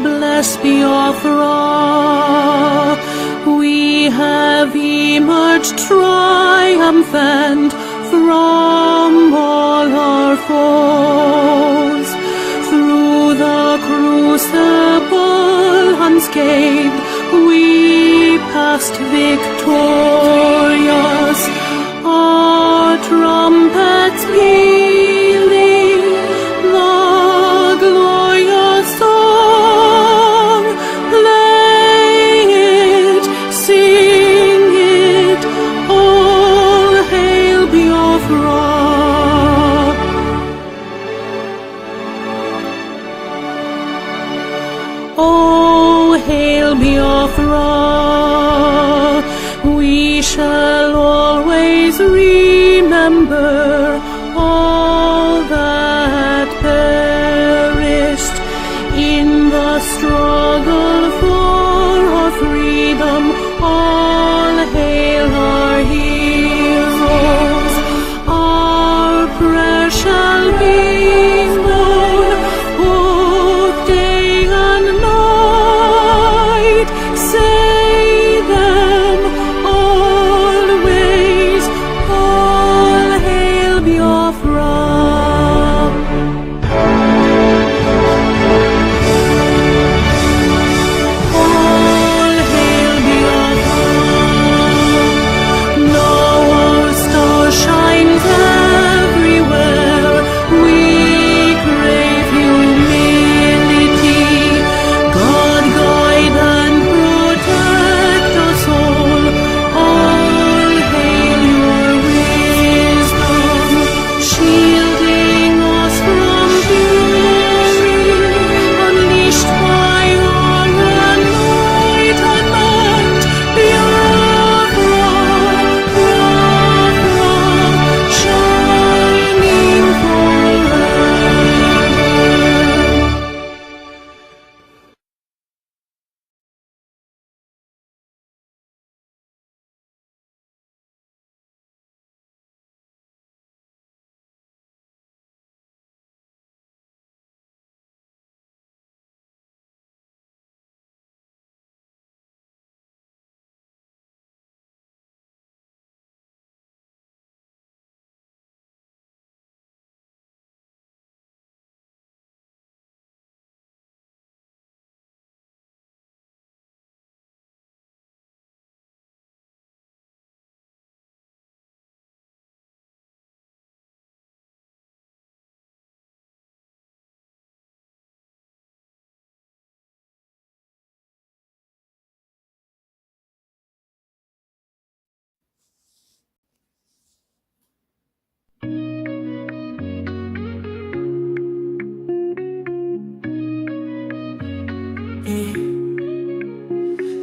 blessed Biafra. We have emerged triumphant from all our foes. Through the crucible unscathed, we passed victorious. Our trumpets pealing the glorious song. Play it, sing it, all hail Biafra. Oh, hail Biafra. We shall always remember all that perished in the struggle for our freedom. All hail our heroes. Our prayer shall be known both day and night. Say them always, all hail Biafra. All hail Biafra. Now our star shines everywhere. We crave humility. God guide and protect us all. All hail your wisdom, shielding us from fury, unleashed by your enlightenment. Biafra, Biafra, shining forever.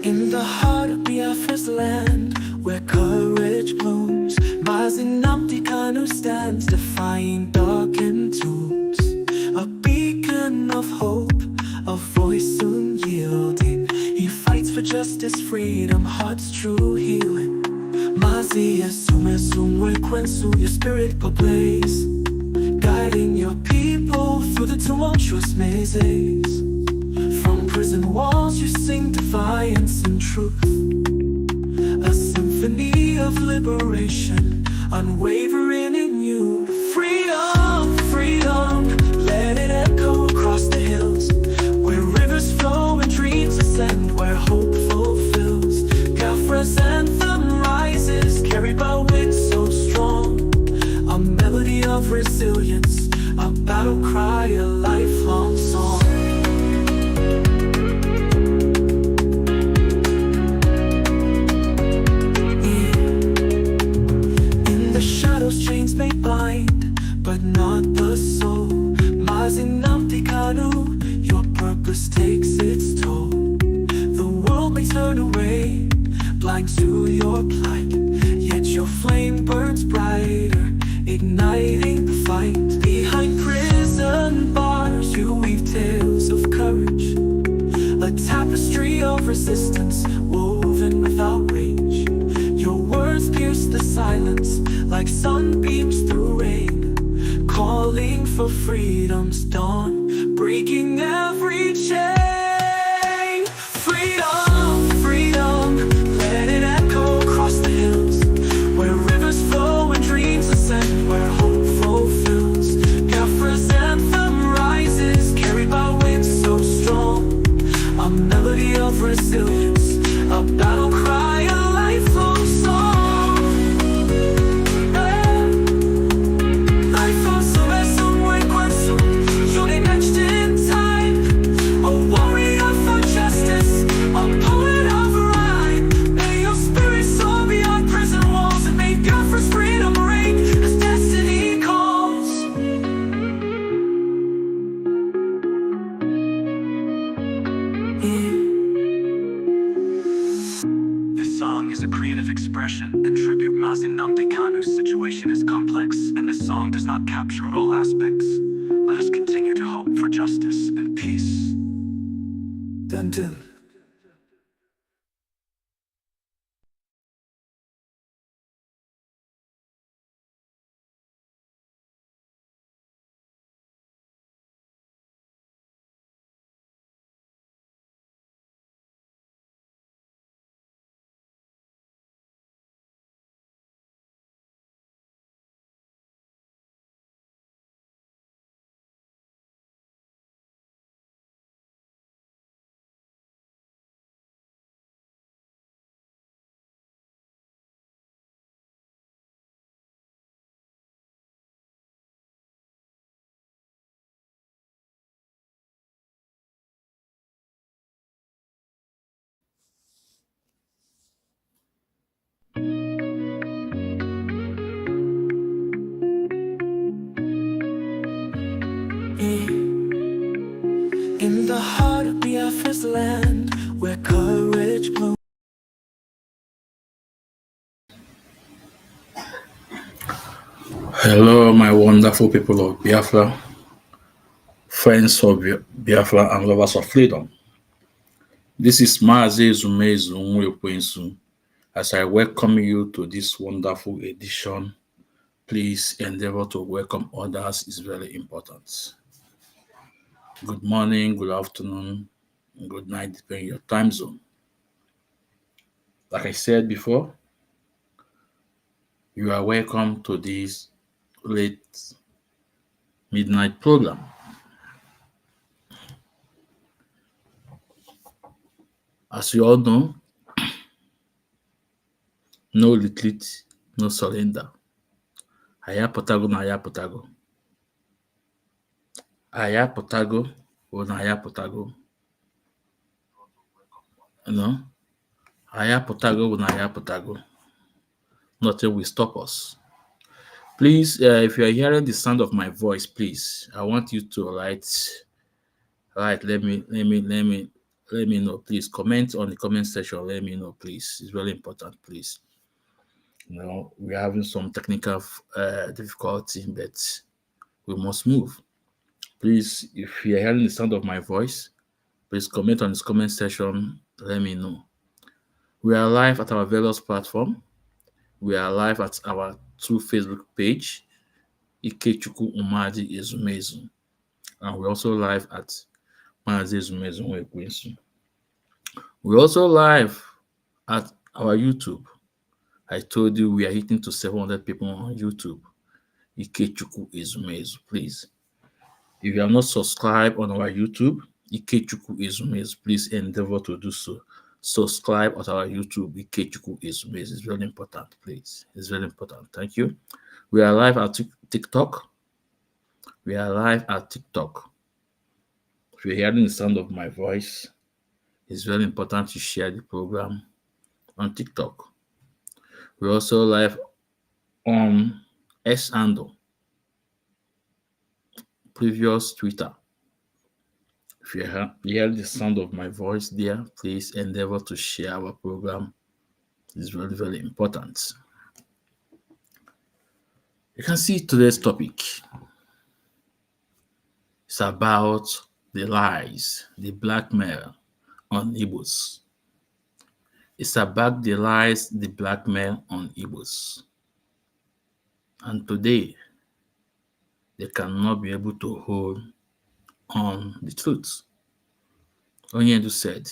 In the heart of Biafra's land, where courage blooms, Mazi Nnamdi Kanu stands, defying darkened tombs. A beacon of hope, a voice soon yielding. He fights for justice, freedom, heart's true healing. Mazi assume kwensu, your spirit ablaze, guiding your people through the tumultuous mazes. From prison walls you sing defiance and truth, a symphony of liberation, unwavering in you. Freedom, freedom, let it echo across the hills, where rivers flow and dreams ascend, where hope fulfills. Biafra's anthem rises, carried by winds so strong, a melody of resilience, a battle cry, a lifelong song. Chains may bind, but not the soul. Mazi Nnamdi Kanu, your purpose takes its toll. The world may turn away, blind to your plight, yet your flame burns brighter, igniting the fight. Behind prison bars you weave tales of courage, a tapestry of resistance woven without rage. Your words pierce the silence like sunbeams through rain, calling for freedom's dawn, breaking every chain. expression and tribute Mazi Nnamdi Kanu's situation is complex, and the song does not capture all aspects. Let us continue to hope for justice and peace. Dun dun. In the heart of Biafra's land, where courage blooms. Hello, my wonderful people of Biafra, friends of Biafra, and lovers of freedom. This is Mazi Zumezu Nwekwensu. As I welcome you to this wonderful edition, please endeavor to welcome others is very important. Good morning, good afternoon, good night, depending on your time zone. Like I said before, you are welcome to this late midnight program. As you all know, no retreat, no surrender. Anyị apụtago na anyị apụtago. Anyị apụtago bụ na anyị apụtago. Anyị apụtago bụ na anyị apụtago. Nothing will stop us. Please, if you are hearing the sound of my voice, please, I want you to write. Let me know, please. Comment on the comment section. Let me know, please. It's very important, please. We're having some technical difficulty, but we must move. Please, if you're hearing the sound of my voice, please comment on this comment section. Let me know. We are live at our various platforms. We are live at our true Facebook page, Ikechukwu Umadi Ezumezu. And we're also live at Mazi Ezumezu Nwekwensu. We're also live at our YouTube. I told you we are hitting to 700 people on YouTube. Ikechukwu Ezumezu, please. If you have not subscribed on our YouTube, Ikechukwu Ezumezu, please endeavor to do so. Subscribe at our YouTube, Ikechukwu Ezumezu. It's very important, please. It's very important. Thank you. We are live at TikTok. We are live at TikTok. If you're hearing the sound of my voice, it's very important to share the program on TikTok. We're also live on X handle, previous Twitter. If you hear the sound of my voice there, please endeavor to share our program. It's very, very important. You can see today's topic. It's about the lies, the blackmail on Igbos. It's about the lies, the blackmail on Igbos. And today, they cannot be able to hold on the truth. Onyendu said,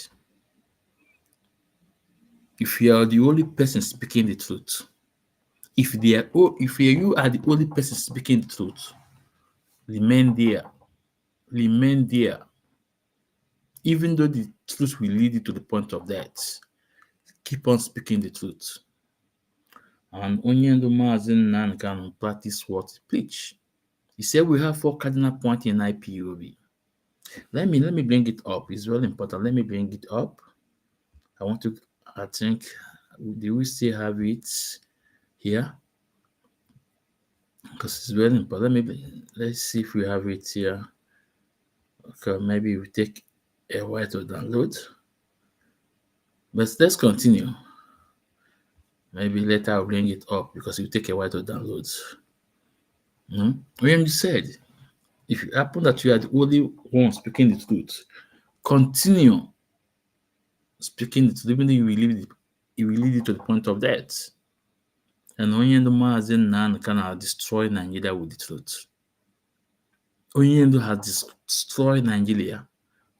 if you are the only person speaking the truth, if you are the only person speaking the truth, remain there. Remain there. Even though the truth will lead you to the point of death, keep on speaking the truth. And Onyendu Mazi Nnamdi can practice what he preach. He said we have 4 cardinal points in IPOB. Let me bring it up. It's very important. Let me bring it up. I think, do we still have it here? Because it's very important. Let's see if we have it here. Okay, maybe we take a while to download. But let's continue. Maybe later I'll bring it up because it will take a while to download. When you said, if it happen that you are the only one speaking the truth, continue speaking the truth, even though you will lead it to the point of death. And onye ndị Mazi Nnamdi Kanu destroy Nigeria with the truth. Onye ndị has destroyed Nigeria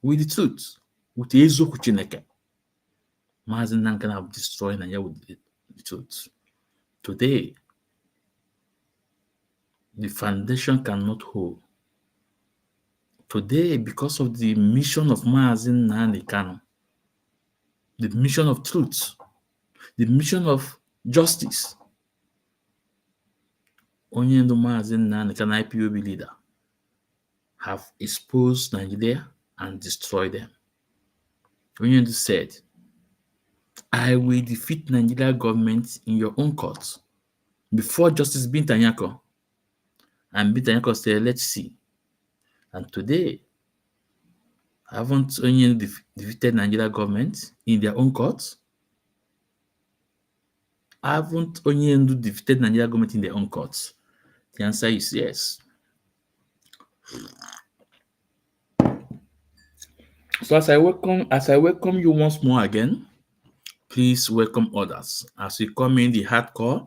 with the truth. With eziokwu Chineke. Mazi Nnamdi Kanu have destroyed Nigeria with the truth. Today, the foundation cannot hold. Today, because of the mission of Mazi Nnamdi Kanu, the mission of truth, the mission of justice, onye ndu Mazi Nnamdi Kanu IPOB leader have exposed Nigeria and destroyed them. Onye ndu said, I will defeat Nigeria government in your own court. Before Justice Binta Nyako, and Binta Nyako said, let's see. And today, haven't Onyendu defeated Nigeria government in their own court? Haven't Onyendu defeated Nigeria government in their own court? The answer is yes. So as I welcome you once more again, please welcome others. As you come in the hardcore,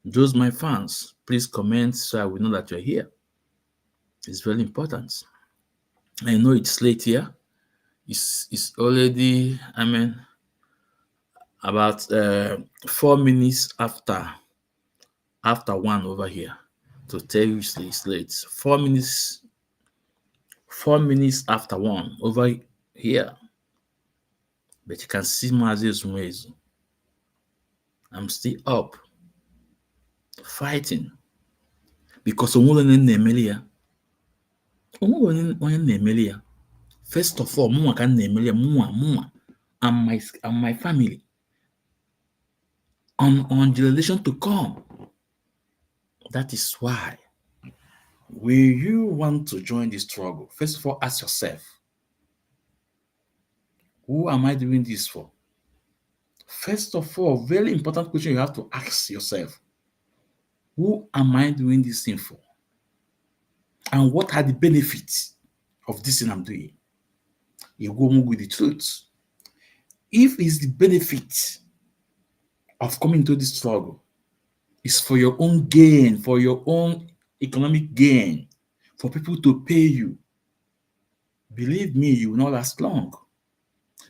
those my fans, please comment so I will know that you're here. It's very important. I know it's late here. It's already, about 4 minutes after 1 over here. To tell you it's late. 4 minutes after 1 over here. But you can see Mazi's ways. I'm still up, fighting. Because first of all, and my family. On generation to come. That is why, will you want to join the struggle? First of all, ask yourself, who am I doing this for? First of all, very important question you have to ask yourself, who am I doing this thing for? And what are the benefits of this thing I'm doing? You go with the truth. If it's the benefit of coming to this struggle, it's for your own gain, for your own economic gain, for people to pay you, believe me, you will not last long.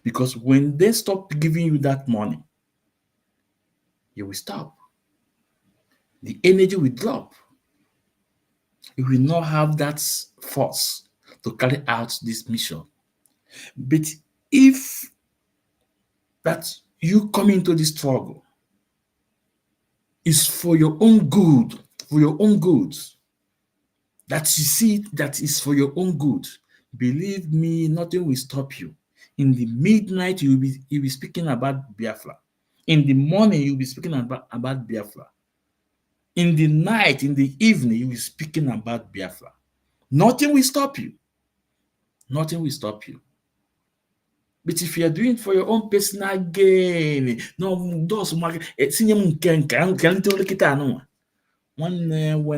Because when they stop giving you that money, you will stop. The energy will drop. You will not have that force to carry out this mission. But if that you come into this struggle is for your own good, that you see that is for your own good, believe me, nothing will stop you. In the midnight, you'll be speaking about Biafra. In the morning, you'll be speaking about Biafra. In the night, in the evening, you'll be speaking about Biafra. Nothing will stop you. Nothing will stop you. But if you're doing it for your own personal gain, no, those when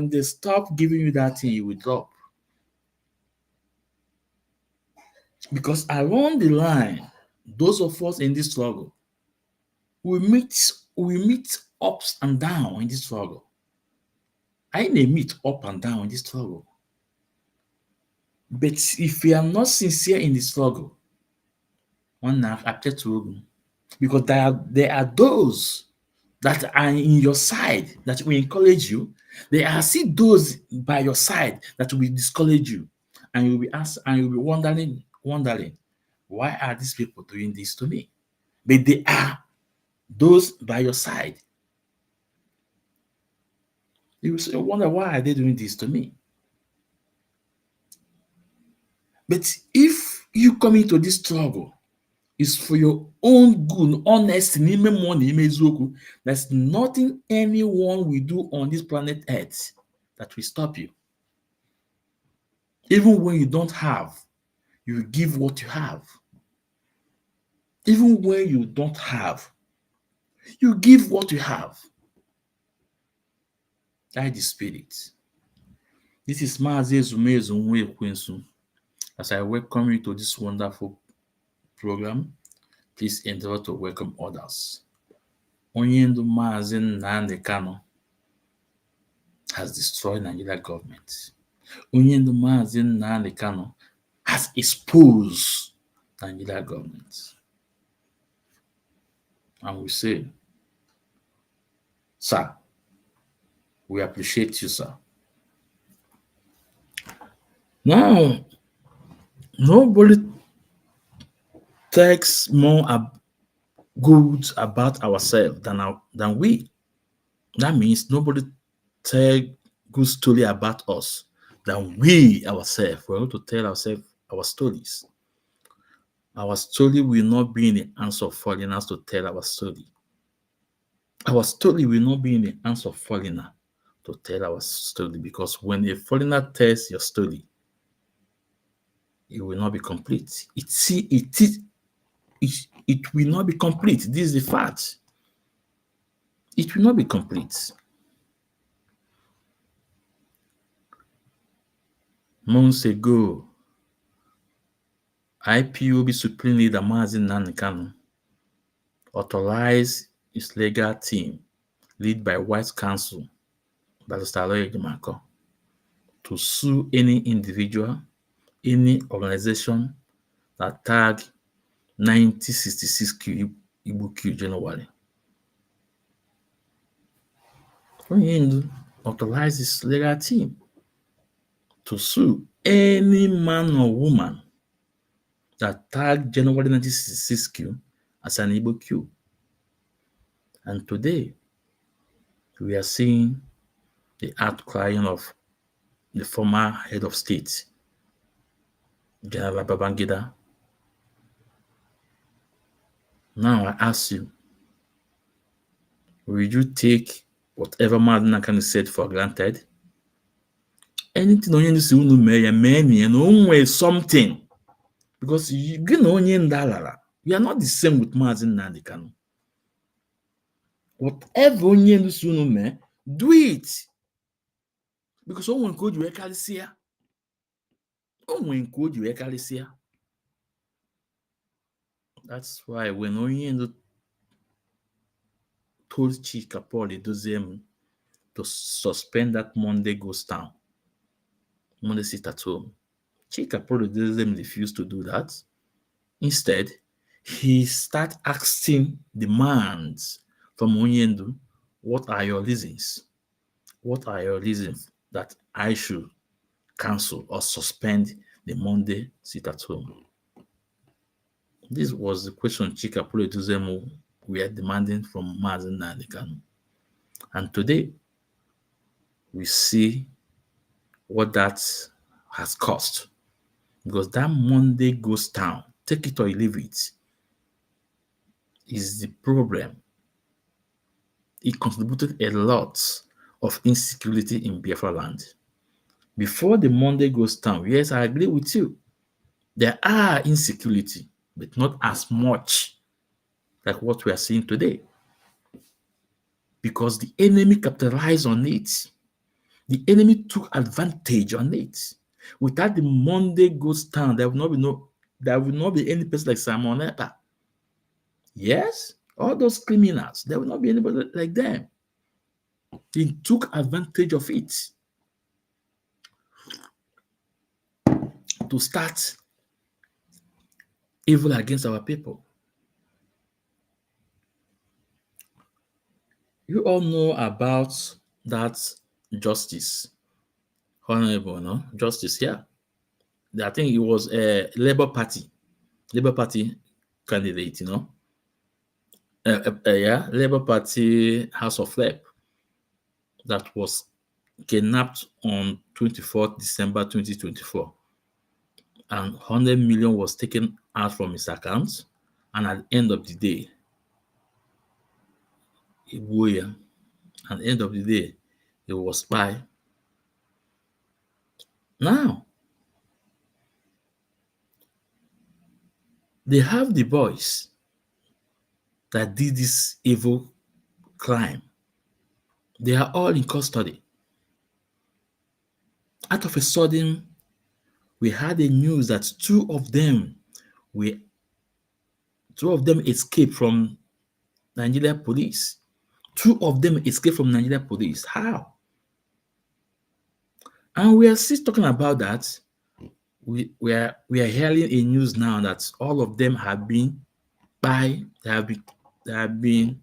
they stop giving you that thing, you will drop. Because along the line, those of us in this struggle, we meet ups and downs in this struggle. I may meet up and down in this struggle. But if we are not sincere in the struggle, because there are those that are in your side that will encourage you. There are still those by your side that will discourage you, and you'll be asked, and you'll be wondering, why are these people doing this to me? But they are those by your side. You will wonder, why are they doing this to me? But if you come into this struggle, it's for your own good, honesty, there's nothing anyone will do on this planet Earth that will stop you. Even when you don't have, you will give what you have. Even when you don't have, You give what you have. That is the spirit. This is Mazi Ezumezu Nwekwensu. As I welcome you to this wonderful program, please endeavor to welcome others. Onye ndu Mazi Nnamdi Kanu has destroyed Nigeria government. Onye ndu Mazi Nnamdi Kanu has exposed Nigeria government. And we say, sir, we appreciate you, sir. Now, nobody takes more good about ourselves than we. That means nobody tell good story about us than we ourselves. We're going to tell ourselves our stories. Our story will not be in the hands of foreigners to tell our story. Our story will not be in the hands of foreigner to tell our story, because when a foreigner tells your story, it will not be complete. It will not be complete. This is the fact. It will not be complete. Months ago, Ipob Supreme Leader Mazi Nnamdi Kanu authorized its legal team, led by White Counsel, Barrister Aloy Ejimakor, to sue any individual, any organization that tag 1966 Igbo Q January. Onyendu authorized its legal team to sue any man or woman that tagged January 1966 Q as an Igbo Q. And today, we are seeing the outcrying of the former head of state, General Babangida. Now I ask you, will you take whatever Mazi Kanu said for granted? Anything onye ndu si unu mee ya na onwe something, because you na onye ndalara, you are not the same with Mazi Nnamdi Kanu. Whatever onye ndu si unu mee, do it, because onwe nke o ji wee karịsịa. Onwe nke o ji wee karịsịa. That's why when onye ndu told Chika Paul Edoziem to suspend that Monday ghost town, Monday sit at home, Chika Paul Edoziem refused to do that. Instead, he started asking demands from Onyendu, what are your reasons? What are your reasons that I should cancel or suspend the Monday sit at home? This was the question Chika Paul Edoziem were demanding from Mazi Nnamdi Kanu. And today, we see what that has cost. Because that Monday ghost town, take it or leave it, is the problem. It contributed a lot of insecurity in Biafra land. Before the Monday ghost town, yes, I agree with you. There are insecurity, but not as much like what we are seeing today. Because the enemy capitalized on it. The enemy took advantage on it. Without the Monday ghost town, there will not be any person like Simon Ekpa. Yes, all those criminals, there will not be anybody like them. They took advantage of it to start evil against our people. You all know about that justice, honorable, no? Justice, yeah. I think it was a Labour Party candidate, yeah, Labour Party House of Rep that was kidnapped on 24th December 2024. And 100 million was taken out from his account. And at the end of the day, at the end of the day, he was by. Now, they have the boys that did this evil crime. They are all in custody. Out of a sudden, we had the news that were two of them escaped from Nigeria police. Two of them escaped from Nigeria police. How? And we are still talking about that. We are hearing a news now that all of them have been they have been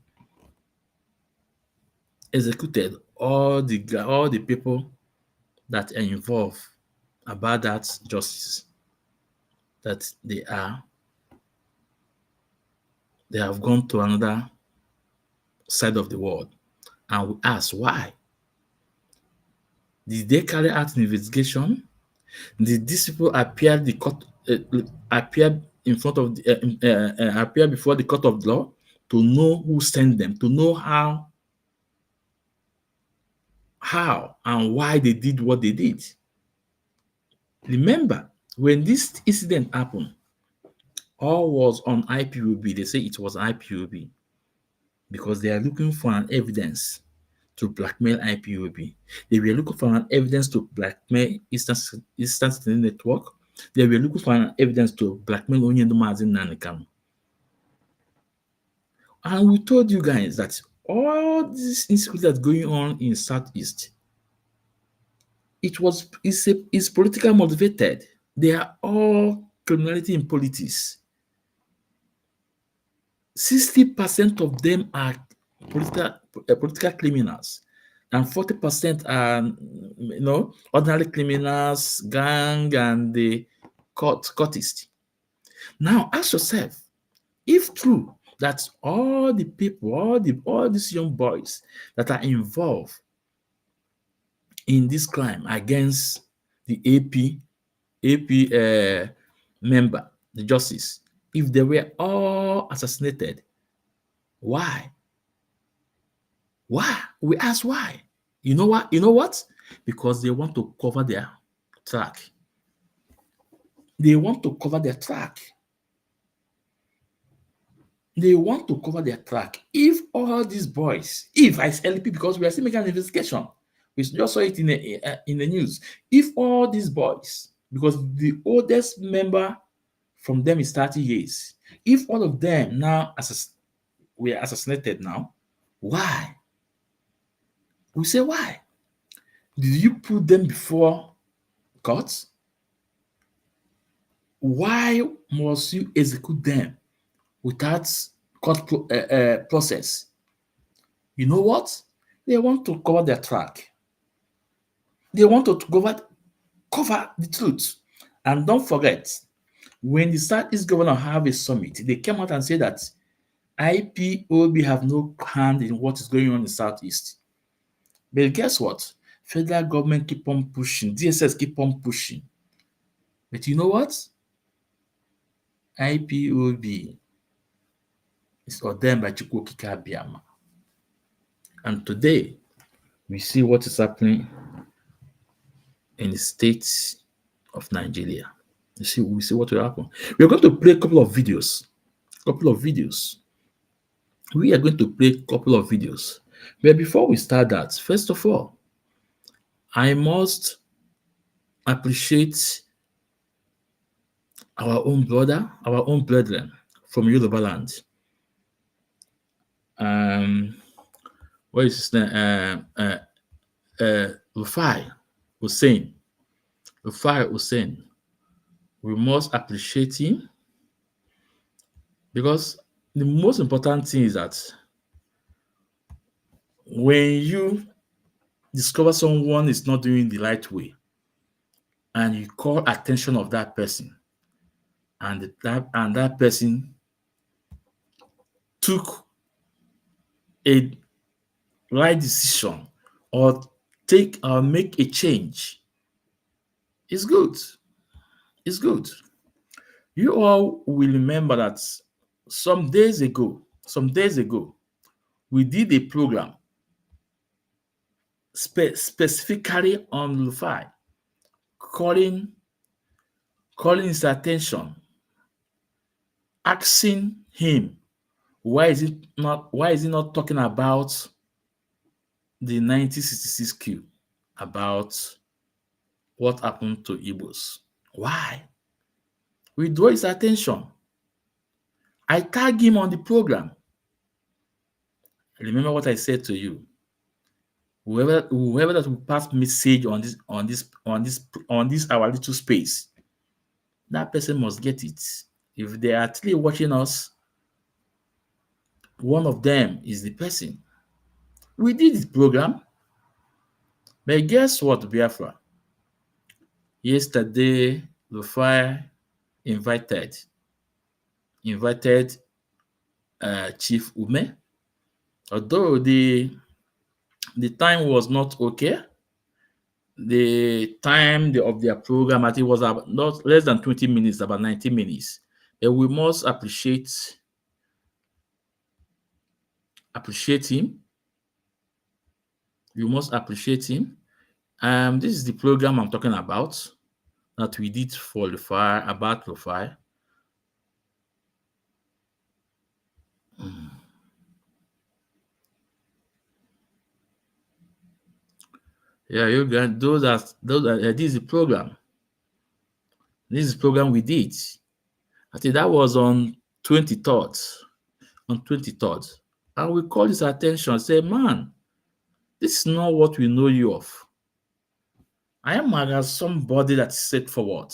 executed. All the people that are involved about that justice, that they have gone to another side of the world. And we ask why. Did they carry out an investigation? Did these people appear in front of appear before the court of law to know who sent them, to know how and why they did what they did? Remember, when this incident happened, all was on IPOB. They say it was IPOB because they are looking for an evidence to blackmail IPOB. They were looking for an evidence to blackmail Eastern Sentinel Network. They were looking for an evidence to blackmail Mazi and Kanu. And we told you guys that all this insecurity that's going on in Southeast, it's politically motivated. They are all criminality in politics. 60% of them are political criminals, and 40% are ordinary criminals, gang, and the courtist. Now ask yourself, if true that all the people, all these young boys that are involved in this crime against the AP member, the justice, if they were all assassinated, why? Why? We ask why. You know what? You know what? Because they want to cover their track. They want to cover their track. They want to cover their track. If all these boys, if I LP, because we are still making an investigation, we just saw it in the news. If all these boys, because the oldest member from them is 30 years, if all of them now were assassinated now, why? We say why? Did you put them before court? Why must you execute them without court process? You know what? They want to cover their track. They want to cover the truth. And don't forget, when the Southeast governor have a summit, they came out and said that IPOB have no hand in what is going on in the Southeast. But guess what? Federal government keep on pushing. DSS keep on pushing. But you know what? IPOB is ordained by Chukwokika Biama. And today, we see what is happening in the states of Nigeria. We see what will happen. We're going to play a couple of videos. We are going to play a couple of videos. But before we start that, first of all, I must appreciate our own brethren from Yoruba land. What is his name? Rufai Hussein. We must appreciate him, because the most important thing is that when you discover someone is not doing the right way and you call attention of that person, and that person took a right decision or make a change, it's good. You all will remember that some days ago, we did a program specifically on Rufai, calling his attention, asking him Why is it not talking about the 1966 coup, about what happened to Igbos? Why? We draw his attention. I tag him on the program. Remember what I said to you. Whoever that will pass message on this our little space, that person must get it. If they are actually watching us, one of them is the person. We did this program, but guess what, Biafra? Yesterday, Rufai invited invited Chief Ume. Although the time was not okay, the time of their program, I think, was about not less than 20 minutes, about 90 minutes. And we must appreciate him. You must appreciate him. This is the program I'm talking about that we did for the fire, about the fire. Yeah, you guys, this is the program. This is the program we did. I think that was on 23rd. On 23rd. And we call his attention, say, man, this is not what we know you of. I am as somebody that's set forward.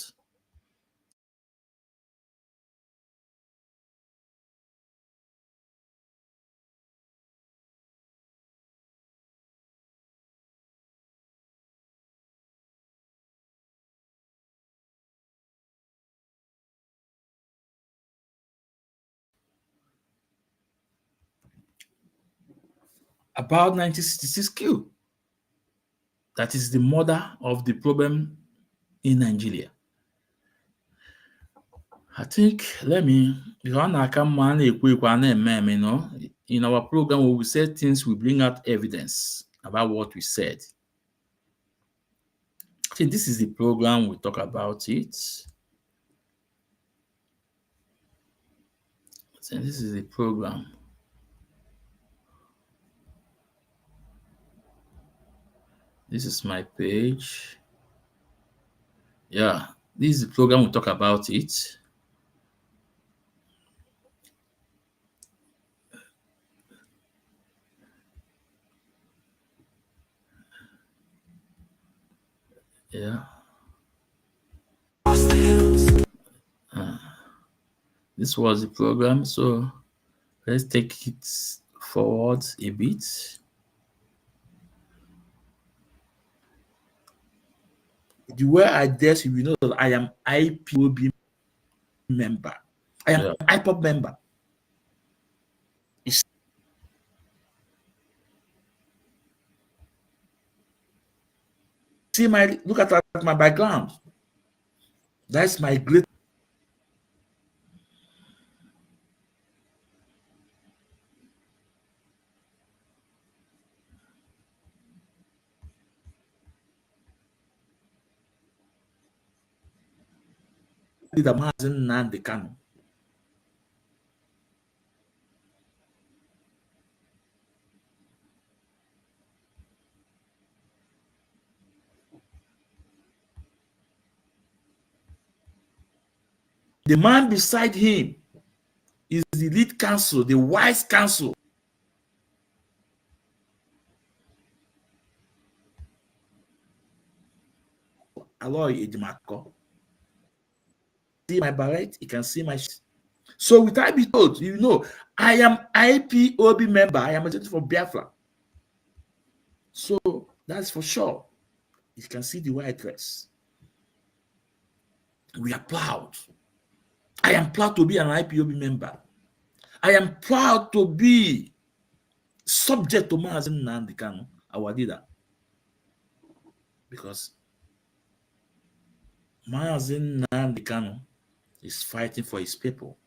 About 1966 coup. That is the mother of the problem in Nigeria. I think, because I can man in our program, when we say things, we bring out evidence about what we said. I think this is the program, we talk about it. So this is the program. This is my page. Yeah, this is the program, we talk about it. Yeah. Across the hills, This was the program, so let's take it forward a bit. The way I address you, know that I am IPOB member. I am Ipob member. You see look at my background. That's my great. Leader Mazi Nnamdi Kanu. The man beside him is the lead counsel, the wise counsel. Aloy Ejimako. See my barrette, you can see my. So with I be told, I am IPOB member. I am a for Biafra. So that's for sure. You can see the way I dress. We are proud. I am proud to be an IPOB member. I am proud to be subject to Mazi Nnamdi Kanu, our leader. Because Mazi Nnamdi Kanu is fighting for his people.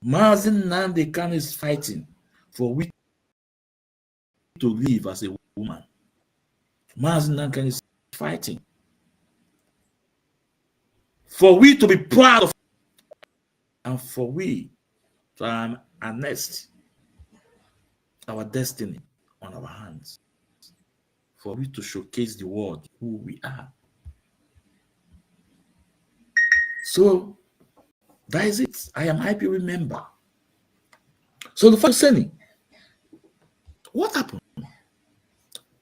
Mazi Nnamdi Kanu is fighting for we to live as a woman. Mazi Nnamdi Kanu is fighting for we to be proud of, and for we to harness our destiny on our hands, for we to showcase the world who we are. So that is it. I am happy remember. So the first saying, what happened?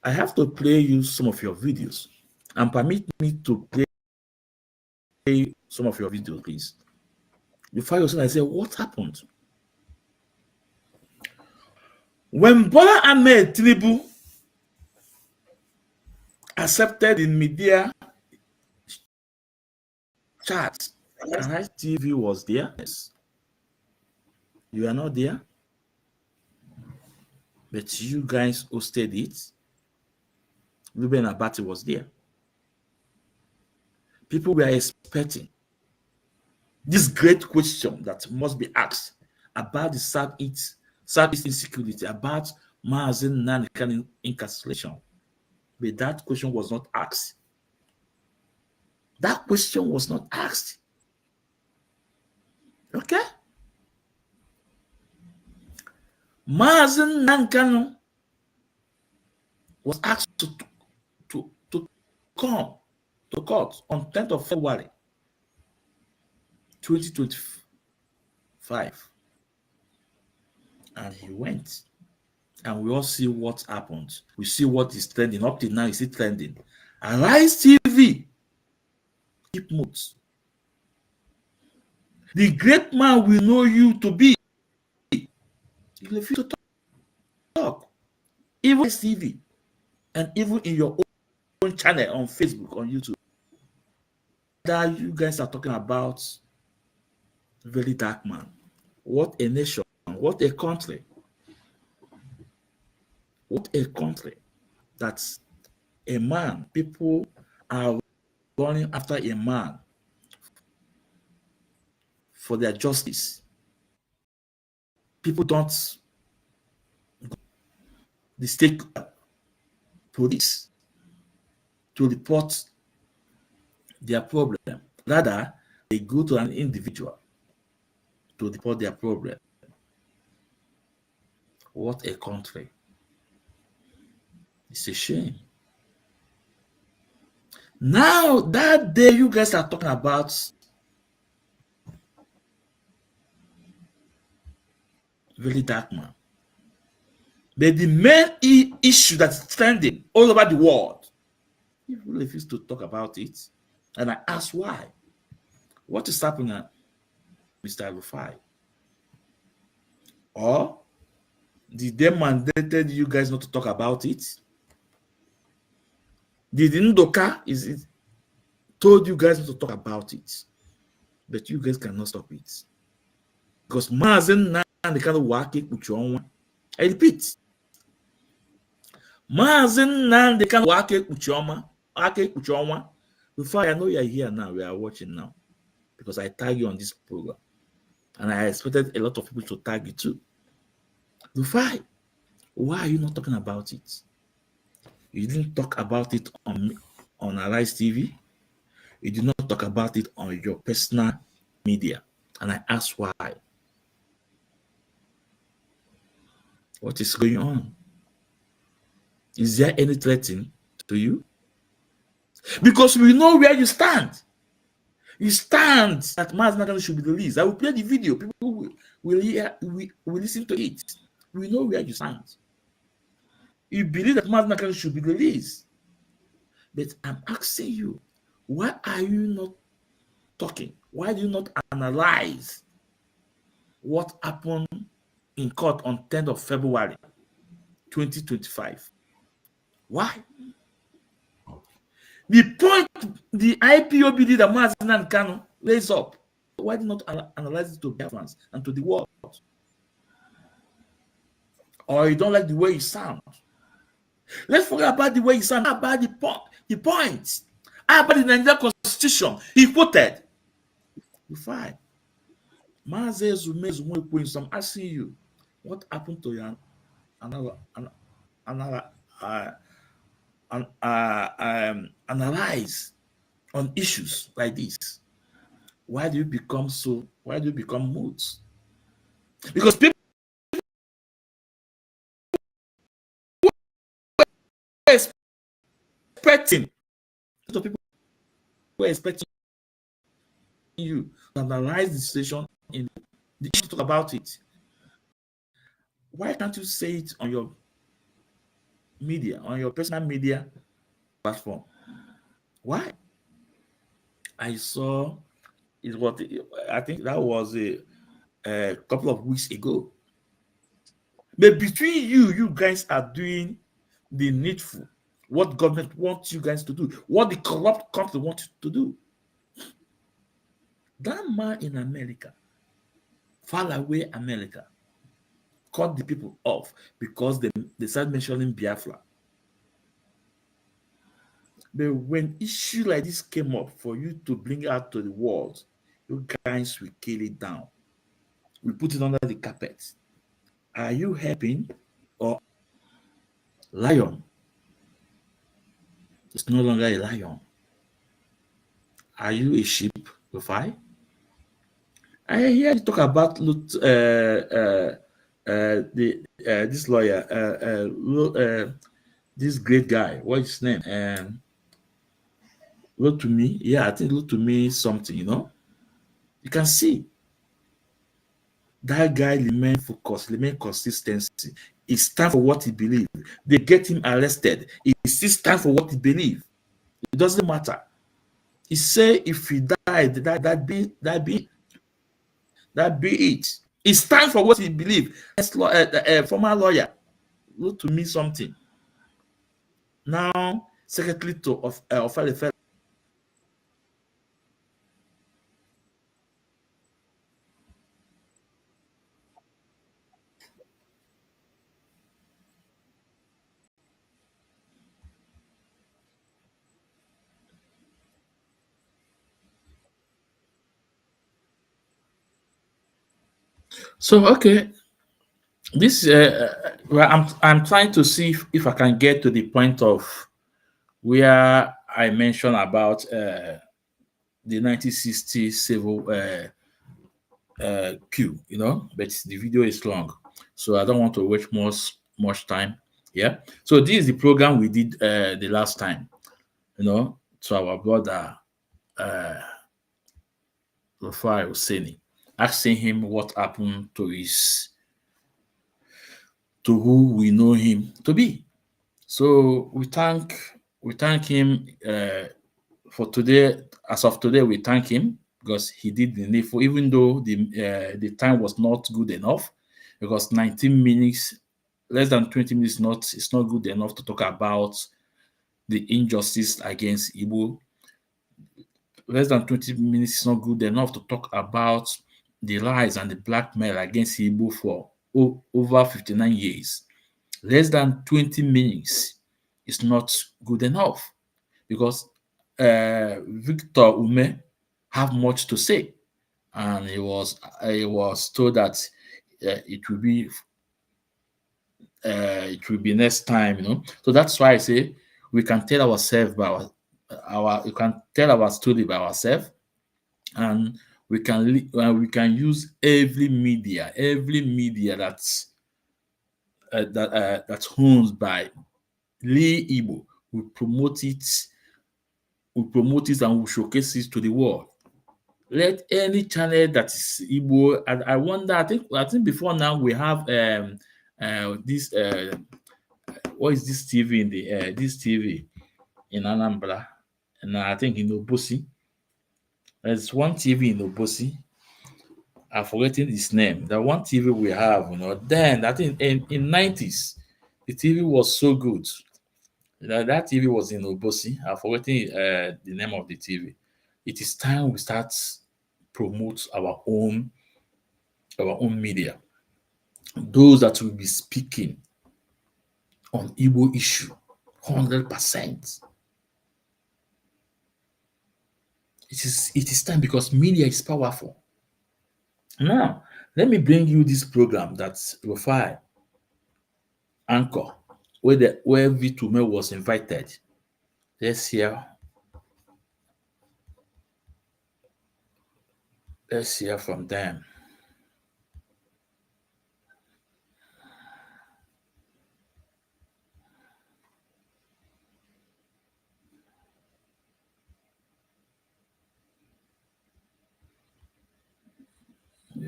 I have to play you some of your videos and permit me to play some of your videos, please. Before you say, I say, what happened? When Bola Ahmed Tinubu accepted the media chat, and TV was there. Yes. You are not there, but you guys hosted it. Ruben Abati was there. People were expecting this great question that must be asked about the Southeast insecurity, about Mazi Nnamdi incarceration. But that question was not asked. That question was not asked. Okay? Mazi Nnamdi was asked to come to court on 10th of February 2025. And he went. And we all see what happened. We see what is trending. Up till now, is it trending? Arise TV. Keep moves. The great man we know you to be. You refuse to talk. Even TV. And even in your own channel on Facebook, on YouTube. That you guys are talking about very dark man. What a nation. What a country. What a country. That's a man. People are running after a man for their justice. People don't the state police to report their problem. Rather, they go to an individual to report their problem. What a country. It's a shame. Now, that day you guys are talking about really dark man. But the main issue that's trending all over the world, people refuse to talk about it. And I ask why. What is happening, Mr. Rufai? Or did they mandated you guys not to talk about it? Did Ndoka told you guys not to talk about it? But you guys cannot stop it. Because Mazi Nnamdi Kanu wake kuchonwa. I repeat. Mazi Nnamdi Kanu wake kuchonwa. Before I know you are here now, we are watching now. Because I tag you on this program. And I expected a lot of people to tag you too. Rufai, why are you not talking about it? You didn't talk about it on Arise TV. You did not talk about it on your personal media. And I asked why. What is going on? Is there any threatening to you? Because we know where you stand. You stand that Mazi Nnamdi should be released. I will play the video. People will listen to it. We know where you stand. You believe that Mazi Nnamdi should be released. But I'm asking you, why are you not talking? Why do you not analyze what happened in court on 10th of February 2025? Why? The point the IPOB leader Mazi Nnamdi Kanu lays up, why do you not analyze it to Biafrans and to the world? Or you don't like the way you sound? Let's forget about the way you sound. How about the points? How about the Nigerian Constitution? He quoted. Fine. Mazi Zume, so I'm asking you, what happened to your analyze on issues like this? Why do you become moods? Because people were expecting, a lot of people were expecting you to analyze the situation in the issue, talk about it. Why can't you say it on your media, on your personal media platform? Why? I saw it what I think that was a couple of weeks ago. But between you, you guys are doing the needful, what government wants you guys to do, what the corrupt country wants you to do. That man in America, far away America, cut the people off because they started mentioning Biafra. But when issue like this came up for you to bring out to the world, you guys will kill it down. We put it under the carpet. Are you helping or lion is no longer a lion? Are you a sheep with I? I hear you talk about the this lawyer, this great guy. What's his name? Look to me, yeah, I think look to me something. You can see that guy remain focused, remain consistency. He stand for what he believe. They get him arrested. He still stand for what he believe. It doesn't matter. He say if he died, that be it. He stand for what he believe. Former lawyer, look to me something. Now secretary to of So okay, this well, I'm trying to see if I can get to the point of where I mentioned about the 1960s civil coup, but the video is long, so I don't want to waste much time. Yeah. So this is the program we did the last time, to our brother Rufai Husseini, asking him what happened to who we know him to be. So we thank him for today. As of today, we thank him because he did the needful, even though the time was not good enough, because 19 minutes, less than 20 minutes, not it's not good enough to talk about the injustice against Igbo. Less than 20 minutes is not good enough to talk about the lies and the blackmail against Igbo for over 59 years. Less than 20 minutes is not good enough because Victor Ume have much to say, and he was told that it will be next time. So that's why I say we can tell ourselves by our we can tell our story by ourselves, and we can use every media that's owned by Lee Igbo. We promote it and we showcase it to the world. Let any channel that is Igbo. And I wonder. I think before now we have this what is this TV in the this TV in Anambra, and I think in Obosi. There's one TV in Obosi. I'm forgetting his name. The one TV we have, then I think in 90s, the TV was so good. That TV was in Obosi. I'm forgetting the name of the TV. It is time we start promote our own media. Those that will be speaking on Igbo issue, 100%. It is time because media is powerful. Now, let me bring you this program that Rufai anchor, where Vitume was invited. Let's hear. Let's hear from them.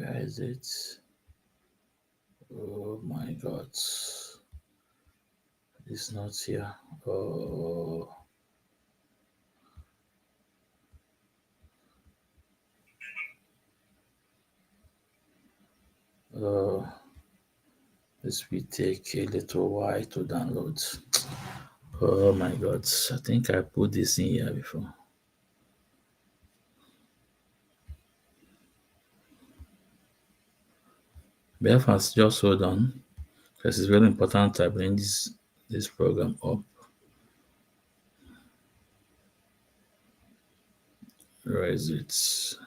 Where is it? Oh my God. It's not here. Oh, uh, this will take a little while to download. Oh my God. I think I put this in here before. Belfast, just hold on. Because it's very important I bring this program up. Where is it?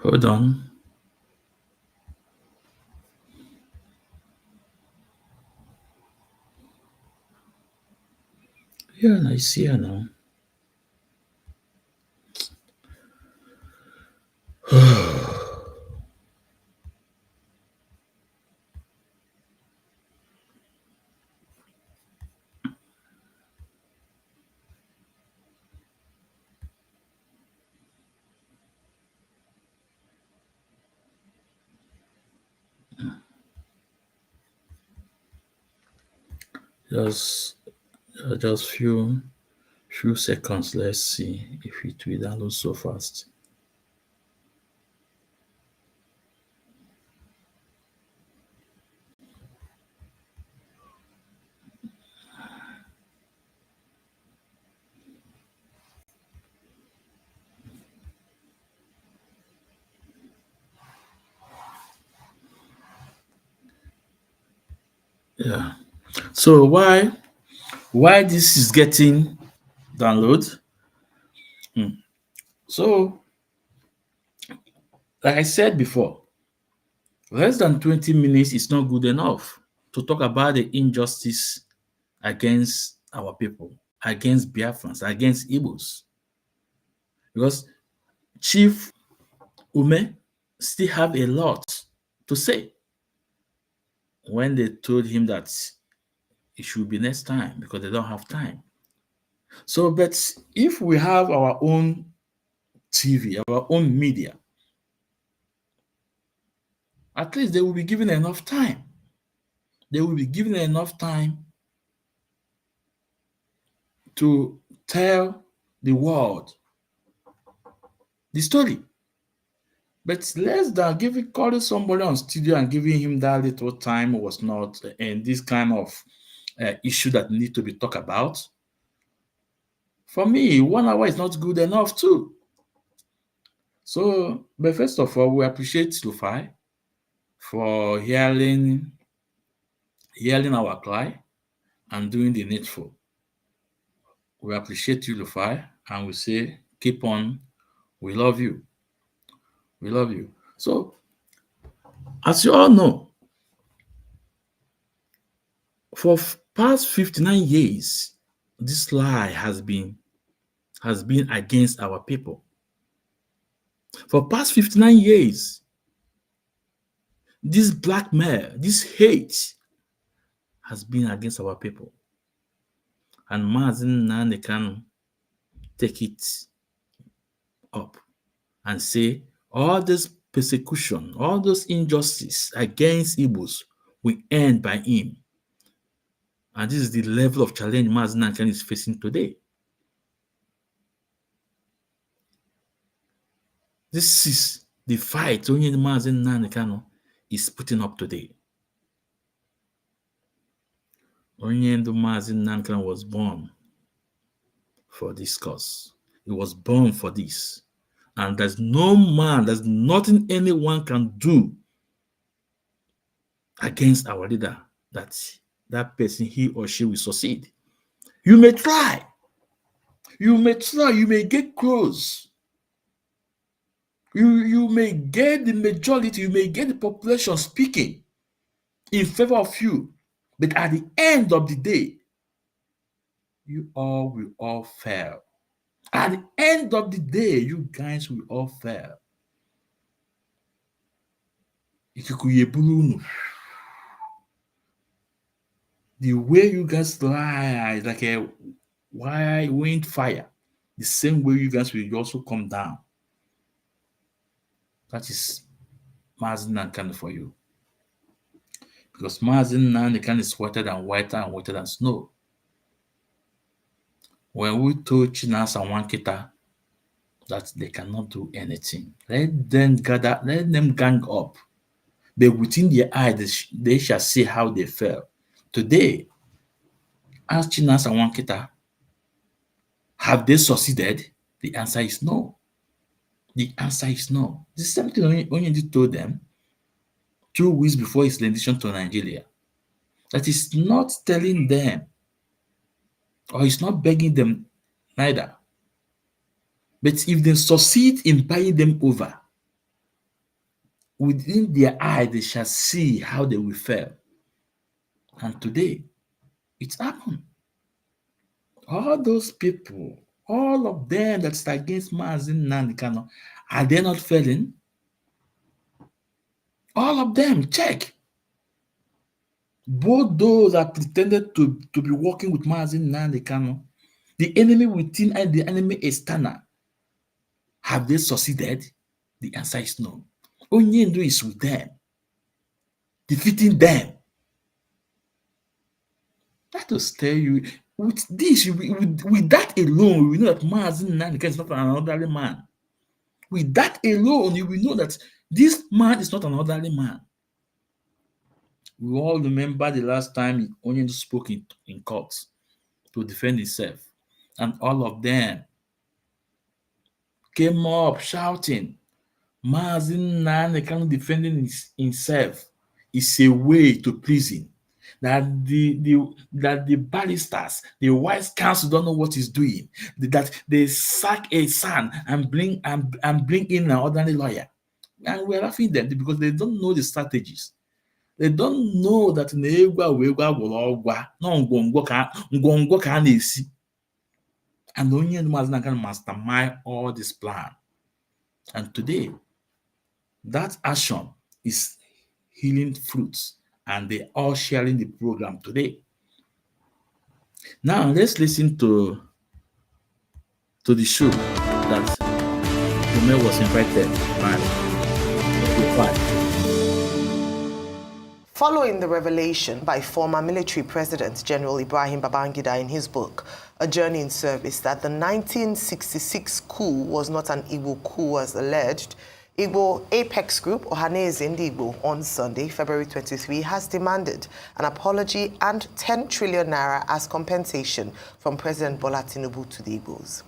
Hold on. Yeah, I see her now. Just just few seconds. Let's see if it will download so fast. Yeah. So why this is getting download? So like I said before, less than 20 minutes is not good enough to talk about the injustice against our people, against Biafrans, against Igbos. Because Chief Ume still have a lot to say when they told him that it should be next time because they don't have time. So, but if we have our own TV, our own media, at least they will be given enough time. They will be given enough time to tell the world the story. But less than calling somebody on studio and giving him that little time was not, and this kind of issue that need to be talked about. For me, 1 hour is not good enough too. So, but first of all, we appreciate Lufai for hearing our cry and doing the needful. We appreciate you, Lufai, and we say, keep on. We love you. We love you. So, as you all know, for past 59 years, this lie has been against our people. For past 59 years, this blackmail, this hate has been against our people. And Mazi Nnamdi Kanu take it up and say all this persecution, all those injustice against Igbos will end by him. And this is the level of challenge Mazi Nnamdi Kanu is facing today. This is the fight only Mazi Nnamdi Kanu is putting up today. Onyendo Mazi Nnamdi Kanu was born for this cause. He was born for this. And there's no man, there's nothing anyone can do against our leader that person, he or she will succeed. You may try. You may get close. You may get the majority, you may get the population speaking in favor of you, but at the end of the day, you all will all fail. At the end of the day, you guys will all fail. Ikuku yeburu unu. The way you guys lie is like a wind fire. The same way you guys will also come down. That is Mazi Nnamdi for you. Because Mazi Nnamdi is whiter and whiter than snow. When we told Chinas and Wankita that they cannot do anything, let them gang up. But within their eyes, they shall see how they fell. Today, ask Chinas and Wankita, have they succeeded? The answer is no. The answer is no. The same thing Onyedi told them 2 weeks before his rendition to Nigeria. That is not telling them, or he's not begging them neither. But if they succeed in buying them over, within their eye they shall see how they will fail. And today, it's happened. All those people, all of them that's against Mazi Nnamdi Kanu, are they not failing? All of them, check. Both those that pretended to be working with Mazi Nnamdi Kanu, the enemy within and the enemy external, have they succeeded? The answer is no. Onyendo is with them, defeating them. That will tell you, with this, with that alone, we know that Mazi Nnamdi is not an ordinary man. With that alone, you will know that this man is not an ordinary man. We all remember the last time Onyendo spoke in court to defend himself, and all of them came up shouting, Mazi Nnamdi defending himself is a way to prison. That the barristers, the wise counsel don't know what he's doing. That they sack a son and bring in an ordinary lawyer. And we're laughing at them because they don't know the strategies. They don't know that and only Mazi Nnamdi mastermind all this plan. And today, that action is healing fruits, and they are sharing the program today. Now let's listen to the show that Ume was invited by. Following the revelation by former military president General Ibrahim Babangida in his book, A Journey in Service, that the 1966 coup was not an Igbo coup as alleged, Igbo Apex Group, Ohaneze Ndigbo, on Sunday, February 23, has demanded an apology and 10 trillion naira as compensation from President Bola Tinubu to the Igbos.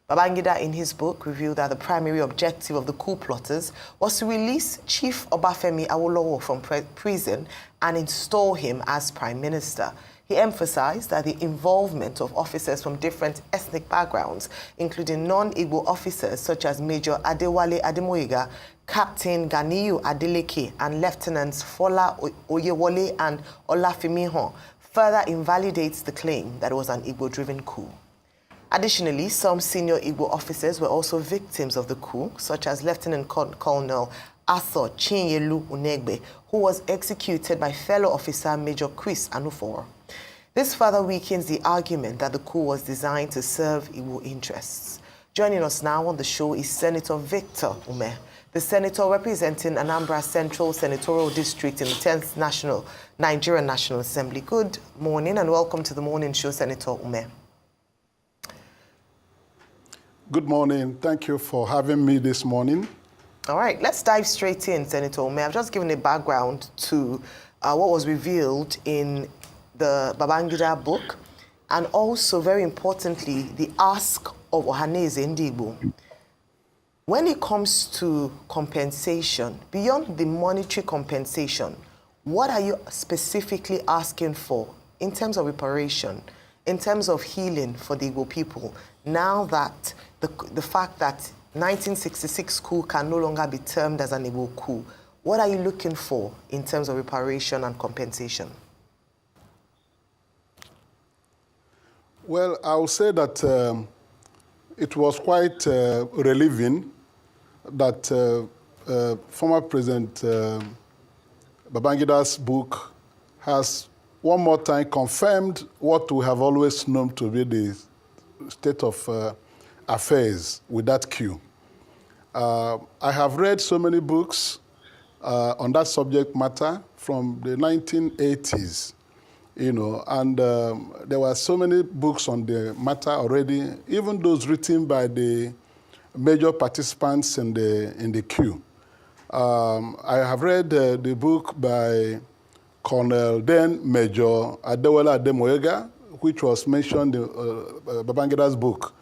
Babangida, in his book, revealed that the primary objective of the coup plotters was to release Chief Obafemi Awolowo from prison and install him as Prime Minister. He emphasized that the involvement of officers from different ethnic backgrounds, including non-Igbo officers such as Major Adewale Ademoyiga, Captain Ganiyu Adeleke, and Lieutenants Fola Oyewole and Olafimihon, further invalidates the claim that it was an Igbo-driven coup. Additionally, some senior Igbo officers were also victims of the coup, such as Lieutenant Colonel Arthur Chinyelu Unegbe, who was executed by fellow officer Major Chris Anufor. This further weakens the argument that the coup was designed to serve Igbo interests. Joining us now on the show is Senator Victor Ume, the senator representing Anambra Central Senatorial District in the 10th Nigerian National Assembly. Good morning and welcome to the morning show, Senator Ume. Good morning. Thank you for having me this morning. All right, let's dive straight in, Senator Ume. I've just given a background to what was revealed in the Babangida book, and also, very importantly, the ask of Ohaneze Ndigbo. When it comes to compensation, beyond the monetary compensation, what are you specifically asking for in terms of reparation, in terms of healing for the Igbo people, now that the fact that 1966 coup can no longer be termed as an Igbo coup. What are you looking for in terms of reparation and compensation? Well, I'll say that it was quite relieving that former President Babangida's book has one more time confirmed what we have always known to be the state of affairs with that coup. I have read so many books on that subject matter from the 1980s, you know, and there were so many books on the matter already, even those written by the major participants in the coup. I have read the book by Colonel then Major Adewale Ademoyega, which was mentioned in Babangida's book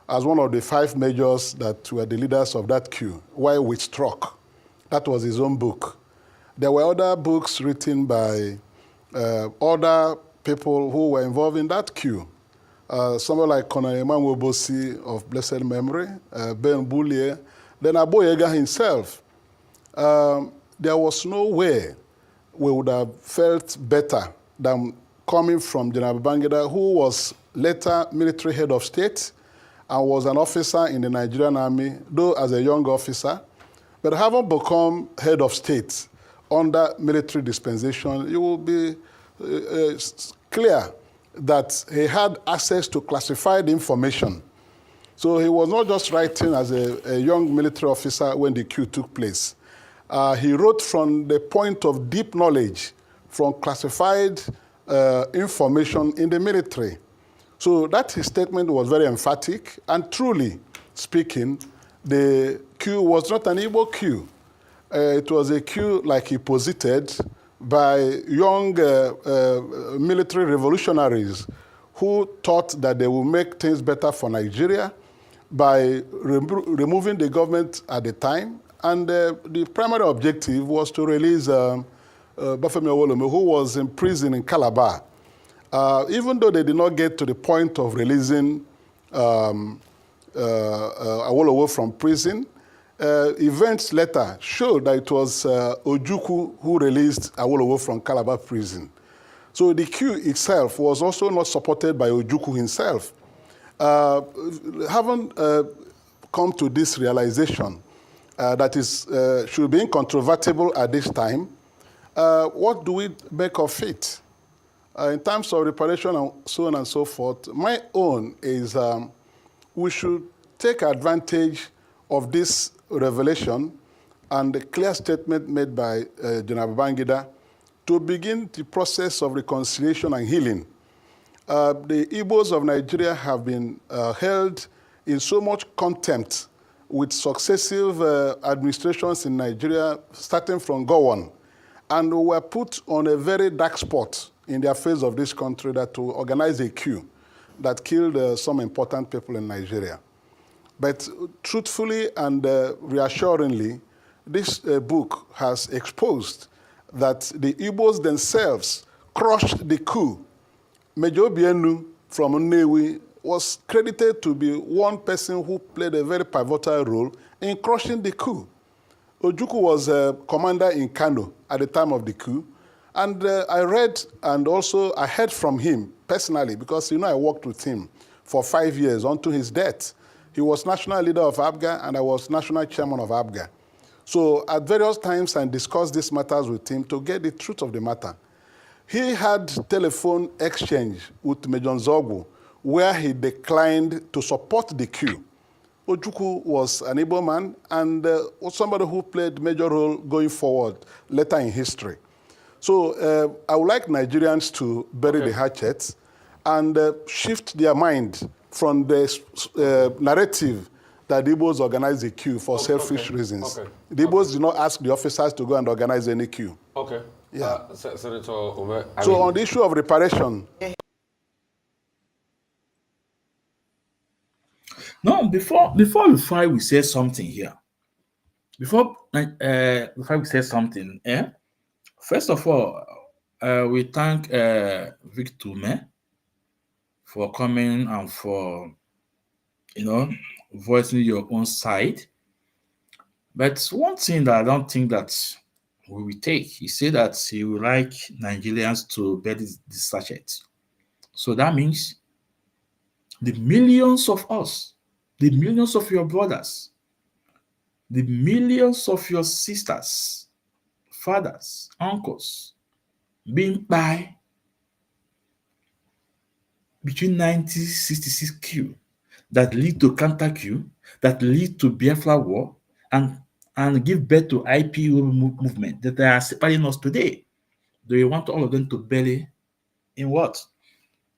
as one of the 5 majors that were the leaders of that coup, while we struck. That was his own book. There were other books written by other people who were involved in that coup. Someone like Colonel Emmanuel Bosi of blessed memory, Ben Boulier, then Aboyega himself. There was no way we would have felt better than coming from General Babangida, who was later military head of state and was an officer in the Nigerian army, though as a young officer, but having become head of state under military dispensation, it will be clear that he had access to classified information. So he was not just writing as a young military officer when the coup took place. He wrote from the point of deep knowledge from classified information in the military. So that his statement was very emphatic, and truly speaking, the coup was not an Igbo coup. It was a coup like he posited by young military revolutionaries who thought that they would make things better for Nigeria by removing the government at the time. And the primary objective was to release Bafemi Awolowo, who was in prison in Calabar. Even though they did not get to the point of releasing Awolowo from prison, events later showed that it was Ojukwu who released Awolowo from Calabar prison. So the coup itself was also not supported by Ojukwu himself. Having come to this realization that is should be incontrovertible at this time, what do we make of it? In terms of reparation and so on and so forth, my own is we should take advantage of this revelation and the clear statement made by General Babangida to begin the process of reconciliation and healing. The Igbos of Nigeria have been held in so much contempt with successive administrations in Nigeria, starting from Gowon, and were put on a very dark spot in the affairs of this country that to organize a coup that killed some important people in Nigeria. But truthfully and reassuringly, this book has exposed that the Igbos themselves crushed the coup. Major Obienu from Nnewi was credited to be one person who played a very pivotal role in crushing the coup. Ojukwu was a commander in Kanu at the time of the coup. And I read and also I heard from him personally, because I worked with him for 5 years until his death. He was national leader of ABGA and I was national chairman of ABGA. So at various times I discussed these matters with him to get the truth of the matter. He had telephone exchange with Major Nzogwu where he declined to support the coup. Ojukwu was an Igbo man and was somebody who played a major role going forward later in history. So I would like Nigerians to bury the hatchets and shift their mind from the narrative that the Igbos organized the coup for selfish reasons. The Igbos did not ask the officers to go and organize any coup. Okay. Yeah. Senator Ume, So on the issue of reparation. No, before we say something here, before we say something, first of all, we thank Victor Me for coming and for voicing your own side. But one thing that I don't think that we will take, he said that he would like Nigerians to bury the sachet. So that means the millions of us, the millions of your brothers, the millions of your sisters, fathers, uncles being by between 1966 Q that lead to counter Q, that lead to Biafra war, and give birth to IPO movement that are separating us today. Do you want all of them to bury in what?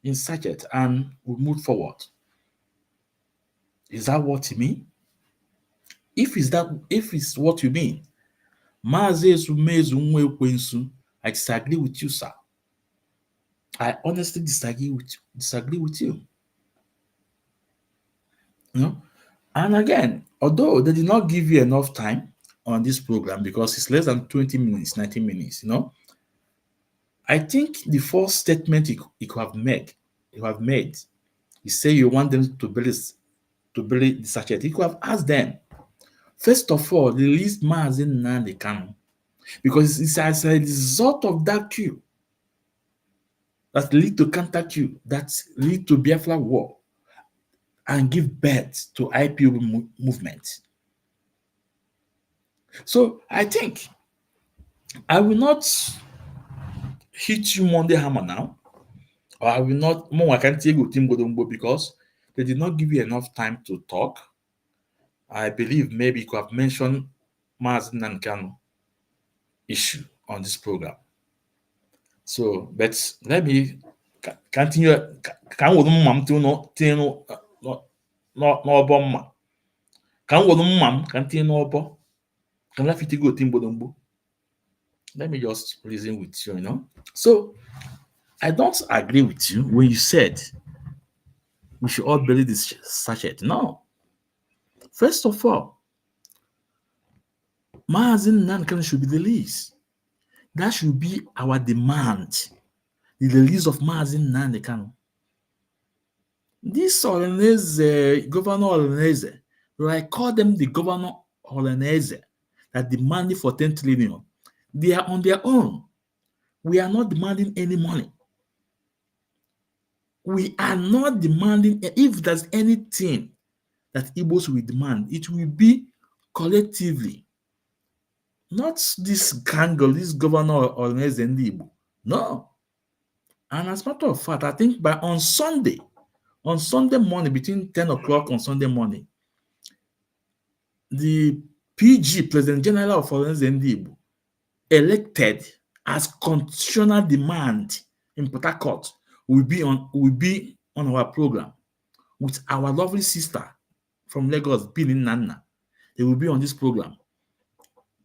In sachet and we move forward? Is that what you mean? If it's what you mean, Mazi Ezumezu Nwekwensu, I disagree with you, sir. I honestly disagree with you. You know? And again, although they did not give you enough time on this program because it's less than 20 minutes, 19 minutes, I think the first statement you could have made, you say you want them to bury the sachet. You could have asked them, first of all, release Mazi Nnamdi Kanu. Because it's as a result of that coup that lead to counter coup, that lead to Biafra war, and give birth to IPO movement. So I think I will not hit you Monday hammer now, or I will not more I can't take Team Godongbo because they did not give you enough time to talk. I believe maybe you could have mentioned Mazi Nnamdi Kanu issue on this program. So, but let me continue. Ka m were mma m tinye n'ọbọ mma. Ka m were mma m ka m tinye n'ọbọ. Ka m lafite go mgbọdọmgbo. Let me just reason with you, So, I don't agree with you when you said we should all bury this sachet. No. First of all, Mazi Nnamdi Kanu should be released. That should be our demand. The release of Mazi Nnamdi Kanu. This Oleneze, Governor Oleneze, I call them the Governor Oleneze, that demanding for 10 trillion. They are on their own. We are not demanding any money. We are not demanding, if there's anything that Igbos will demand, it will be collectively. Not this gang or this Governor Oleneze and Igbo. No. And as a matter of fact, I think on Sunday morning, between 10 o'clock on Sunday morning, the PG, President General of Oleneze Igbo, elected as constitutional demand in Port Harcourt will be on our program with our lovely sister from Lagos, Bini Nana. They will be on this program.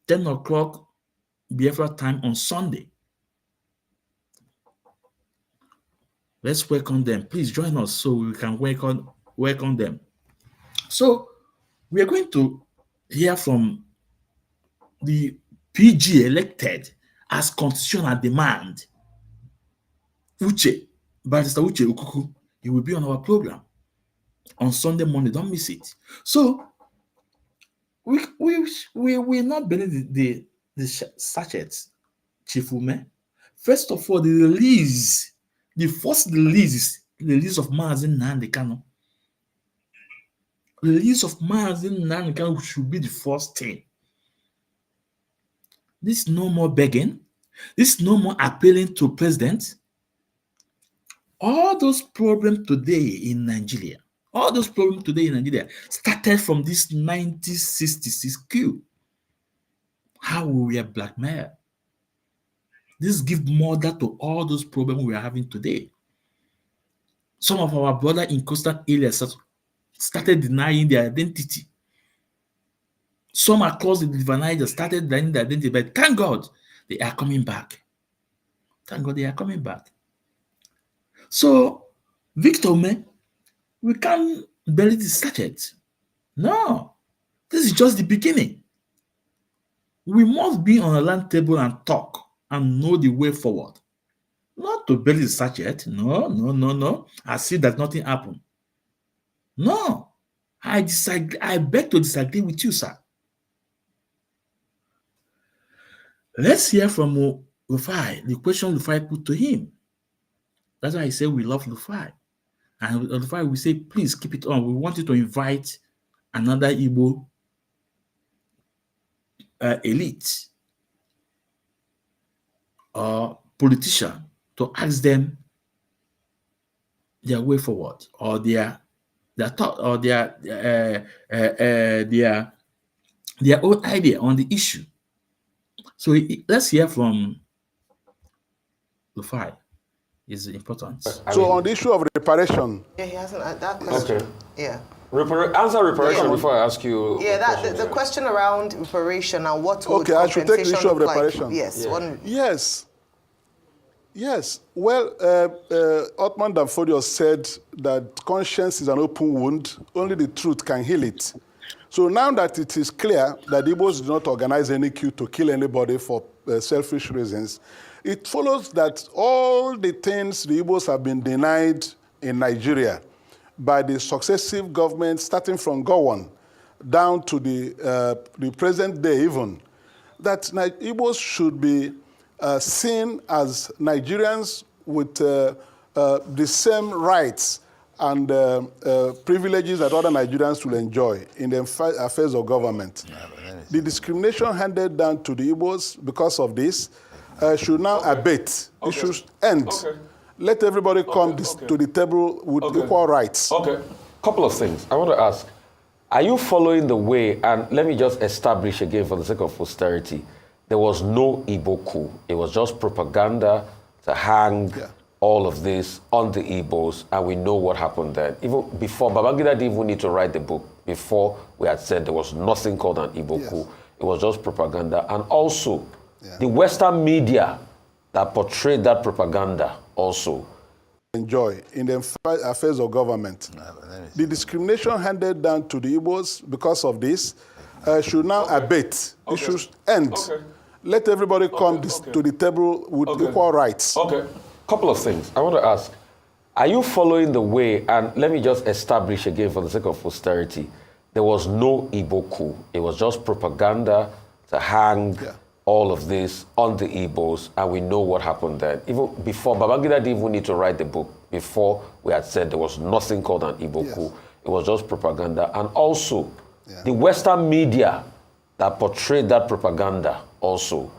10 o'clock Biafra time on Sunday. Let's welcome them. Please join us so we can welcome them. So we are going to hear from the PG elected as constitutional demand. Barrister Uche Ukuku, he will be on our program on Sunday morning. Don't miss it. So we will not believe the sachets, Chief Ume. First of all, the first release is the release of Mazi Nnamdi Kanu. Release of Mazi Nnamdi Kanu should be the first thing. This no more begging. This no more appealing to president. All those problems today in Nigeria started from this 1966 coup. How we were blackmailed. This gives murder to all those problems we are having today. Some of our brothers in coastal areas started denying their identity. Some across the River Niger started denying their identity, but thank God they are coming back. Thank God they are coming back. So, Victor, man, we can't bury the sachet. No, this is just the beginning. We must be on a round table and talk and know the way forward. Not to bury the sachet. No. I see that nothing happened. No. I disagree. I beg to disagree with you, sir. Let's hear from Rufai, the question Rufai put to him. That's why I say we love Rufai. And Rufai will say, please keep it on. We want you to invite another Igbo elite or politician to ask them their way forward or their thought or their own idea on the issue. So let's hear from Rufai. Is important. So on the issue of reparation. Yeah, he hasn't that question. Okay. Yeah. Answer reparation before I ask you. Yeah, the question around reparation and what would Okay, I should take the issue of look like? reparation. Yes. Yeah. Yes. Well, Othman Danfodio said that conscience is an open wound. Only the truth can heal it. So now that it is clear that Igbos do not organize any coup to kill anybody for selfish reasons, it follows that all the things the Igbos have been denied in Nigeria by the successive governments, starting from Gowon down to the present day even, that Igbos should be seen as Nigerians with the same rights and privileges that other Nigerians will enjoy in the affairs of government. The discrimination handed down to the Igbos because of this should now abate. It should end. Let everybody come to the table with equal rights. Okay. Couple of things. I want to ask, are you following the way, and let me just establish again for the sake of posterity, there was no Igbo coup. It was just propaganda to hang all of this on the Igbos, and we know what happened then. Even before, Babangida didn't even need to write the book. Before, we had said there was nothing called an Igbo coup. It was just propaganda. And also, the Western media that portrayed that propaganda also enjoy in the affairs of government. The discrimination handed down to the Igbos because of this should now abate. It should end. Let everybody come to the table with equal rights. Okay. Couple of things. I want to ask, are you following the way, and let me just establish again for the sake of posterity, there was no Igbo coup. It was just propaganda to hang all of this on the Igbos, and we know what happened then. Even before, Babangida didn't even need to write the book. Before, we had said there was nothing called an Igbo coup. It was just propaganda. And also, the Western media that portrayed that propaganda also,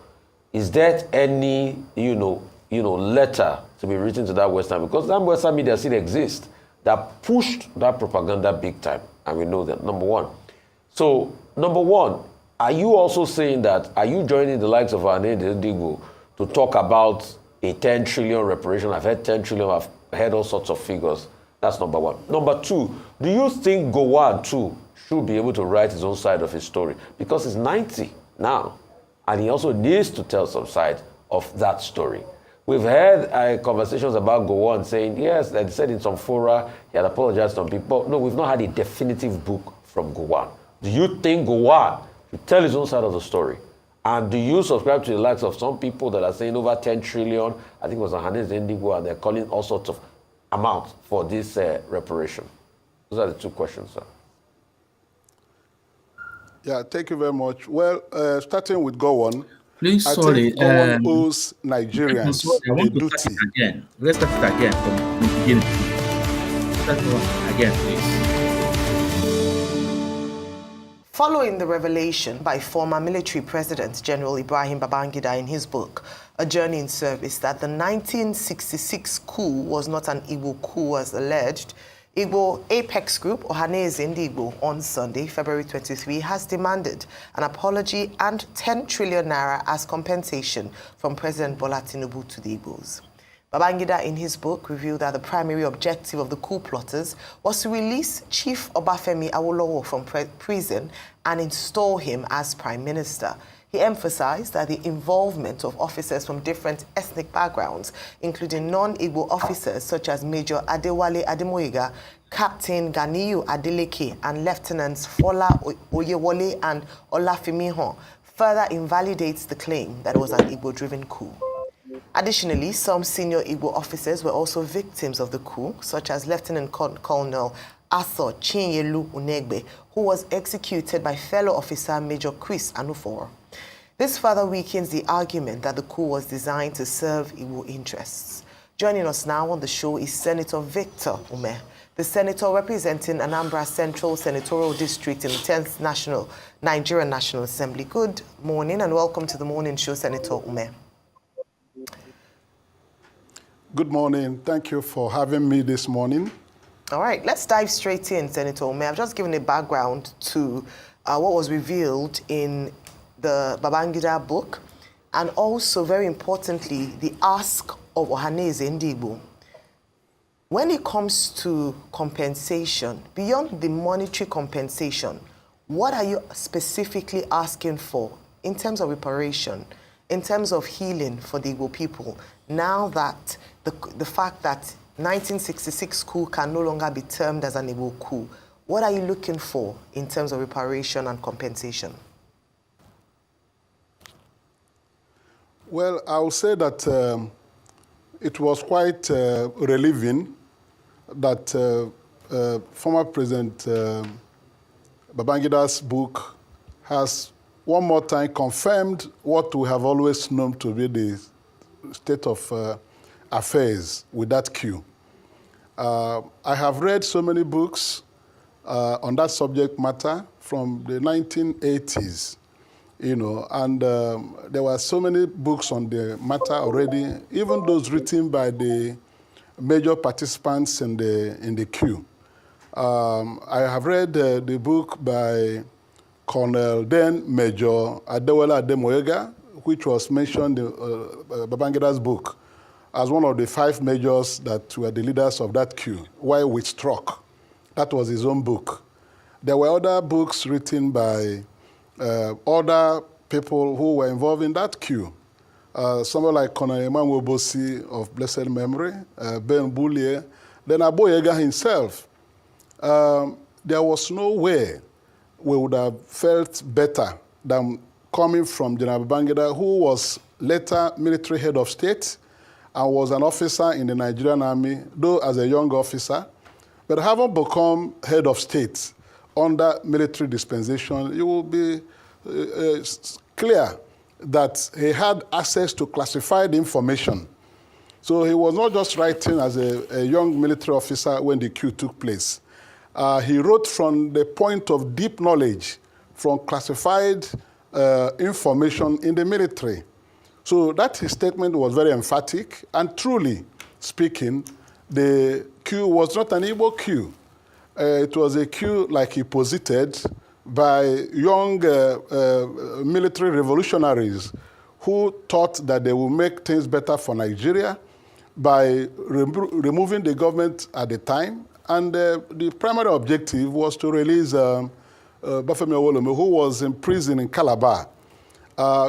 is there any, letter to be written to that Western, because that Western media still exists, that pushed that propaganda big time, and we know that, number one. So, number one, are you also saying that, are you joining the likes of Nnamdi to talk about a 10 trillion reparation? I've heard 10 trillion, I've heard all sorts of figures. That's number one. Number two, do you think Gowon too should be able to write his own side of his story? Because he's 90 now, and he also needs to tell some side of that story. We've had conversations about Gowon saying, yes, they said in some fora, he had apologized to some people. No, we've not had a definitive book from Gowon. Do you think Gowon should tell his own side of the story? And do you subscribe to the likes of some people that are saying over 10 trillion, I think it was Ahanes Indigo, and they're calling all sorts of amounts for this reparation? Those are the two questions, sir. Yeah, thank you very much. Well, starting with Gowon, Please, I sorry. think Gowon owes Nigerians I a want to duty. start it again. Let's start it again from the beginning. Start it again, please. Following the revelation by former military president General Ibrahim Babangida in his book, A Journey in Service, that the 1966 coup was not an Igbo coup as alleged, Igbo Apex Group, Ohaneze Ndigbo, on Sunday, February 23, has demanded an apology and 10 trillion naira as compensation from President Bola Tinubu to the Igbos. Babangida, in his book, revealed that the primary objective of the coup plotters was to release Chief Obafemi Awolowo from prison and install him as Prime Minister. He emphasized that the involvement of officers from different ethnic backgrounds, including non-Igbo officers such as Major Adewale Ademoyiga, Captain Ganiyu Adeleke, and Lieutenants Fola Oyewole and Olafimiho, further invalidates the claim that it was an Igbo-driven coup. Additionally, some senior Igbo officers were also victims of the coup, such as Lieutenant Colonel Arthur Chinyelu Unegbe, who was executed by fellow officer Major Chris Anufor. This further weakens the argument that the coup was designed to serve Igbo interests. Joining us now on the show is Senator Victor Ume, the senator representing Anambra Central Senatorial District in the 10th Nigerian National Assembly. Good morning and welcome to the morning show, Senator Ume. Good morning. Thank you for having me this morning. All right, let's dive straight in, Senator Ume. I've just given a background to what was revealed in the Babangida book, and also, very importantly, the ask of Ohaneze Ndigbo. When it comes to compensation, beyond the monetary compensation, what are you specifically asking for in terms of reparation, in terms of healing for the Igbo people, now that the fact that 1966 coup can no longer be termed as an Igbo coup? What are you looking for in terms of reparation and compensation? Well, I will say that it was quite relieving that former President Babangida's book has one more time confirmed what we have always known to be the state of affairs with that coup. I have read so many books on that subject matter from the 1980s. And there were so many books on the matter already, even those written by the major participants in the coup. I have read the book by Colonel then Major Adewale Ademoyega, which was mentioned in Babangida's book as one of the 5 majors that were the leaders of that coup, while we struck. That was his own book. There were other books written by other people who were involved in that coup. Someone like Colonel Emmanuel Bosi of blessed memory, Ben Boulier, then Aboyega himself. There was no way we would have felt better than coming from General Babangida, who was later military head of state and was an officer in the Nigerian army, though as a young officer, but having become head of state under military dispensation, it will be clear that he had access to classified information. So he was not just writing as a young military officer when the coup took place. He wrote from the point of deep knowledge from classified information in the military. So that his statement was very emphatic, and truly speaking, the coup was not an Igbo coup. It was a coup, like he posited, by young military revolutionaries who thought that they would make things better for Nigeria by removing the government at the time. And the primary objective was to release Bafemi Awolowo, who was in prison in Calabar.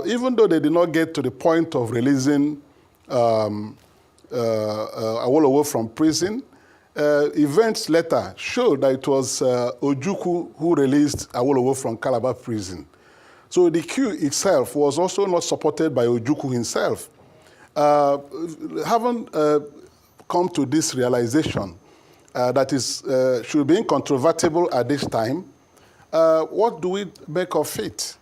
Even though they did not get to the point of releasing Awolowo from prison, events later showed that it was Ojukwu who released Awolowo from Calabar prison. So the coup itself was also not supported by Ojukwu himself. Having come to this realization that is should be incontrovertible at this time, what do we make of it?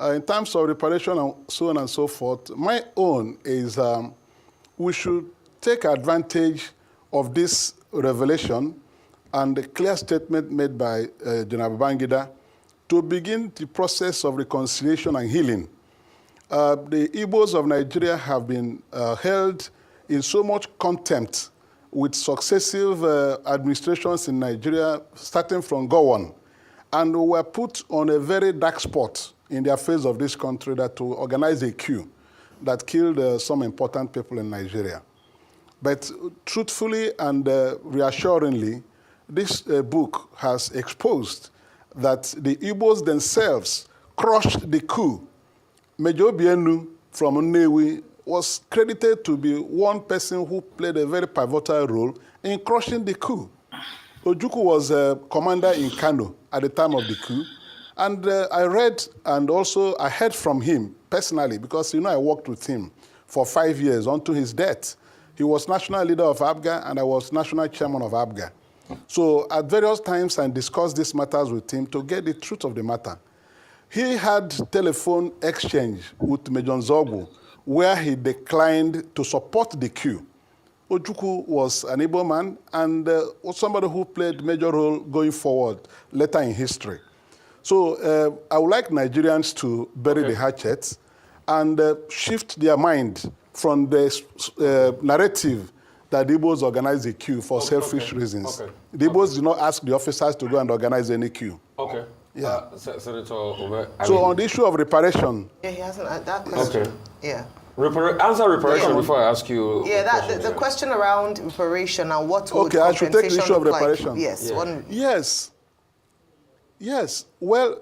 In terms of reparation and so on and so forth, my own is we should take advantage of this revelation and the clear statement made by General Babangida to begin the process of reconciliation and healing. The Igbos of Nigeria have been held in so much contempt with successive administrations in Nigeria, starting from Gowon, and were put on a very dark spot in the affairs of this country that to organize a coup that killed some important people in Nigeria. But truthfully and reassuringly, this book has exposed that the Igbos themselves crushed the coup. Major Obienu from Nnewi was credited to be one person who played a very pivotal role in crushing the coup. Ojukwu was a commander in Kanu at the time of the coup. And I read and also I heard from him personally, because I worked with him for 5 years until his death. He was national leader of ABGA and I was national chairman of ABGA. So at various times I discussed these matters with him to get the truth of the matter. He had telephone exchange with Major Nzogwu where he declined to support the coup. Ojukwu was an Igbo man and was somebody who played major role going forward later in history. So I would like Nigerians to bury the hatchet and shift their mind from the narrative that the Igbos organized the coup for selfish reasons. The Igbos did not ask the officers to go and organize any coup. Okay. Yeah. Senator Ume, So on the issue of reparation. Yeah, he hasn't that question. Okay. Yeah. Answer reparation before I ask you. Yeah, the question around reparation and what would Okay, I should take the compensation issue of look like? reparation. Yes. Yeah. Yes. Well,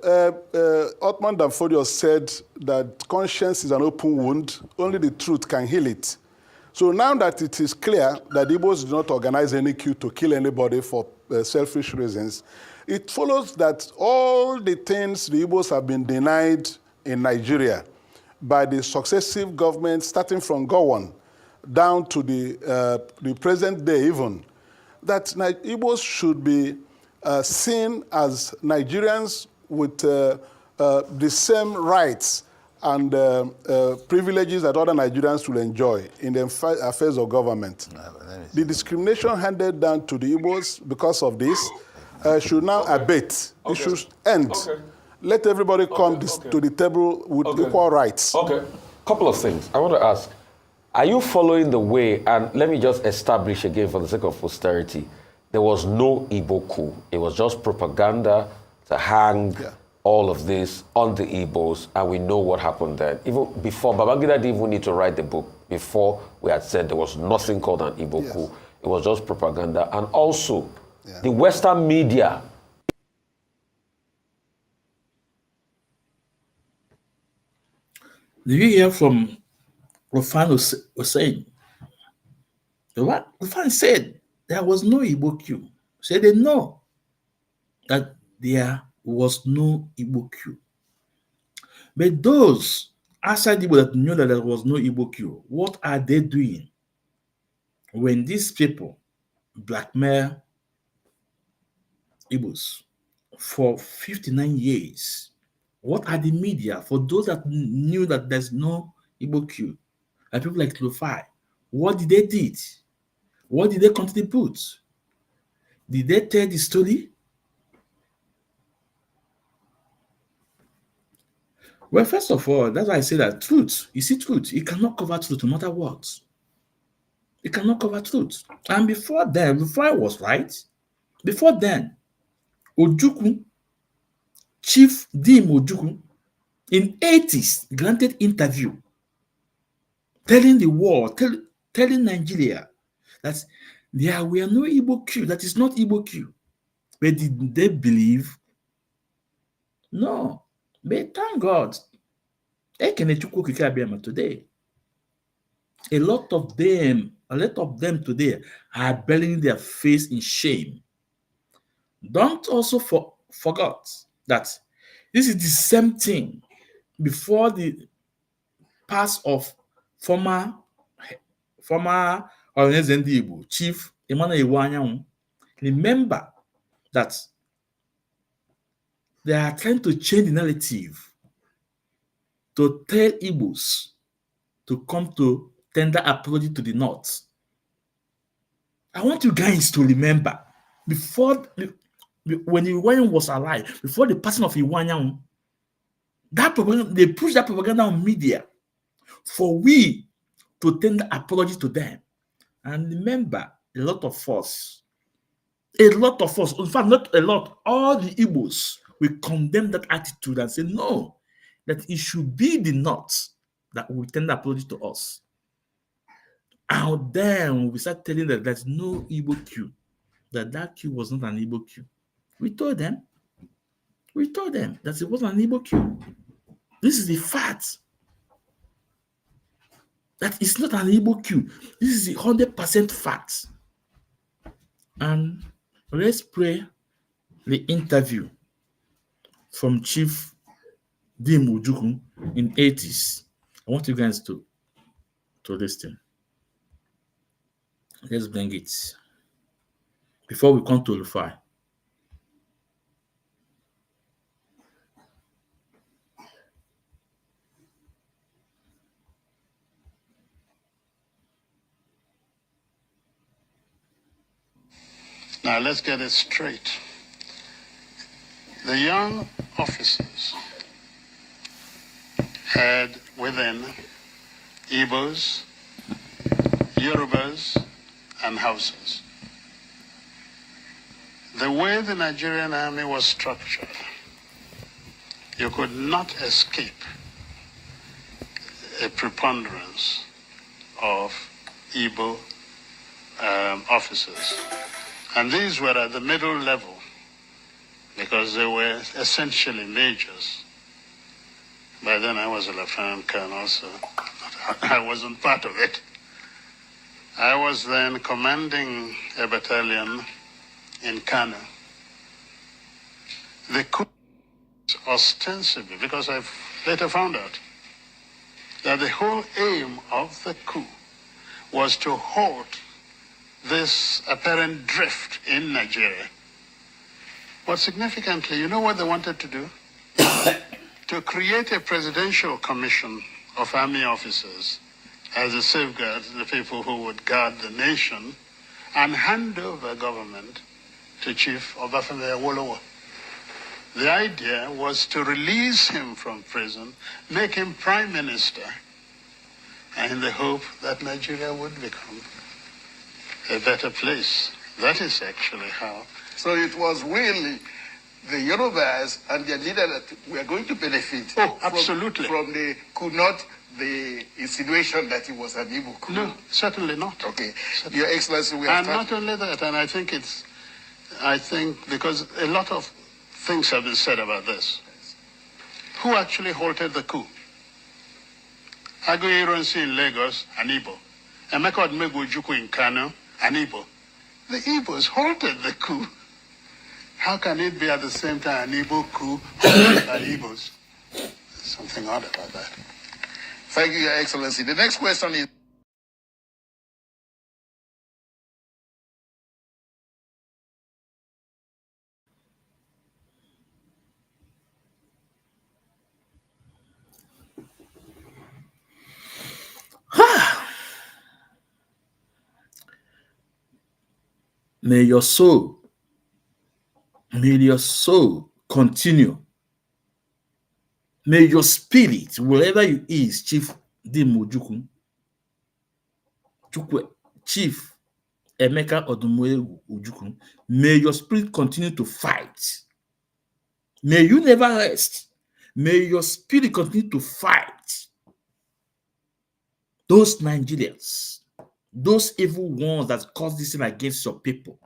Othman Danfodio said that conscience is an open wound. Only the truth can heal it. So now that it is clear that Igbos do not organize any coup to kill anybody for selfish reasons, it follows that all the things the Igbos have been denied in Nigeria by the successive governments, starting from Gowon down to the present day even, that Igbos should be seen as Nigerians with the same rights and privileges that other Nigerians will enjoy in the affairs of government. The discrimination handed down to the Igbos because of this should now abate. It should end. Let everybody come to the table with equal rights. Okay. Couple of things. I want to ask, are you following the way, and let me just establish again for the sake of posterity, there was no Igbo coup. It was just propaganda to hang all of this on the Igbos, and we know what happened then. Even before, Babangida didn't even need to write the book. Before, we had said there was nothing called an Igbo coup. It was just propaganda. And also, the Western media. Did you hear from Rufan Hussein? Rufan said there was no Igbo coup. Said they know that there was no Igbo coup. But those outside Igbo that knew that there was no Igbo coup, what are they doing when these people blackmail Igbos for 59 years? What are the media for those that knew that there's no Igbo coup? And people like Lufai, what did they did? What did they contribute? Did they tell the story? Well, first of all, that's why I say that truth, you see truth, it cannot cover truth no matter what. It cannot cover truth. And before then, before I was right, before then, Ojukwu, Chief Dim Ojukwu, in 80s, granted interview, telling the world, telling Nigeria that there were no Igbo coup, that is not Igbo coup. But did they believe? No. But thank God, today, a lot of them today are burying their face in shame. Don't also forget that this is the same thing before the pass of former Organization Chief Emmanuel Iwanyanwu. Remember that they are trying to change the narrative to tell Igbos to come to tender apology to the North. I want you guys to remember, before, when Iwanyanwu was alive, before the passing of Iwanyanwu, that propaganda, they pushed that propaganda on media for we to tender apology to them. And remember, a lot of us, in fact, not a lot, all the Igbos will condemn that attitude and say, no, that it should be the North that will tender apology to us. And then we start telling them there's no Igbo coup, that coup was not an Igbo coup. We told them that it wasn't an Igbo coup. This is the fact. That it's not an Igbo coup. This is the 100% fact. And let's play the interview from Chief Dim Ojukwu in 80s. I want you guys to listen. Let's bring it. before we come to Rufai. Now let's get it straight. The young officers had within Igbos, Yorubas, and Hausas. The way the Nigerian army was structured, you could not escape a preponderance of Igbo officers. And these were at the middle level because they were essentially majors. By then I was a lieutenant colonel, so I wasn't part of it. I was then commanding a battalion in Kanu. The coup ostensibly, because I've later found out that the whole aim of the coup was to halt this apparent drift in Nigeria. But significantly, you know what they wanted to do? To create a presidential commission of army officers as a safeguard to the people who would guard the nation and hand over government to Chief Obafemi Awolowo. The idea was to release him from prison, make him prime minister, and in the hope that Nigeria would become a better place. That is actually how. So it was really the Yorubas and their leader that were going to benefit absolutely. from the coup, not the insinuation that it was an Igbo coup. No, certainly not. Okay. Certainly. Your Excellency, we And have not only that, and I think because a lot of things have been said about this. Who actually halted the coup? Aguiyi Ironsi in Lagos, an Igbo. Emeka Odumegwu in Kanu, an Igbo. The Igbos halted the coup. How can it be at the same time an Igbo coup by Igbos? There's something odd about that. Thank you, Your Excellency. The next question is. May your soul continue. May your spirit, wherever you is, Chief Dimojukwu, Chief Emeka Odumegwu Ojukwu, may your spirit continue to fight. May you never rest. May your spirit continue to fight those Nigerians, those evil ones that cause this thing against your people.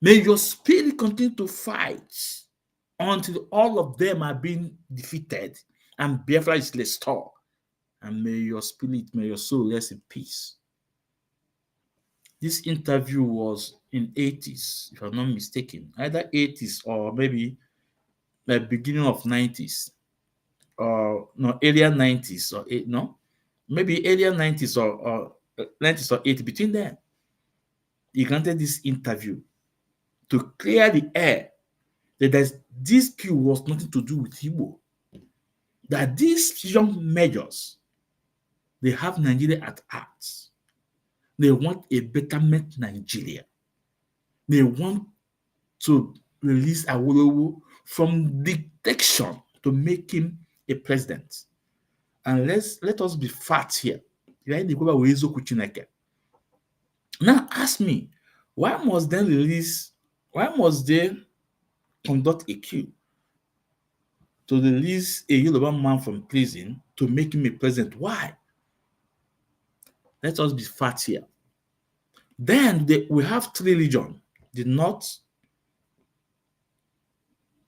May your spirit continue to fight until all of them are being defeated and Biafra is restored. And may your spirit, may your soul rest in peace. This interview was in 80s, if I'm not mistaken, either 80s or maybe the beginning of 90s, or no, earlier 90s or maybe earlier 90s or 90s or 80s, between them. He granted this interview to clear the air that this coup was nothing to do with Igbo. That these young majors, they have Nigeria at heart. They want a betterment Nigeria. They want to release Awolowo from dictation to make him a president. And let us be fat here. Now ask me, why must they conduct a coup to release a Yoruba man from prison to make him a president? Why? Let us be fat here. Then we have three regions: the north,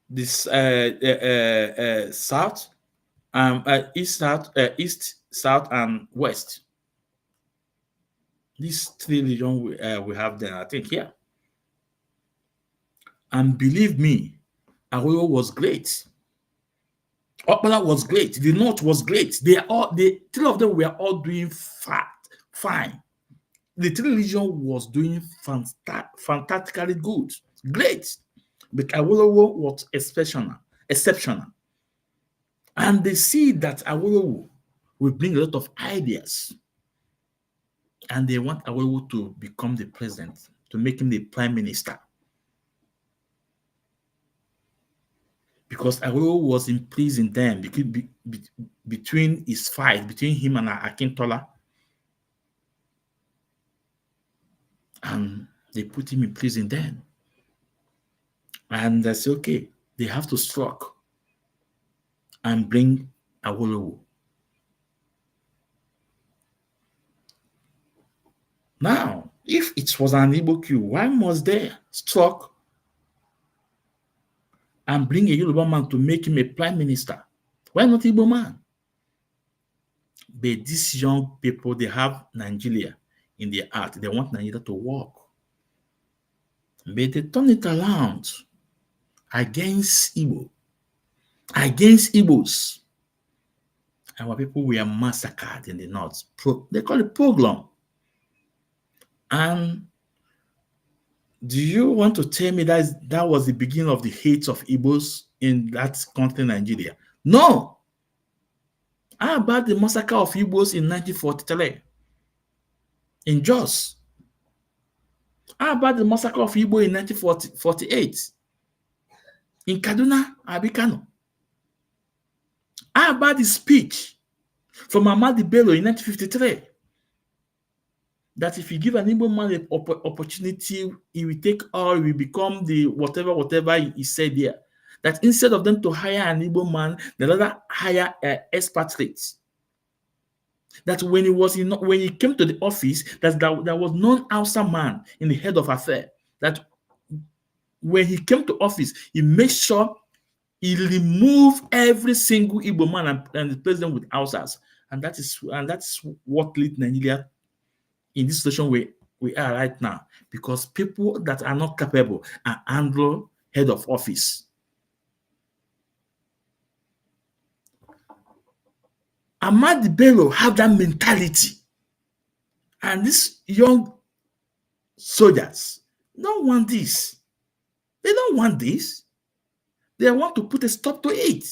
this south, east, south, and west. These three regions we have then, I think, here. And believe me, Awolowo was great. Okpala was great. The north was great. Three of them were all doing fine. the three religion was doing fantastically good, great. But Awolowo was exceptional. And they see that Awolowo will bring a lot of ideas. And they want Awolowo to become the president, to make him the prime minister. Because Awolowo was in pleasing them between his fight, between him and Akintola. And they put him in prison then. And they say, okay, they have to strike and bring Awolowo. Now, if it was an Igbo coup, why must they strike and bring a Yoruba man to make him a prime minister? Why not Igbo man? But these young people, they have Nigeria in their heart. They want Nigeria to work. But they turn it around against Igbo, against Igbos. Our people were massacred in the north. They call it pogrom. And do you want to tell me that was the beginning of the hate of Igbos in that country, Nigeria? No. How about the massacre of Igbos in 1943 in Jos? How about the massacre of Igbo in 1948 in Kaduna, Kanu? How about the speech from Ahmadi Bello in 1953? That if you give an Igbo man an opportunity, he will take all, he will become the whatever he said there. That instead of them to hire an Igbo man, they rather hire expatriates. That when he came to the office, that there was no Hausa man in the head of affair. That when he came to office, he made sure he removed every single Igbo man and replaced them with Hausas. And that's what led Nigeria in this situation we are right now, because people that are not capable are handle head of office. Ahmadi Bello have that mentality, and these young soldiers don't want this. They don't want this. They want to put a stop to it.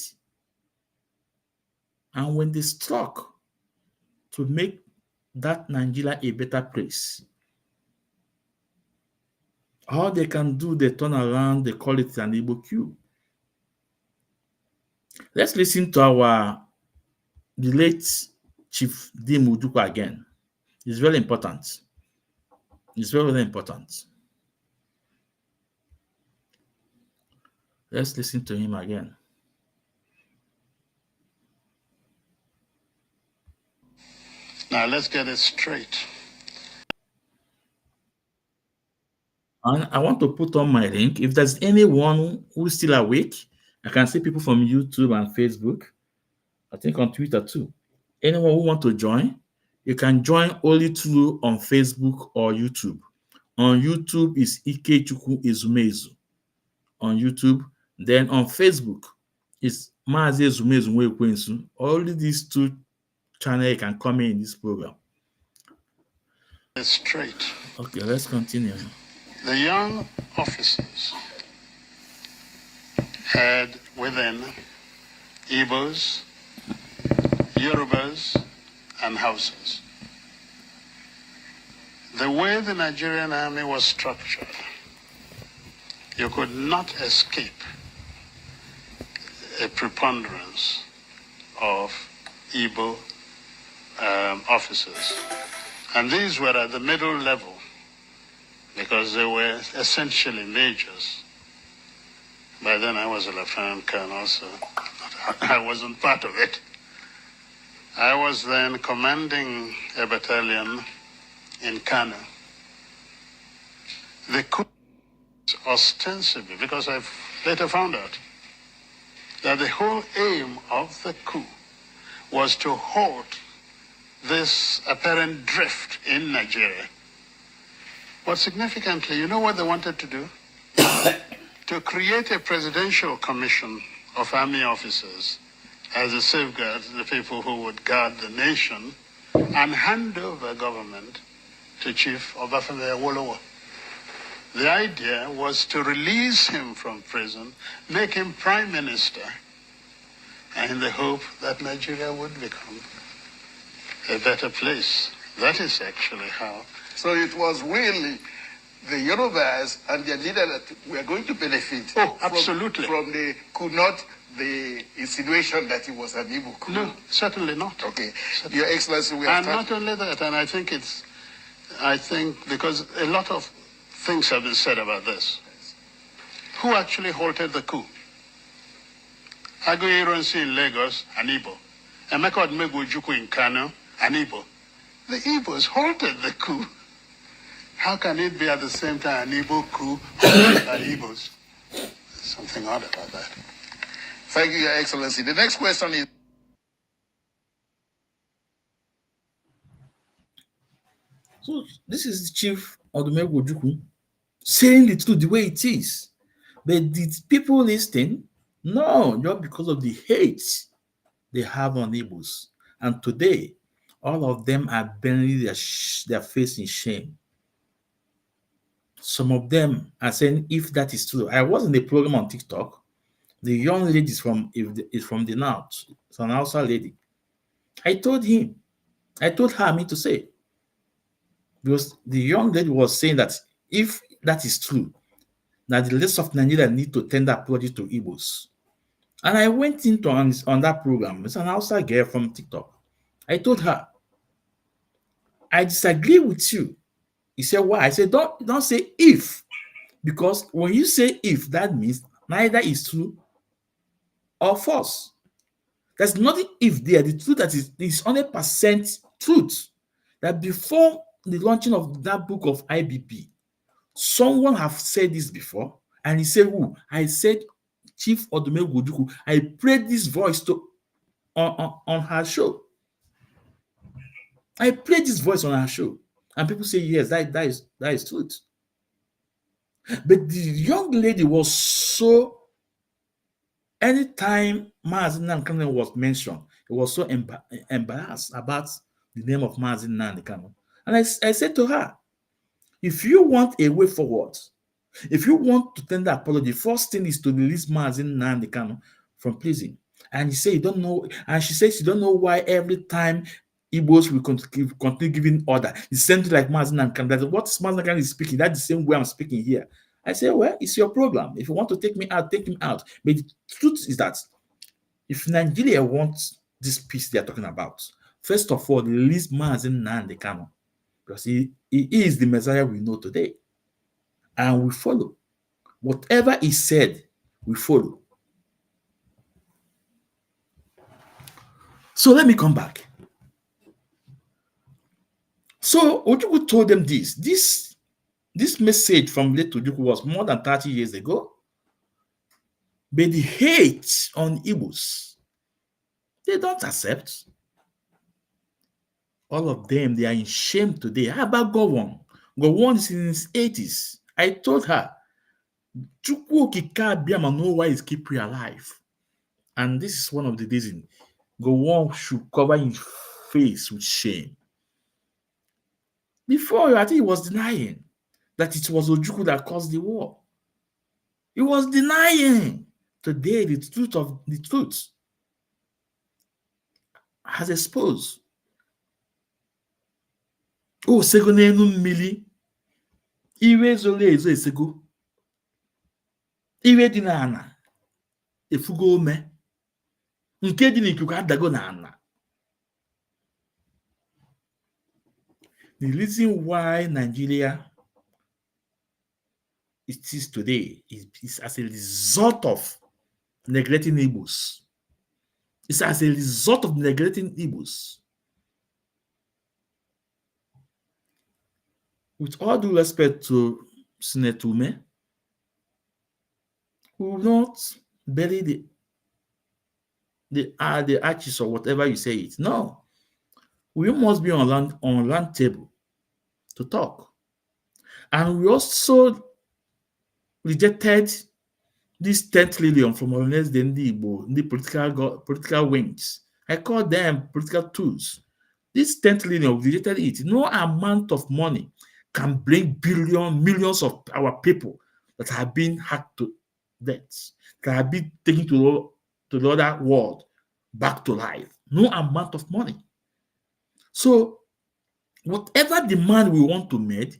And when they struck to make that Nigeria a better place, all they can do, they turn around, they call it an Igbo coup. Let's listen to the late Chief Dim Ujukwu again. It's very important. It's very, very important. Let's listen to him again. Now let's get it straight. And I want to put on my link. If there's anyone who's still awake, I can see people from YouTube and Facebook. I think on Twitter too. Anyone who want to join, you can join only through on Facebook or YouTube. On YouTube is Ikechukwu Ezumezu. On YouTube, then on Facebook is Mazi Ezumezu Nwekwensu. Only these two channels can come in this program. It's straight. Okay, let's continue. The young officers had within Igbos, Yorubas, and Hausas. The way the Nigerian army was structured, you could not escape a preponderance of Igbo officers. And these were at the middle level, because they were essentially majors. By then I was a lieutenant colonel, so I wasn't part of it. I was then commanding a battalion in Kanu. The coup ostensibly, because I've later found out that the whole aim of the coup was to halt this apparent drift in Nigeria. But significantly, you know what they wanted to do? To create a presidential commission of army officers as a safeguard to the people who would guard the nation and hand over government to Chief Obafemi Awolowo. The idea was to release him from prison, make him prime minister, and in the hope that Nigeria would become a better place. That is actually how. So it was really the Yorubas and their leader that were going to benefit absolutely. from the coup, not the insinuation that it was an Igbo coup. No, certainly not. Okay. Certainly. Your Excellency, we have And not only that, and I think because a lot of things have been said about this. Who actually halted the coup? Aguiyi Ironsi in Lagos, an Igbo. Emeka Odumegwu in Kanu, an Igbo. The Igbos halted the coup. How can it be at the same time an Igbo coup halted by Igbos? There's something odd about that. Thank you, Your Excellency. The next question is. So this is the Chief Odumegwu Ojukwu saying the truth the way it is. But did people listen? No, just because of the hate they have on Igbos. And today, all of them are burying their face in shame. Some of them are saying, if that is true. I was in a program on TikTok. The young lady is from the north. It's an Hausa lady. I told her to say. Because the young lady was saying that if that is true, that the rest of Nigeria need to tender apology to Igbos. And I went into on that program. It's an outside girl from TikTok. I told her, I disagree with you. He said, why? I said, don't say if. Because when you say if, that means neither is true or false. There's nothing if there. The truth that is 100% truth. That before the launching of that book of IBP, someone have said this before, and he said, who? I said, Chief Odumegwu Ojukwu. I played this voice on her show. I played this voice on her show, and people say, yes, that is truth. But the young lady was so. Anytime Mazi Nnamdi was mentioned, it was so embarrassed about the name of Mazi Nnamdi. And I said to her, if you want a way forward, if you want to tender apology, first thing is to release Mazi Nnamdi from prison. And he said, you don't know, and she says, you don't know why every time Igbos will continue giving order. The same thing like Mazi Nnamdi. That's what Mazi Nnamdi is speaking. That's the same way I'm speaking here. I say, well, it's your problem. If you want to take me out, take him out. But the truth is that if Nigeria wants this peace they are talking about, first of all, release Mazi Nnamdi because he is the Messiah we know today. And we follow. Whatever he said, we follow. So let me come back. So Ojukwu told them this message from late Ojukwu was more than 30 years ago. But the hate on Igbos, they don't accept. All of them, they are in shame today. How about Gowon? Gowon is in his 80s. I told her, Chukwu Okike Abiyama know why he's keeping alive. And this is one of the reasons. Gowon should cover his face with shame. Before, I think he was denying that it was Ojukwu that caused the war. He was denying. Today, the truth has exposed. Oh, segonenu mmili. Iwe zole ezo esego. Iwe dị n'ana. Efugo ome. Nke dị n'ikuku adago n'ana. The reason why Nigeria it is today is as a result of neglecting Igbos. It's as a result of neglecting Igbos. With all due respect to Senator Ume, we will not bury the arches or whatever you say it. No. We must be on land table to talk. And we also rejected this 10 trillion from unless the political wings. I call them political tools. This 10th trillion, we rejected it. No amount of money can bring millions of our people that have been hacked to death, that have been taken to the other world back to life. No amount of money. So, whatever demand we want to make,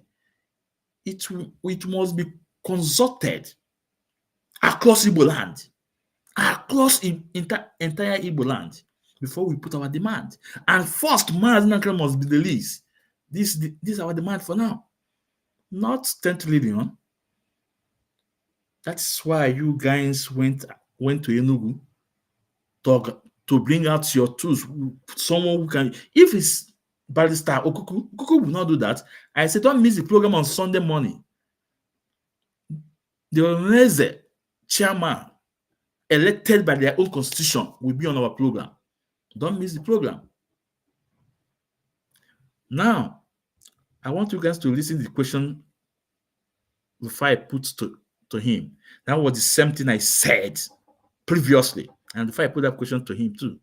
it must be consulted across Igbo land, across entire Igbo land, before we put our demand. And first, Mazi must be the least. This is our demand for now, not 10 trillion. That's why you guys went to Enugu to bring out your tools. Someone who can, if it's Barrister Okuku will not do that. I said, don't miss the program on Sunday morning. The Oneze chairman elected by their own constitution will be on our program. Don't miss the program. Now, I want you guys to listen to the question before I put to him. That was the same thing I said previously. And before I put that question to him too.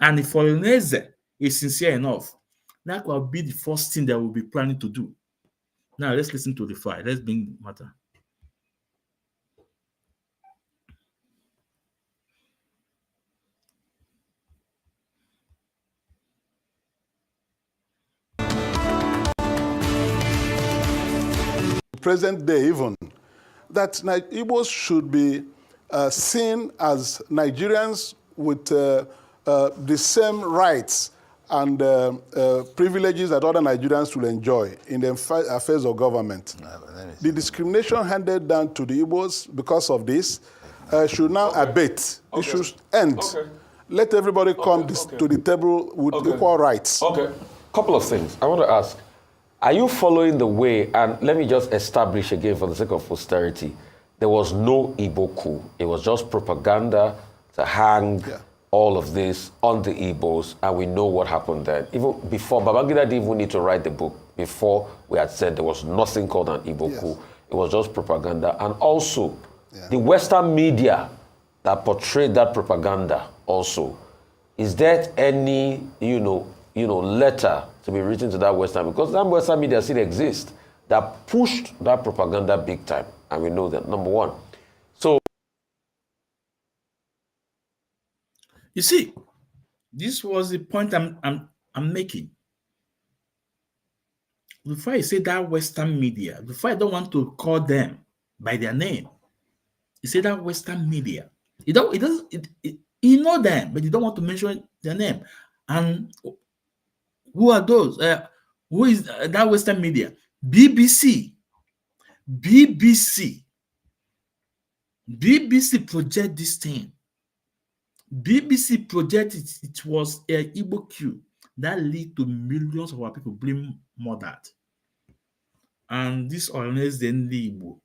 And if Oneze is sincere enough, that will be the first thing that we'll be planning to do. Now, let's listen to the file. Let's bring the matter. Present day even, that Igbos should be seen as Nigerians with the same rights and privileges that other Nigerians will enjoy in the affairs of government. The discrimination handed down to the Igbos because of this should now abate. It should end. Let everybody come to the table with equal rights. Okay, couple of things. I want to ask, are you following the way, and let me just establish again for the sake of posterity, there was no Igbo coup. It was just propaganda to hang all of this on the Igbos, and we know what happened then. Even before, Babangida didn't even need to write the book. Before, we had said there was nothing called an Igbo coup. It was just propaganda. And also, the Western media that portrayed that propaganda also, is there any, letter to be written to that Western, because that Western media still exists, that pushed that propaganda big time, and we know that, number one. So, you see, this was the point I'm making. Before I say that Western media, before I don't want to call them by their name, you say that Western media. You know them, but you don't want to mention their name. And who are those? Who is that Western media? BBC project this thing. BBC projected it was an Igbo coup that led to millions of our people being murdered. And this organized the Igbo.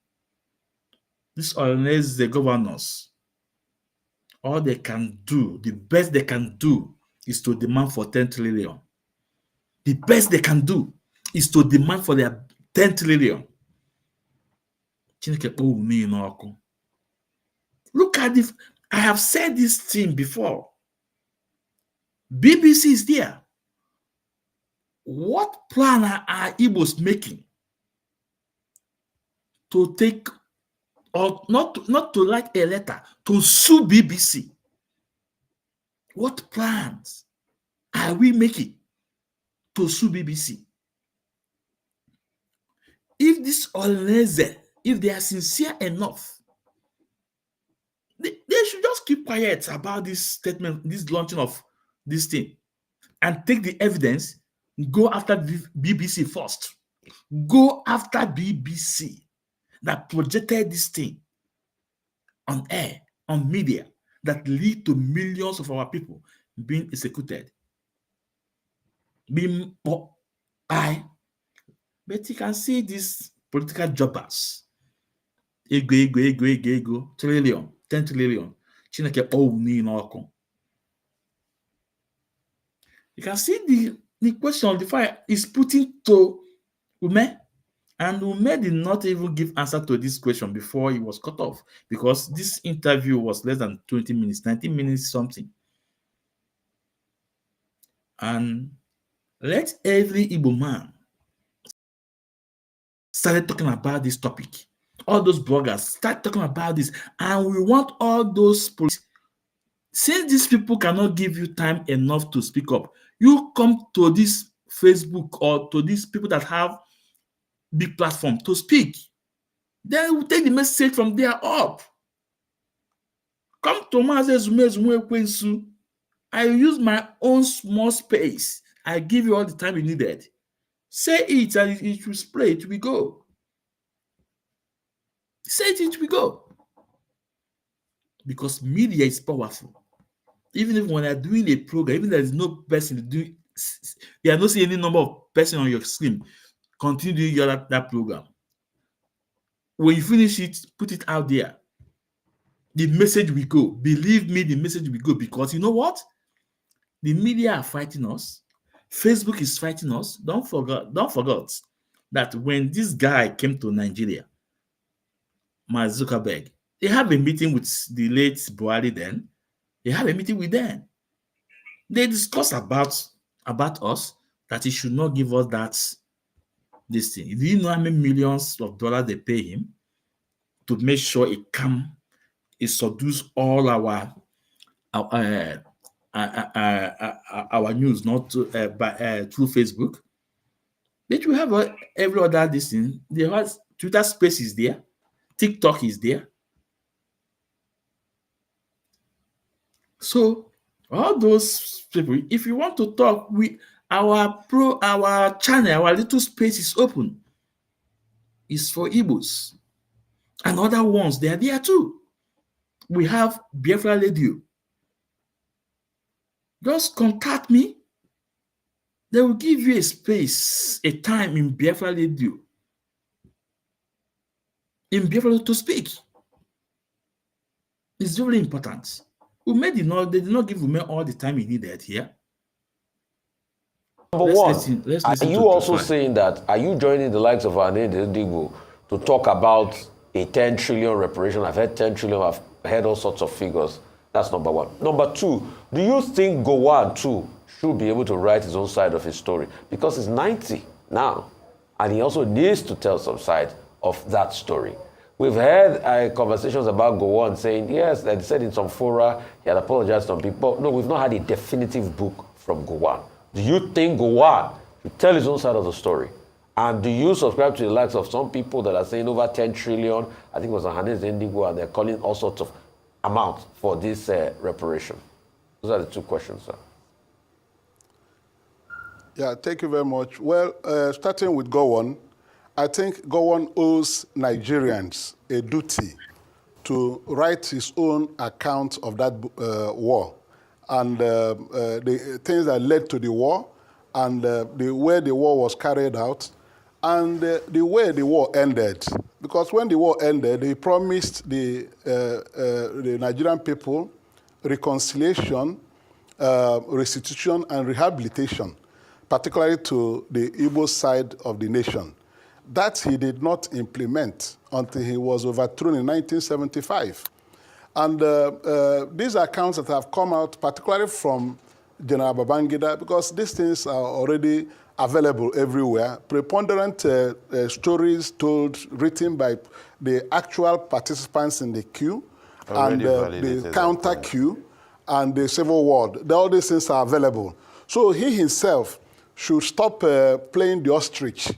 This organized the governors. All they can do, the best they can do, is to demand for 10 trillion. The best they can do is to demand for their 10 trillion. Look at this. I have said this thing before. BBC is there. What plan are Igbos making to take, or not to write a letter, to sue BBC? What plans are we making to sue BBC? If this Olneze, if they are sincere enough, they should just keep quiet about this statement, this launching of this thing, and take the evidence, go after BBC first. Go after BBC that projected this thing on air, on media, that lead to millions of our people being executed. But you can see these political jobbers. Ego, trillion, 10 trillion. You can see the question of the fire is putting to Ume, and Ume did not even give answer to this question before he was cut off, because this interview was less than 20 minutes, 19 minutes something. And Let every Igbo man start talking about this topic. All those bloggers start talking about this, and we want all those police. Since these people cannot give you time enough to speak up, you come to this Facebook or to these people that have big platform to speak. Then we take the message from there up. Come to Mazi. I use my own small space. I give you all the time you needed. Say it and it will spray, it will go. Say it will go. Because media is powerful. Even if when you're doing a program, even if there's no person doing, you are not seeing any number of person on your screen, continue doing that program. When you finish it, put it out there. The message will go. Believe me, the message will go, because you know what? The media are fighting us. Facebook is fighting us. Don't forget that when this guy came to Nigeria, Mark Zuckerberg, they have a meeting with the late Buhari then. They have a meeting with them. They discuss about us, that he should not give us this thing. Do you know how many millions of dollars they pay him to make sure it subdues all our news, not through Facebook? But we have every other this thing. They have Twitter Space is there, TikTok is there. So all those people, if you want to talk, our channel, our little space is open. It's for Igbos. And other ones, they are there too. We have Biafra Radio. Just contact me. They will give you a space, a time in Biafra Radio. In Biafra Radio to speak. It's very important. They did not give women all the time he needed here. Number one, are you also saying that, are you joining the likes of Nnamdi to talk about a 10 trillion reparation? I've heard 10 trillion, I've heard all sorts of figures. That's number one. Number two, do you think Gowon too should be able to write his own side of his story? Because he's 90 now, and he also needs to tell some side of that story. We've had conversations about Gowon saying, yes, they said in some fora, he had apologized to some people. No, we've not had a definitive book from Gowon. Do you think Gowon should tell his own side of the story? And do you subscribe to the likes of some people that are saying over 10 trillion, I think it was Nnamdi Indigo, and they're calling all sorts of amounts for this reparation? Those are the two questions, sir. Yeah, thank you very much. Well, starting with Gowon, I think Gowon owes Nigerians a duty to write his own account of that war and the things that led to the war and the way the war was carried out and the way the war ended. Because when the war ended, he promised the Nigerian people reconciliation, restitution, and rehabilitation, particularly to the Igbo side of the nation. That he did not implement until he was overthrown in 1975. And these accounts that have come out, particularly from General Babangida, because these things are already available everywhere, preponderant stories told, written by the actual participants in the queue, already and the counter queue, and the civil war. All these things are available. So he himself should stop playing the ostrich.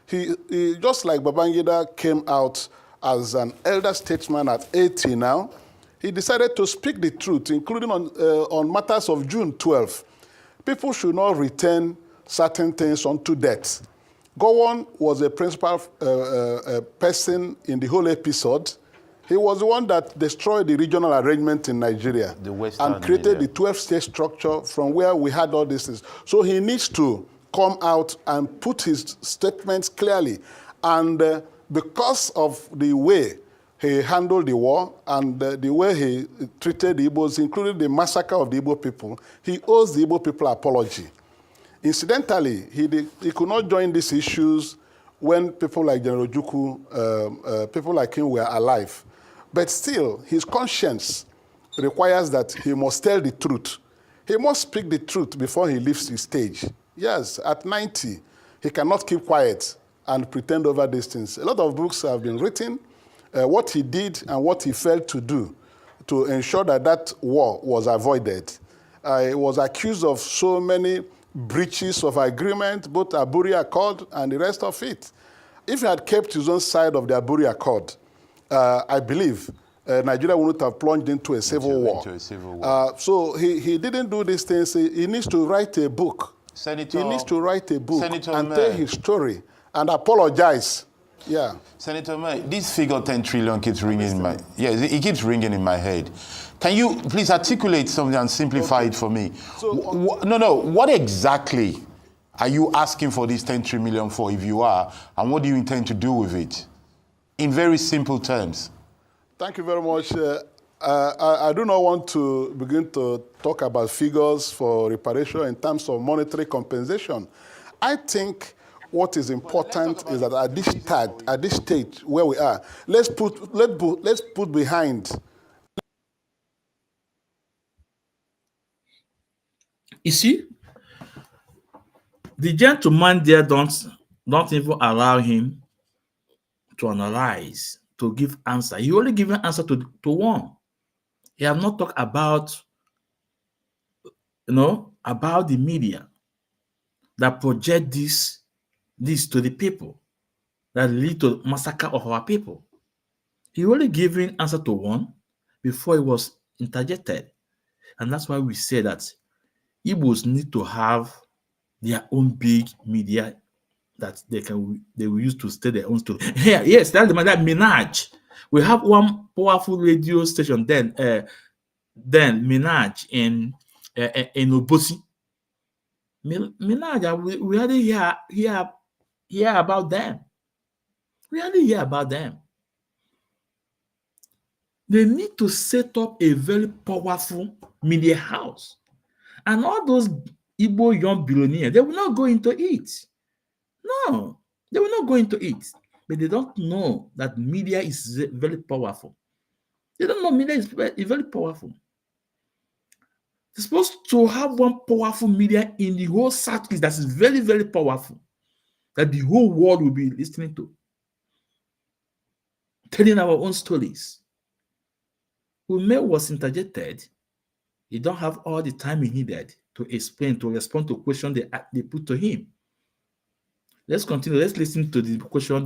He just like Babangida came out as an elder statesman at 80 now, he decided to speak the truth, including on matters of June 12. People should not return certain things unto death. Gowon was a principal person in the whole episode. He was the one that destroyed the regional arrangement in Nigeria and created the 12-state structure from where we had all these things. So he needs to come out and put his statements clearly. And because of the way he handled the war and the way he treated the Igbos, including the massacre of the Igbo people, he owes the Igbo people apology. Incidentally, he could not join these issues when people like General Ojukwu, people like him were alive. But still, his conscience requires that he must tell the truth. He must speak the truth before he leaves the stage. Yes, at 90, he cannot keep quiet and pretend over these things. A lot of books have been written, what he did and what he failed to do to ensure that that war was avoided. He was accused of so many breaches of agreement, both Aburi Accord and the rest of it. If he had kept his own side of the Aburi Accord, I believe Nigeria wouldn't have plunged into a civil war. So he didn't do these things. He needs to write a book. Senator, he needs to write a book Senator and May. tell his story and apologize. Yeah. Senator May, this figure 10 trillion keeps ringing in my it keeps ringing in my head. Can you please articulate something and simplify it for me? So, what exactly are you asking for this 10 trillion for, if you are, and what do you intend to do with it? In very simple terms. Thank you very much. I do not want to begin to talk about figures for reparation in terms of monetary compensation. I think what is important is that at this stage where we are, let's put behind. You see, the gentleman there don't even allow him to analyze, to give answer. He only give an answer to one. He have not talked about, about the media that project this to the people, that lead to massacre of our people. He only gave an answer to one before he was interjected. And that's why we say that Igbos need to have their own big media that they will use to state their own story. Yeah, yes, that's the matter. Minaj. We have one powerful radio station then Minaj in Obosi. Minaj, we hardly hear about them. We hardly hear about them. They need to set up a very powerful media house. And all those Igbo young billionaires, they will not go into it. No, they will not go into it. But they don't know that media is very powerful. They don't know media is very powerful. They're supposed to have one powerful media in the whole Southeast that is very, very powerful, that the whole world will be listening to, telling our own stories. Ume was interjected. He don't have all the time he needed to explain, to respond to questions they put to him. Let's continue. Let's listen to the question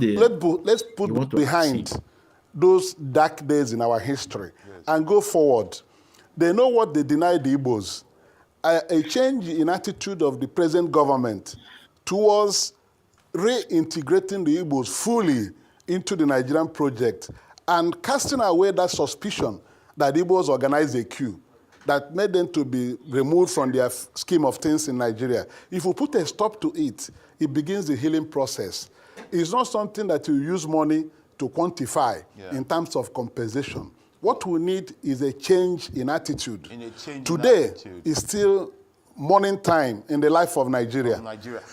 Let's put behind those dark days in our history and go forward. They know what they denied the Igbos. A change in attitude of the present government towards reintegrating the Igbos fully into the Nigerian project and casting away that suspicion that Igbos organized a coup that made them to be removed from their scheme of things in Nigeria. If we put a stop to it, it begins the healing process. It's not something that you use money to quantify in terms of compensation. What we need is a change in attitude. Today is still morning time in the life of Nigeria.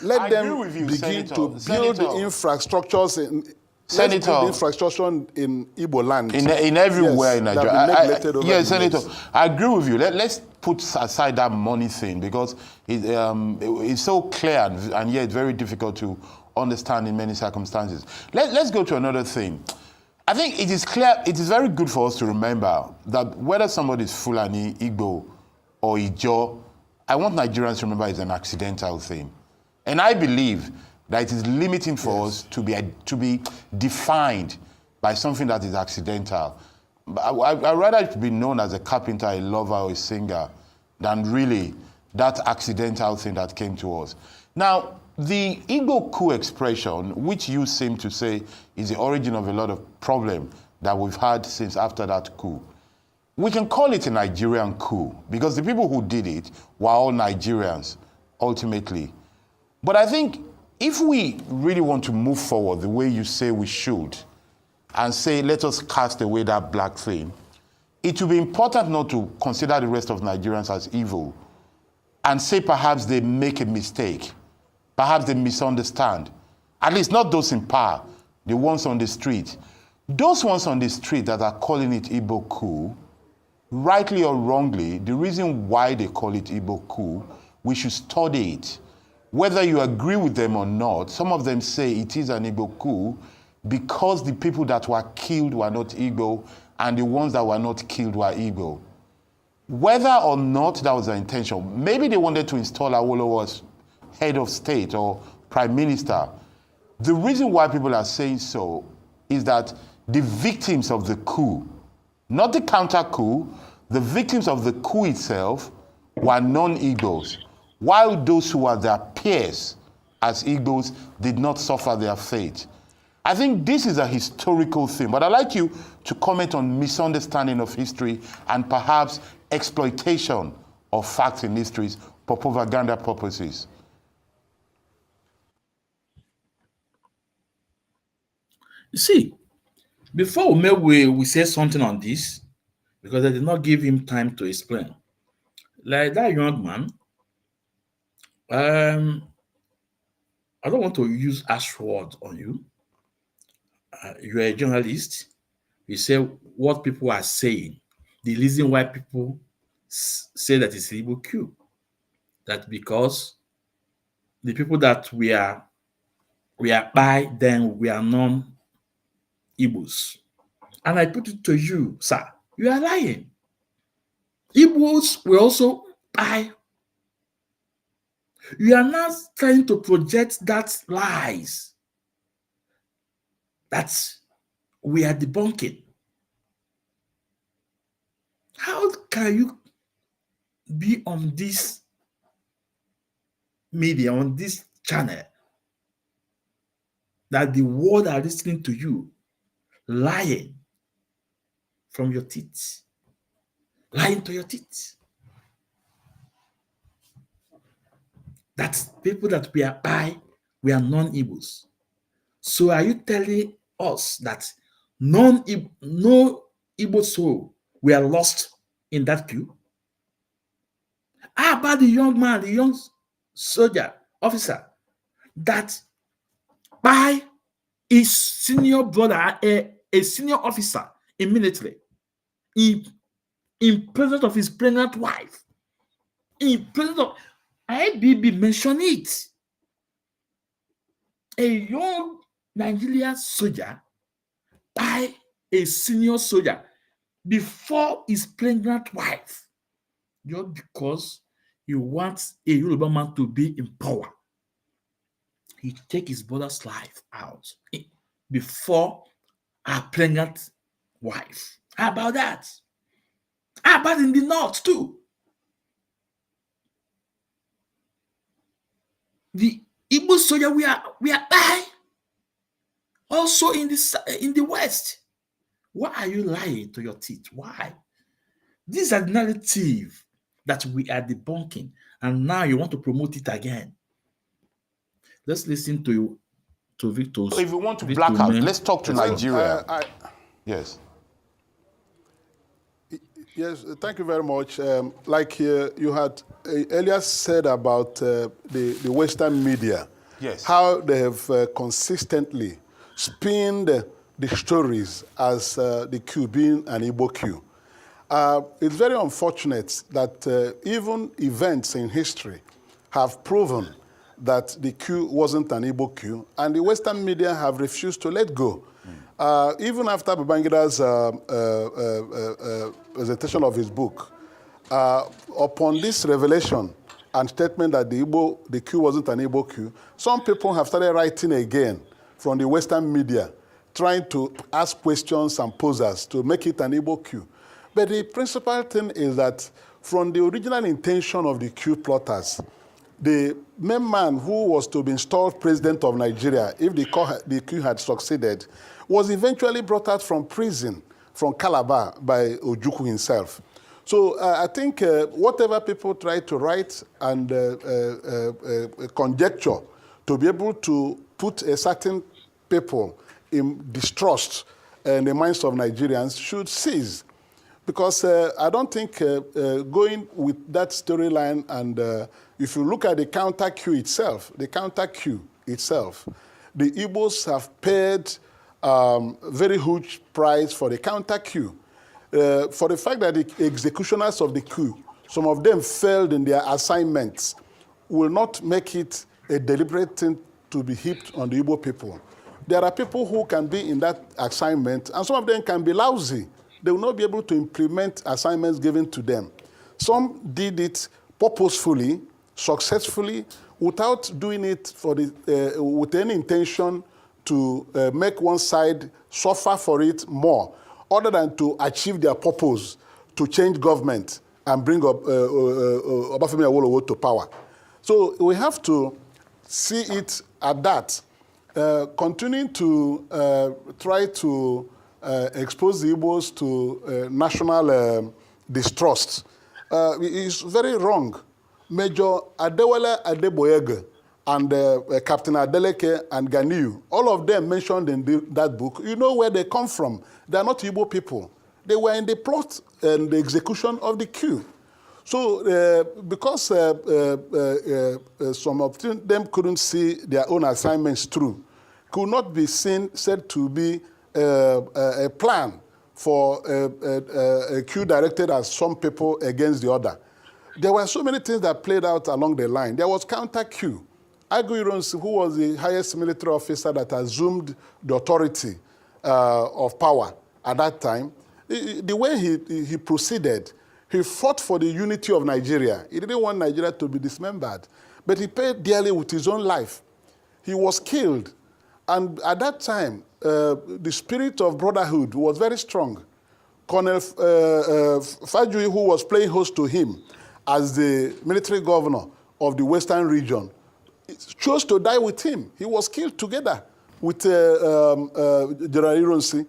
Let them begin to build the infrastructures infrastructure in Igbo land. In everywhere in Nigeria. Yes, Senator, I agree with you. Let's put aside that money thing because it's so clear and yet very difficult to understand in many circumstances. Let's go to another thing. I think it is clear, it is very good for us to remember that whether somebody is Fulani, Igbo, or Ijo, I want Nigerians to remember it's an accidental thing. And I believe that it is limiting for us to be defined by something that is accidental. I'd rather it be known as a carpenter, a lover, or a singer than really that accidental thing that came to us. Now, the Igbo coup expression, which you seem to say is the origin of a lot of problem that we've had since after that coup, we can call it a Nigerian coup because the people who did it were all Nigerians, ultimately. But I think if we really want to move forward the way you say we should, and say, let us cast away that black thing, it will be important not to consider the rest of Nigerians as evil and say perhaps they make a mistake. Perhaps they misunderstand. At least not those in power, the ones on the street. Those ones on the street that are calling it Igbo coup, rightly or wrongly, the reason why they call it Igbo coup, we should study it. whether you agree with them or not, some of them say it is an Igbo coup because the people that were killed were not Igbo and the ones that were not killed were Igbo. Whether or not that was their intention, maybe they wanted to install Awolowo as head of state or prime minister. The reason why people are saying so is that the victims of the coup, not the counter coup, the victims of the coup itself were non-Igbos, while those who were their peers as Igbos did not suffer their fate. I think this is a historical thing, but I'd like you to comment on misunderstanding of history and perhaps exploitation of facts in histories for propaganda purposes. You see, before we say something on this, because I did not give him time to explain. Like that young man, I don't want to use harsh words on you. You're a journalist. You say what people are saying. The reason why people say that it's Igbo coup, that because the people that we are by then we are non-Igbos. And I put it to you, sir, you are lying. Igbos were also by. You are now trying to project that lies that we are debunking. How can you be on this media, on this channel, that the world are listening to you, lying from your teeth, lying to your teeth? That's people that we are by, we are non-Igbos. So are you telling us that no Igbo soul were lost in that coup? How about the young man, the young soldier, officer, that by his senior brother, a senior officer in military, in presence of his pregnant wife, in presence of IBB mentioned it. A young Nigerian soldier by a senior soldier before his pregnant wife, just because he wants a Yoruba man to be in power. He take his brother's life out before a pregnant wife. How about that? How about in the north too? The Igbo soldier we are by. Also in the West. Why are you lying to your teeth? Why? This is a narrative that we are debunking, and now you want to promote it again. Let's listen to Victor's. So if you want to black out, let's talk to Nigeria. Yes. Yes, thank you very much. Like you had earlier said about the Western media, yes, how they have consistently spinned the stories as the coup being an Igbo coup. It's very unfortunate that even events in history have proven that the coup wasn't an Igbo coup, and the Western media have refused to let go. Even after Babangida's presentation of his book, upon this revelation and statement that the coup wasn't an Igbo coup, some people have started writing again from the Western media, trying to ask questions and posers to make it an Igbo coup. But the principal thing is that from the original intention of the coup plotters, the main man who was to be installed president of Nigeria, if the coup had succeeded, was eventually brought out from prison, from Calabar, by Ojukwu himself. So I think whatever people try to write and conjecture to be able to put a certain people in distrust in the minds of Nigerians should cease. Because I don't think going with that storyline, and if you look at the counter coup itself, the Igbos have paid very huge price for the counter coup. For the fact that the executioners of the coup, some of them failed in their assignments, will not make it a deliberate thing to be heaped on the Igbo people. There are people who can be in that assignment, and some of them can be lousy. They will not be able to implement assignments given to them. Some did it purposefully, successfully, without doing it for with any intention to make one side suffer for it more, other than to achieve their purpose, to change government and bring Obafemi Awolowo to power. So we have to see it at that. Continuing to try to expose the Igbos to national distrust is very wrong. Major Adewale Adeboyege and Captain Adeleke and Ganiu, all of them mentioned in that book, you know where they come from. They are not Igbo people. They were in the plot and the execution of the coup. So because some of them couldn't see their own assignments through, could not be said to be a plan for a coup directed at some people against the other. There were so many things that played out along the line. There was counter-coup. Agu Ironsi, who was the highest military officer that assumed the authority of power at that time, the way he proceeded, he fought for the unity of Nigeria. He didn't want Nigeria to be dismembered. But he paid dearly with his own life. He was killed. And at that time, the spirit of brotherhood was very strong. Colonel Fajui, who was playing host to him as the military governor of the Western region, chose to die with him. He was killed together with General Ironsi.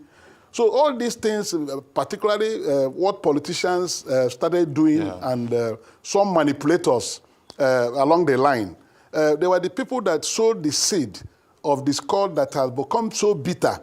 So all these things, particularly what politicians started doing and some manipulators along the line, they were the people that sowed the seed of discord that has become so bitter.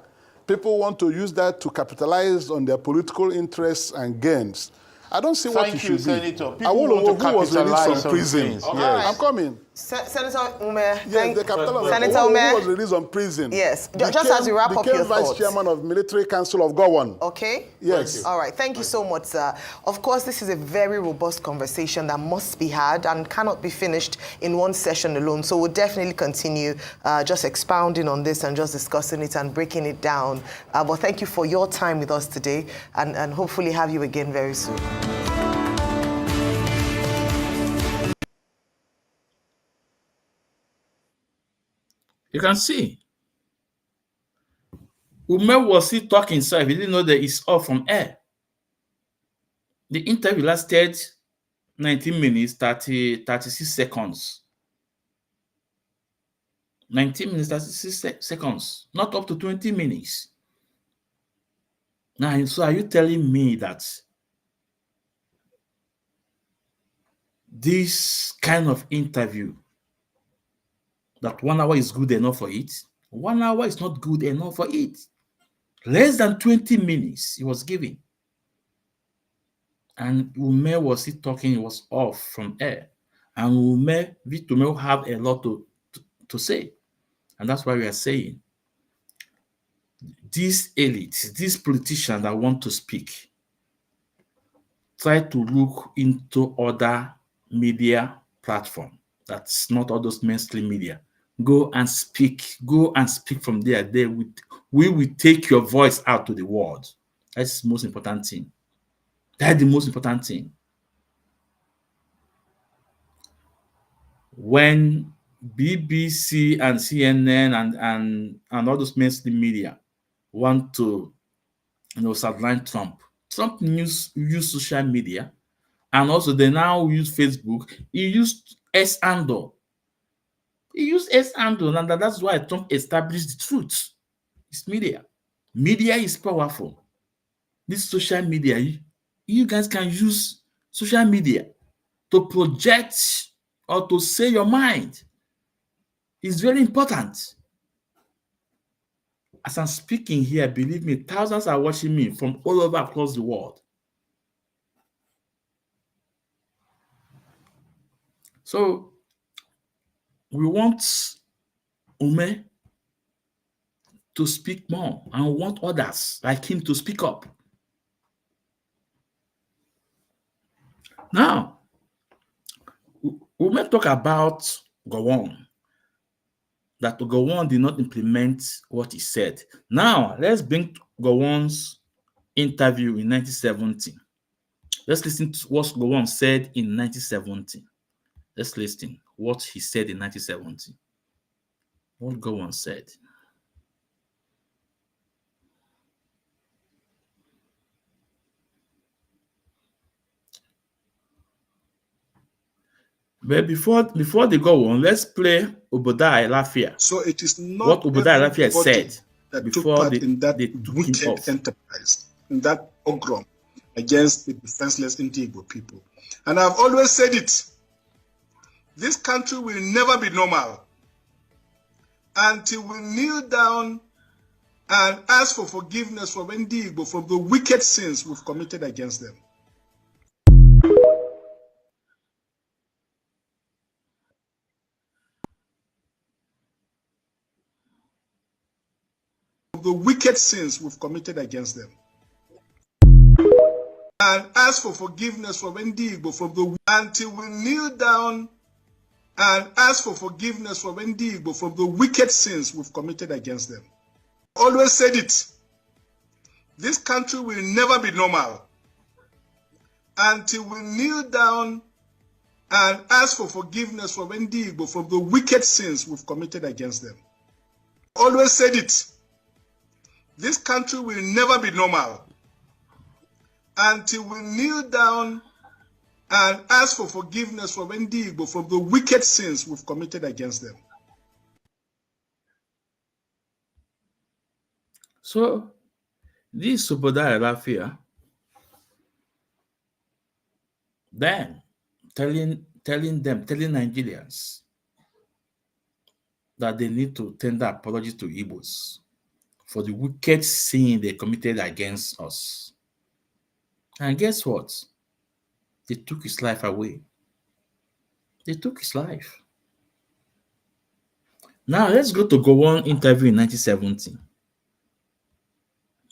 People want to use that to capitalize on their political interests and gains. I don't see what it should Senator. be. People want to who was released capitalize from on prison. things. Yes. I'm coming. Senator Ume, Yes, the capital of Senator who Ume. was released from prison. Yes, just as you wrap up your became vice thoughts. chairman of Military Council of Gowon. Okay. Yes. All right. Thank you so much, sir. Of course, this is a very robust conversation that must be had and cannot be finished in one session alone. So we'll definitely continue just expounding on this and just discussing it and breaking it down. But thank you for your time with us today, and hopefully have you again very soon. You can see. Ume was still talking himself. He didn't know that it's off from air. The interview lasted 19 minutes, 36 seconds. 19 minutes, 36 seconds. Not up to 20 minutes. Now, so are you telling me that this kind of interview, that 1 hour is good enough for it? 1 hour is not good enough for it. Less than 20 minutes he was giving. And Ume was still talking, he was off from air. And Ume, Vitume have a lot to say. And that's why we are saying, these elites, these politicians that want to speak, try to look into other media platform. That's not all those mainstream media. Go and speak from there. We will take your voice out to the world. That's the most important thing. That's the most important thing. When BBC and CNN and all those mainstream media want to, sideline Trump use social media, and also they now use Facebook. He used S-Andor. And that's why Trump established the truth. It's media. Media is powerful. This social media, you guys can use social media to project or to say your mind. It's very important. As I'm speaking here, believe me, thousands are watching me from all over across the world. So we want Ume to speak more, and we want others like him to speak up. Now, we may talk about Gowon. that Gowon did not implement what he said. Now, let's bring Gowon's interview in 1970. Let's listen to what Gowon said in 1970. Let's listen what he said in 1970. What Gowon said. But before they go on, let's play Obadiah Lafia. So it is not what Obadiah Lafia said that before took part in that wicked enterprise, in that pogrom against the defenseless Igbo people. And I've always said it. This country will never be normal until we kneel down and ask for forgiveness from Igbo for the wicked sins we've committed against them. The wicked sins we've committed against them. And ask for forgiveness from Igbo for the until we kneel down and ask for forgiveness from Igbo for the wicked sins we've committed against them. Always said it. This country will never be normal until we kneel down and ask for forgiveness from Igbo for the wicked sins we've committed against them. Always said it. This country will never be normal until we kneel down and ask for forgiveness from Igbo for the wicked sins we've committed against them. So, this Obadiah Lafia then telling Nigerians that they need to tender apology to Igbos for the wicked sin they committed against us. And guess what? They took his life away. They took his life. Now let's go to Gowon interview in 1970.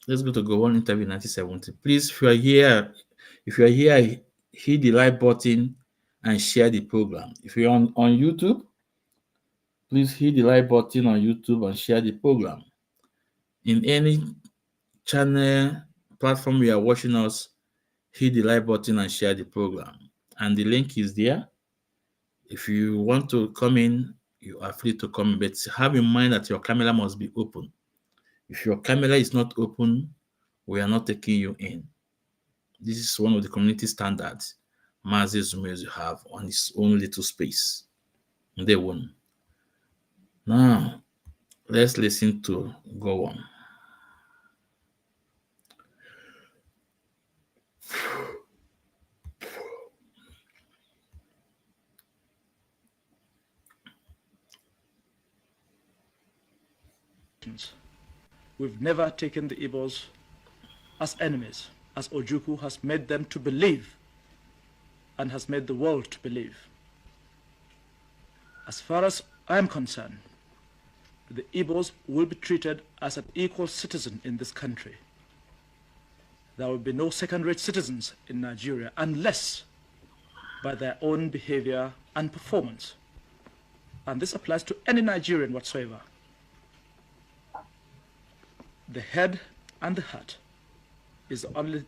Let's go to Gowon interview in 1970. Please, if you are here, hit the like button and share the program. If you're on YouTube, please hit the like button on YouTube and share the program. In any channel platform you are watching us, hit the like button and share the program. And the link is there. If you want to come in, you are free to come in, but have in mind that your camera must be open. If your camera is not open, we are not taking you in. This is one of the community standards Mazi Zumezu have on his own little space. They won. Now, let's listen to Gowon. We've never taken the Igbos as enemies, as Ojukwu has made them to believe and has made the world to believe. As far as I'm concerned, the Igbos will be treated as an equal citizen in this country. There will be no second-rate citizens in Nigeria unless by their own behavior and performance. And this applies to any Nigerian whatsoever. The head and the heart is the only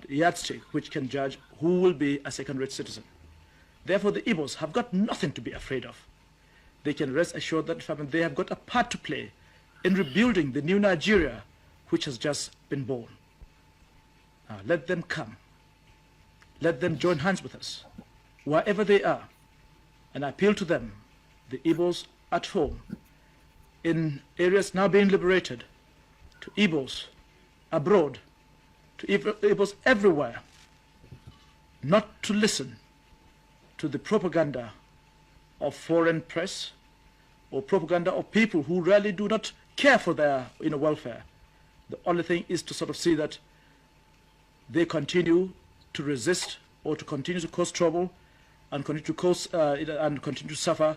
yardstick which can judge who will be a second-rate citizen. Therefore, the Igbos have got nothing to be afraid of. They can rest assured that they have got a part to play in rebuilding the new Nigeria which has just been born. Let them come. Let them join hands with us, wherever they are, and appeal to them, the Igbos at home, in areas now being liberated, to Igbos abroad, to Igbos everywhere, not to listen to the propaganda of foreign press or propaganda of people who really do not care for their welfare. The only thing is to sort of see that they continue to resist or to continue to cause trouble and continue to cause and continue to suffer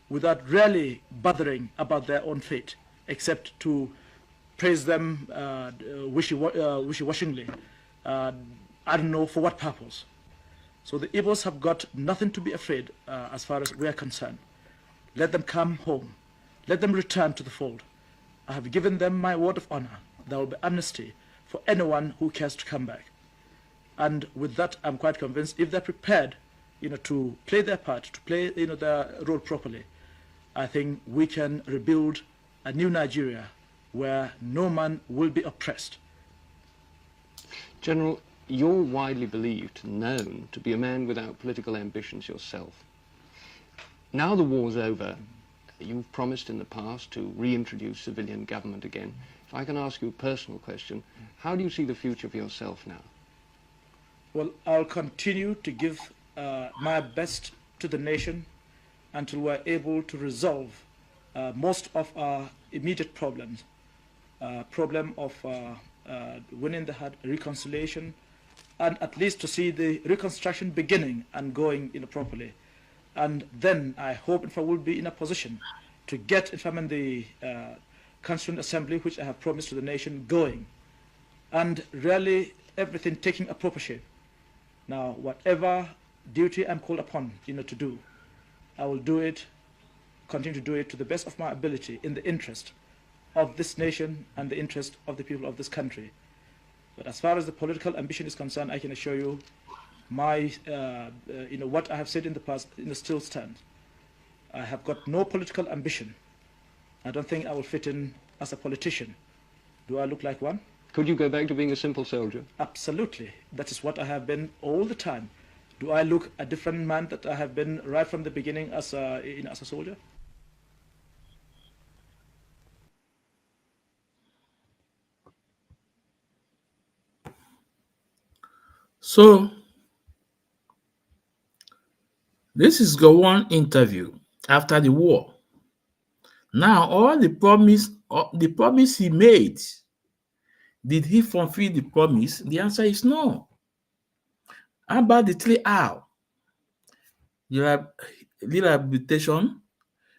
without really bothering about their own fate, except to praise them wishy-washingly. I don't know for what purpose. So the Igbos have got nothing to be afraid as far as we are concerned. Let them come home. let them return to the fold. I have given them my word of honor. There will be amnesty for anyone who cares to come back. And with that, I'm quite convinced if they're prepared, to play their part, to play, their role properly, I think we can rebuild a new Nigeria where no man will be oppressed. General, you're widely believed, known to be a man without political ambitions yourself. Now the war's over, you've promised in the past to reintroduce civilian government again. If I can ask you a personal question, how do you see the future for yourself now? Well, I'll continue to give my best to the nation until we're able to resolve most of our immediate problems. Problem of winning the heart, reconciliation, and at least to see the reconstruction beginning and going properly. And then I hope if I will be in a position to get, if I'm in the Constituent Assembly, which I have promised to the nation, going, and really everything taking a proper shape. Now, whatever duty I'm called upon, to do, I will do it, continue to do it to the best of my ability in the interest of this nation and the interest of the people of this country. But as far as the political ambition is concerned, I can assure you, my, what I have said in the past, still stands. I have got no political ambition. I don't think I will fit in as a politician. Do I look like one? Could you go back to being a simple soldier? Absolutely. That is what I have been all the time. Do I look a different man that I have been right from the beginning as a soldier? So, this is Gowon interview after the war. Now, all the promise he made, did he fulfill the promise? The answer is no. How about the 3 R? Rehabilitation,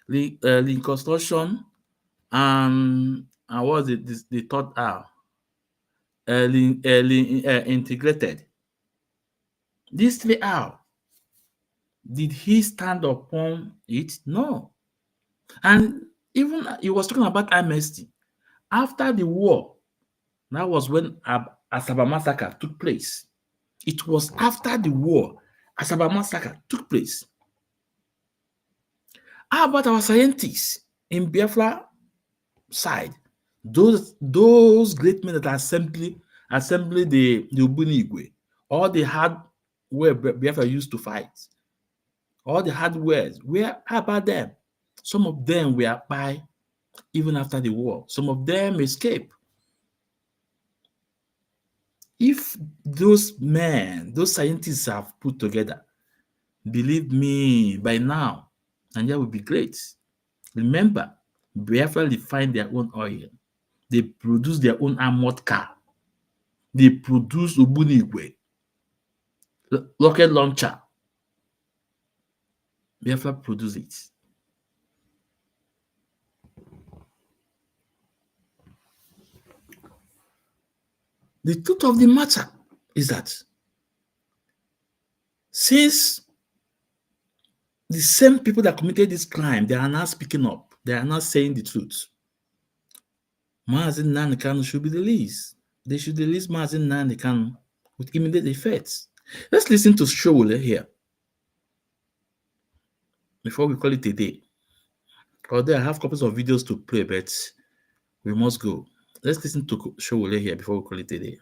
reconstruction, and what was it? The 3rd R? Integrated. These 3 R, did he stand upon it? No. And even he was talking about amnesty. After the war, that was when Asaba massacre took place. It was after the war Asaba massacre took place. How about our scientists in Biafra side? Those great men that assembly the Ubunigwe, all the hardware Biafra used to fight, all the hardware, how about them? Some of them were by even after the war. Some of them escaped. If those men, those scientists have put together, believe me, by now, Nigeria will be great. Remember, Biafra refined their own oil. They produce their own armored car. They produce Ubunigwe, rocket launcher. Biafra produce it. The truth of the matter is that since the same people that committed this crime, they are now speaking up, they are not saying the truth. Mazi Nnamdi Kanu should be released. They should release Mazi Nnamdi Kanu with immediate effects. Let's listen to Showole here before we call it a day. Although I have copies of videos to play, but we must go. Let's listen to Showole here before we call it a day.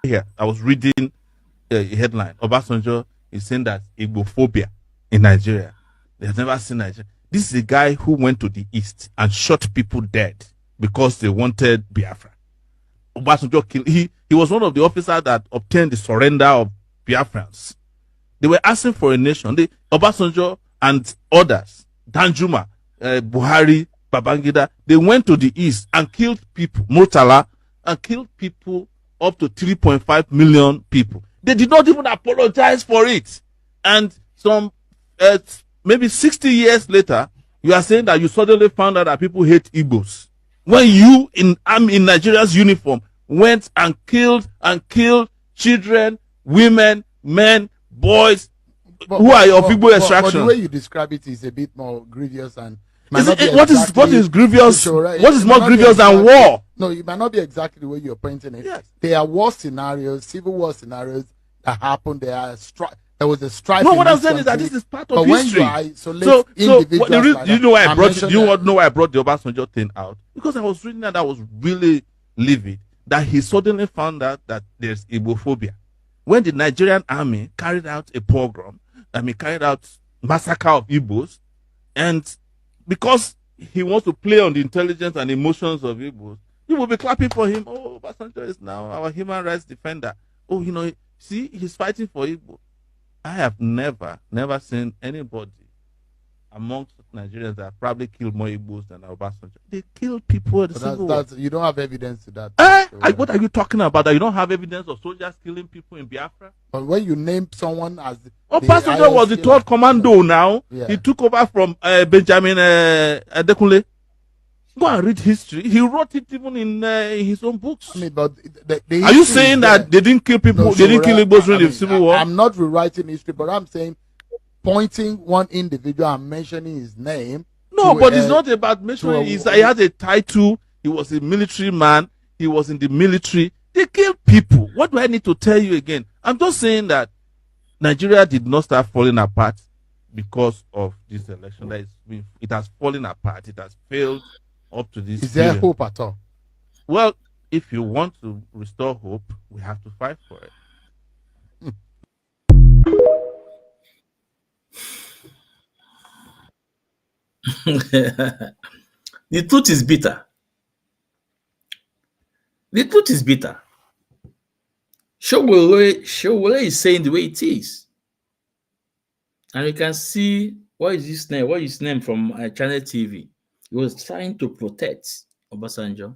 Here, I was reading a headline. Obasanjo is saying that Igbophobia in Nigeria. They have never seen Nigeria. This is a guy who went to the east and shot people dead because they wanted Biafra. Obasanjo killed. He was one of the officers that obtained the surrender of Biafrans. They were asking for a nation. Obasanjo and others, Danjuma, Buhari, Babangida, they went to the east and killed people, Murtala, and killed people up to 3.5 million people. They did not even apologize for it. And some, maybe 60 years later, you are saying that you suddenly found out that people hate Igbos. When you, in Nigeria's uniform, went and killed children, women, men, boys, who are of Igbo extraction. But the way you describe it is a bit more grievous and what is grievous? What is more grievous than war? No, it might not be exactly the way you're pointing it. Yes. There are war scenarios, civil war scenarios that happened. There was a strife. No, what I'm saying is that this is part of history. So you know why I brought it? You know why I brought the Obasanjo thing out? Because I was reading that I was really livid that he suddenly found out that there's Igbophobia. When the Nigerian army carried out a pogrom, carried out massacre of Igbos, and because he wants to play on the intelligence and emotions of Igbos, you will be clapping for him. Oh, Obasanjo is now our human rights defender. Oh, see, he's fighting for Igbo. I have never seen anybody amongst Nigerians that probably killed more Igbos than Obasanjo. They kill people at the Civil War. You don't have evidence to that. What are you talking about? That you don't have evidence of soldiers killing people in Biafra? But when you name someone as Obasanjo was the third commando now. Yeah. He took over from Benjamin Adekunle. Go and read history. He wrote it even in his own books. But are you saying that they didn't kill people? No, they didn't kill Igbos during the Civil War? I'm not rewriting history, but I'm saying pointing one individual and mentioning his name. No, but it's not about mentioning. He has a title. He was a military man. He was in the military. They killed people. What do I need to tell you again? I'm just saying that Nigeria did not start falling apart because of this election. It has fallen apart. It has failed up to this. Is there hope at all? Well, if you want to restore hope, we have to fight for it. The truth is bitter. The truth is bitter. Showole is saying the way it is. And you can see, what is his name? What is his name from Channel TV? He was trying to protect Obasanjo.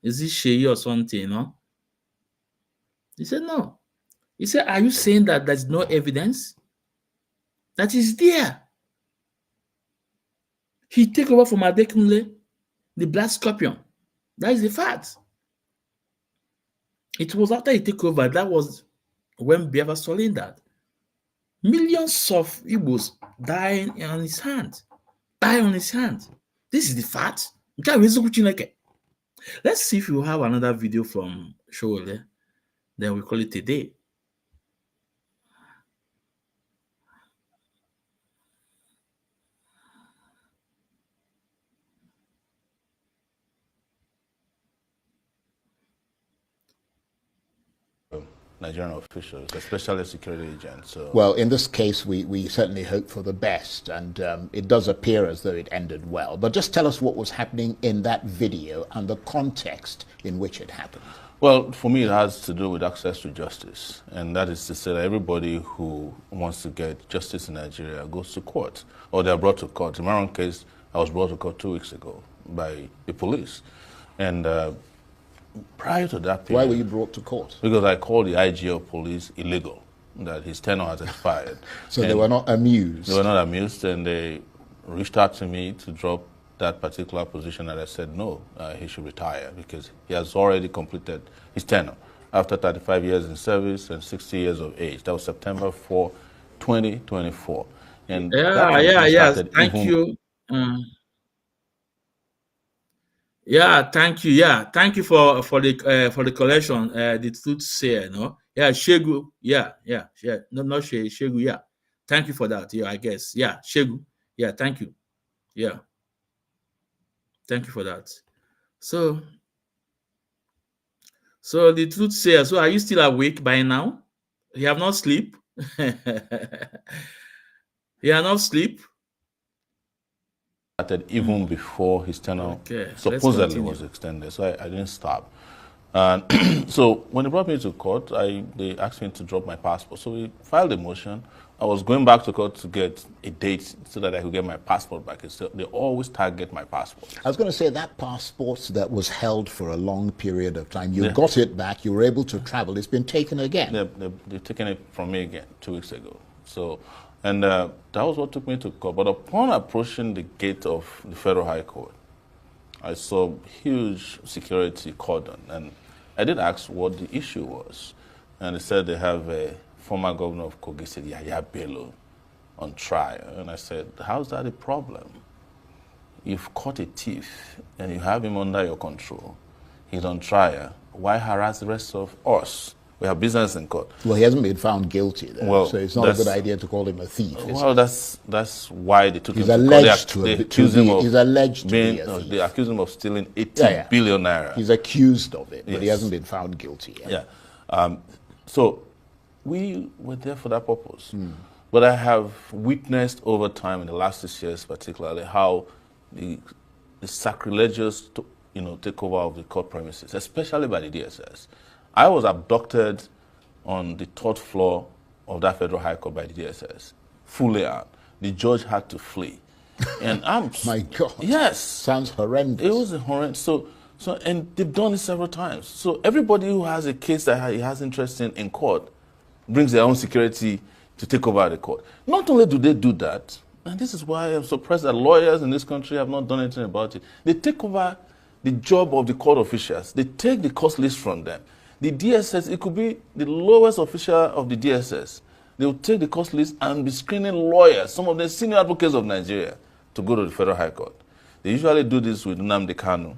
Is it Sheyi or something, no? He said, no. He said, are you saying that there's no evidence? That is there. He took over from Adekunle, the Black Scorpion. That is the fact. It was after he took over, that was when Biafra surrendered. Millions of Igbos dying on his hand. This is the fact. Let's see if we have another video from Showole. Then we call it a day. Nigerian officials, especially security agents. So. Well, in this case, we certainly hope for the best, and it does appear as though it ended well. But just tell us what was happening in that video and the context in which it happened. Well, for me, it has to do with access to justice, and that is to say that everybody who wants to get justice in Nigeria goes to court, or they are brought to court. In my own case, I was brought to court 2 weeks ago by the police, and prior to that period, why were you brought to court? Because I called the IG of police illegal, that his tenure has expired. So they were not amused? They were not amused, and they reached out to me to drop that particular position, and I said no, he should retire because he has already completed his tenure after 35 years in service and 60 years of age. That was September 4, 2024. And Thank you. Thank you. Yeah, thank you for the collection. The truth say, no. Yeah, Shegu. Yeah. No, not Shegu. Yeah, thank you for that. Yeah, I guess. Yeah, Shegu. Yeah, thank you. Yeah, thank you for that. So the truth say. So, are you still awake by now? You have not sleep. You have not sleep. Even before his tenure supposedly was extended, so I didn't stop. And so when they brought me to court, they asked me to drop my passport. So we filed a motion. I was going back to court to get a date so that I could get my passport back. So they always target my passport. I was going to say that passport that was held for a long period of time, you got it back, you were able to travel. It's been taken again. They've taken it from me again 2 weeks ago. So. And that was what took me to court. But upon approaching the gate of the Federal High Court, I saw huge security cordon. And I did ask what the issue was. and they said they have a former governor of Kogi State, Yahya Bello, on trial. And I said, how's that a problem? You've caught a thief and you have him under your control. He's on trial. Why harass the rest of us? We have business in court. Well, he hasn't been found guilty, though, well, so it's not a good idea to call him a thief. Well, that's why they took he's him alleged to court. He's alleged to be a thief. They accuse him of stealing 80 billion naira. He's accused of it, but yes. he hasn't been found guilty yet. Yeah. So we were there for that purpose. But I have witnessed over time in the last 6 years particularly how the sacrilegious takeover of the court premises, especially by the DSS. I was abducted on the 3rd floor of that Federal High Court by the DSS, fully armed. The judge had to flee. And I'm... My God. Yes. Sounds horrendous. It was horrendous. And they've done it several times. So everybody who has a case that he has interest in court brings their own security to take over the court. Not only do they do that, and this is why I'm surprised that lawyers in this country have not done anything about it, they take over the job of the court officials. They take the cost list from them. The DSS, it could be the lowest official of the DSS. They will take the cost list and be screening lawyers, some of the senior advocates of Nigeria, to go to the Federal High Court. They usually do this with Nnamdi Kanu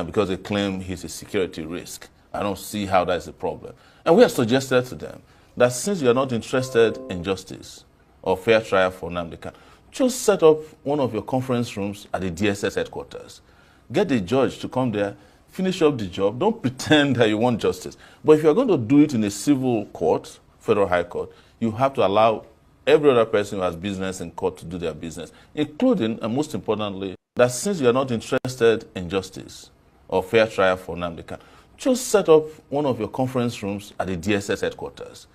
because they claim he's a security risk. I don't see how that's a problem. And we have suggested to them that since you are not interested in justice or fair trial for Nnamdi Kanu, just set up one of your conference rooms at the DSS headquarters. Get the judge to come there, finish up the job. Don't pretend that you want justice. But if you're going to do it in a civil court, Federal High Court, you have to allow every other person who has business in court to do their business, including, and most importantly, that since you are not interested in justice or fair trial for Nnamdi Kanu, just set up one of your conference rooms at the DSS headquarters.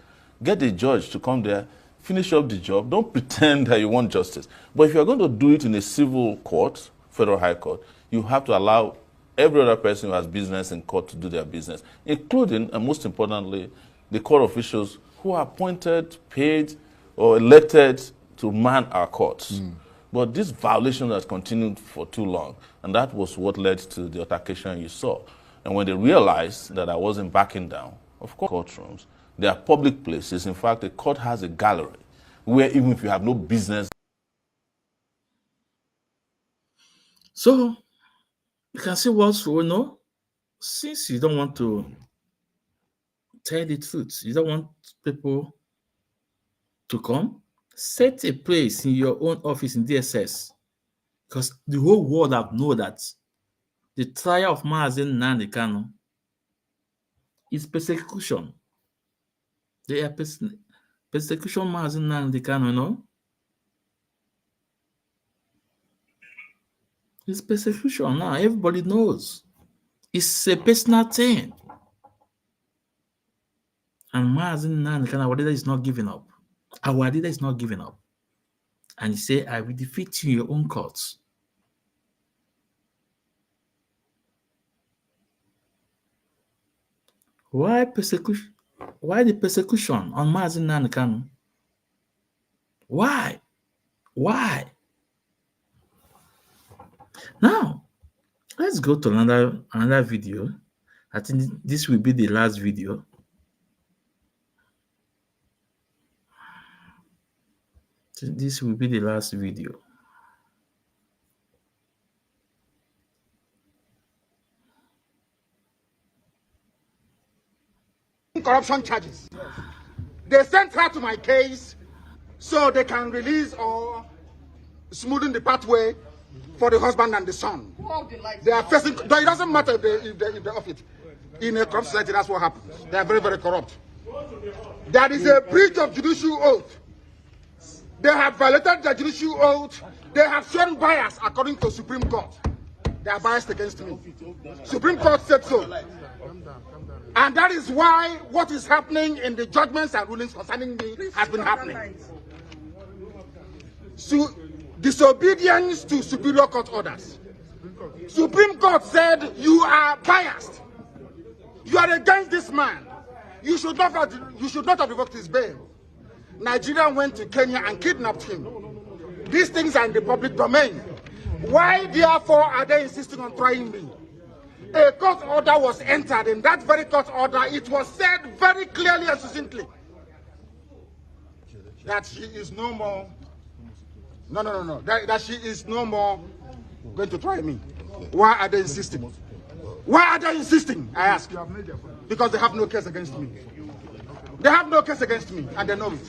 Get the judge to come there, finish up the job. Don't pretend that you want justice. But if you're going to do it in a civil court, Federal High Court, you have to allow every other person who has business in court to do their business, including, and most importantly, the court officials who are appointed, paid, or elected to man our courts. But this violation has continued for too long, and that was what led to the altercation you saw. And when they realized that I wasn't backing down, of course, courtrooms, they are public places. In fact, the court has a gallery where even if you have no business. So, you can see what we know. Since you don't want to tell the truth, you don't want people to come, set a place in your own office in DSS, because the whole world have known that the trial of Mazi Nnamdi Kanu is persecution. They are persecution Mazi Nnamdi Kanu, you know? It's persecution now. Everybody knows. It's a personal thing. And Mazi Nnamdi Kanu, our leader is not giving up. Our leader is not giving up. And he said, I will defeat you in your own courts. Why persecution? Why the persecution on Mazi Nnamdi Kanu? Why? Why? Now, let's go to another video. I think this will be the last video. This will be the last video. Corruption charges. They sent her to my case so they can release or smoothen the pathway for the husband and the son. They are facing. It doesn't matter if they off it. In a corrupt society, that's what happens. They are very, very corrupt. There is a breach of judicial oath. They have violated the judicial oath. They have shown bias according to Supreme Court. They are biased against me. Supreme Court said so. And that is why what is happening in the judgments and rulings concerning me has been happening. So, disobedience to superior court orders. Supreme Court said you are biased. You are against this man. You should not have revoked his bail. Nigeria went to Kenya and kidnapped him. These things are in the public domain. Why, therefore, are they insisting on trying me? A court order was entered. In that very court order, it was said very clearly and succinctly that she is no more. No. That she is no more going to try me. Why are they insisting? Why are they insisting? I ask. Because they have no case against me. They have no case against me, and they know it.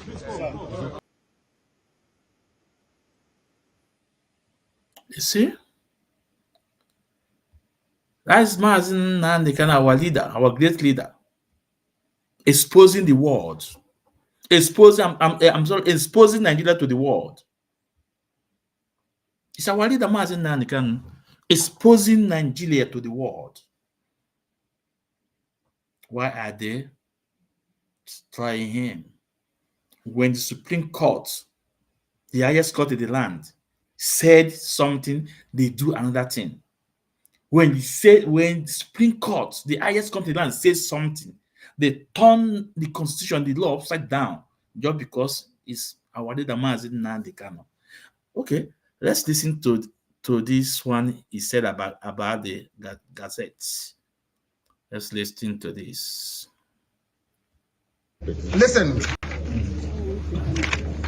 You see? That's Mazi Nnamdi Kanu, our leader, our great leader, exposing the world, exposing Nigeria to the world. It's our leader, Mazi Nnamdi Kanu, exposing Nigeria to the world. Why are they trying him? When the Supreme Court, the highest court in the land, said something, they do another thing. When the Supreme Court, the highest court in the land, says something, they turn the constitution, the law upside down, just because it's our leader Mazi Nnamdi Kanu. Okay, let's listen to this one he said about the gazettes. Let's listen to this. Listen,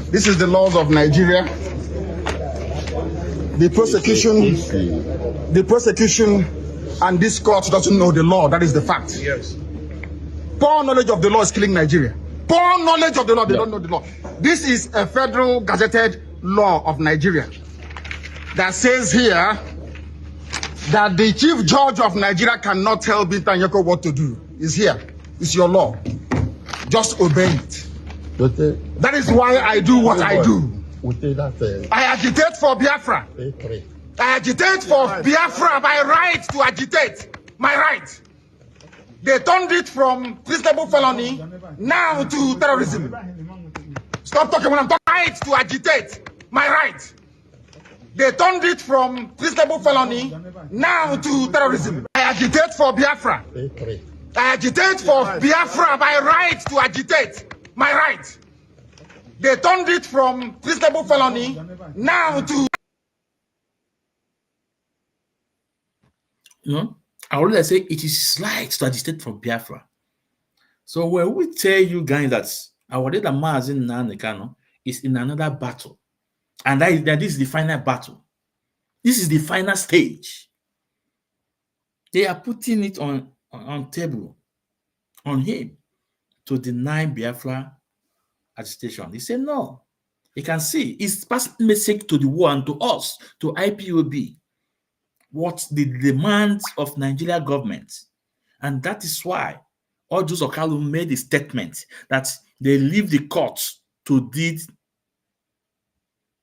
this is the laws of Nigeria. The prosecution, and this court doesn't know the law. That is the fact. Yes. Poor knowledge of the law is killing Nigeria. Poor knowledge of the law, they don't know the law. This is a federal gazetted law of Nigeria that says here that the chief judge of Nigeria cannot tell Binta Nyeko what to do. It's here. It's your law. Just obey it. That is why I do what I do. I agitate for Biafra. I agitate for Biafra. My right to agitate. My right. They turned it from treasonable felony now to terrorism. Stop talking when I'm talking. Right to agitate. My right. They turned it from treasonable felony now to terrorism. I agitate for Biafra. I agitate for Biafra. My right to agitate. My right. They turned it from treasonable felony now to. I already say it is slight to agitate for Biafra. So when we tell you guys that our leader Mazi Nnamdi Kanu is in another battle, and that this is the final battle, this is the final stage. They are putting it on table on him to deny Biafra agitation. They say no. You can see it's passing message to the world and to us, to IPOB, what the demands of Nigeria government. And that is why all those Okalu made a statement that they leave the courts to did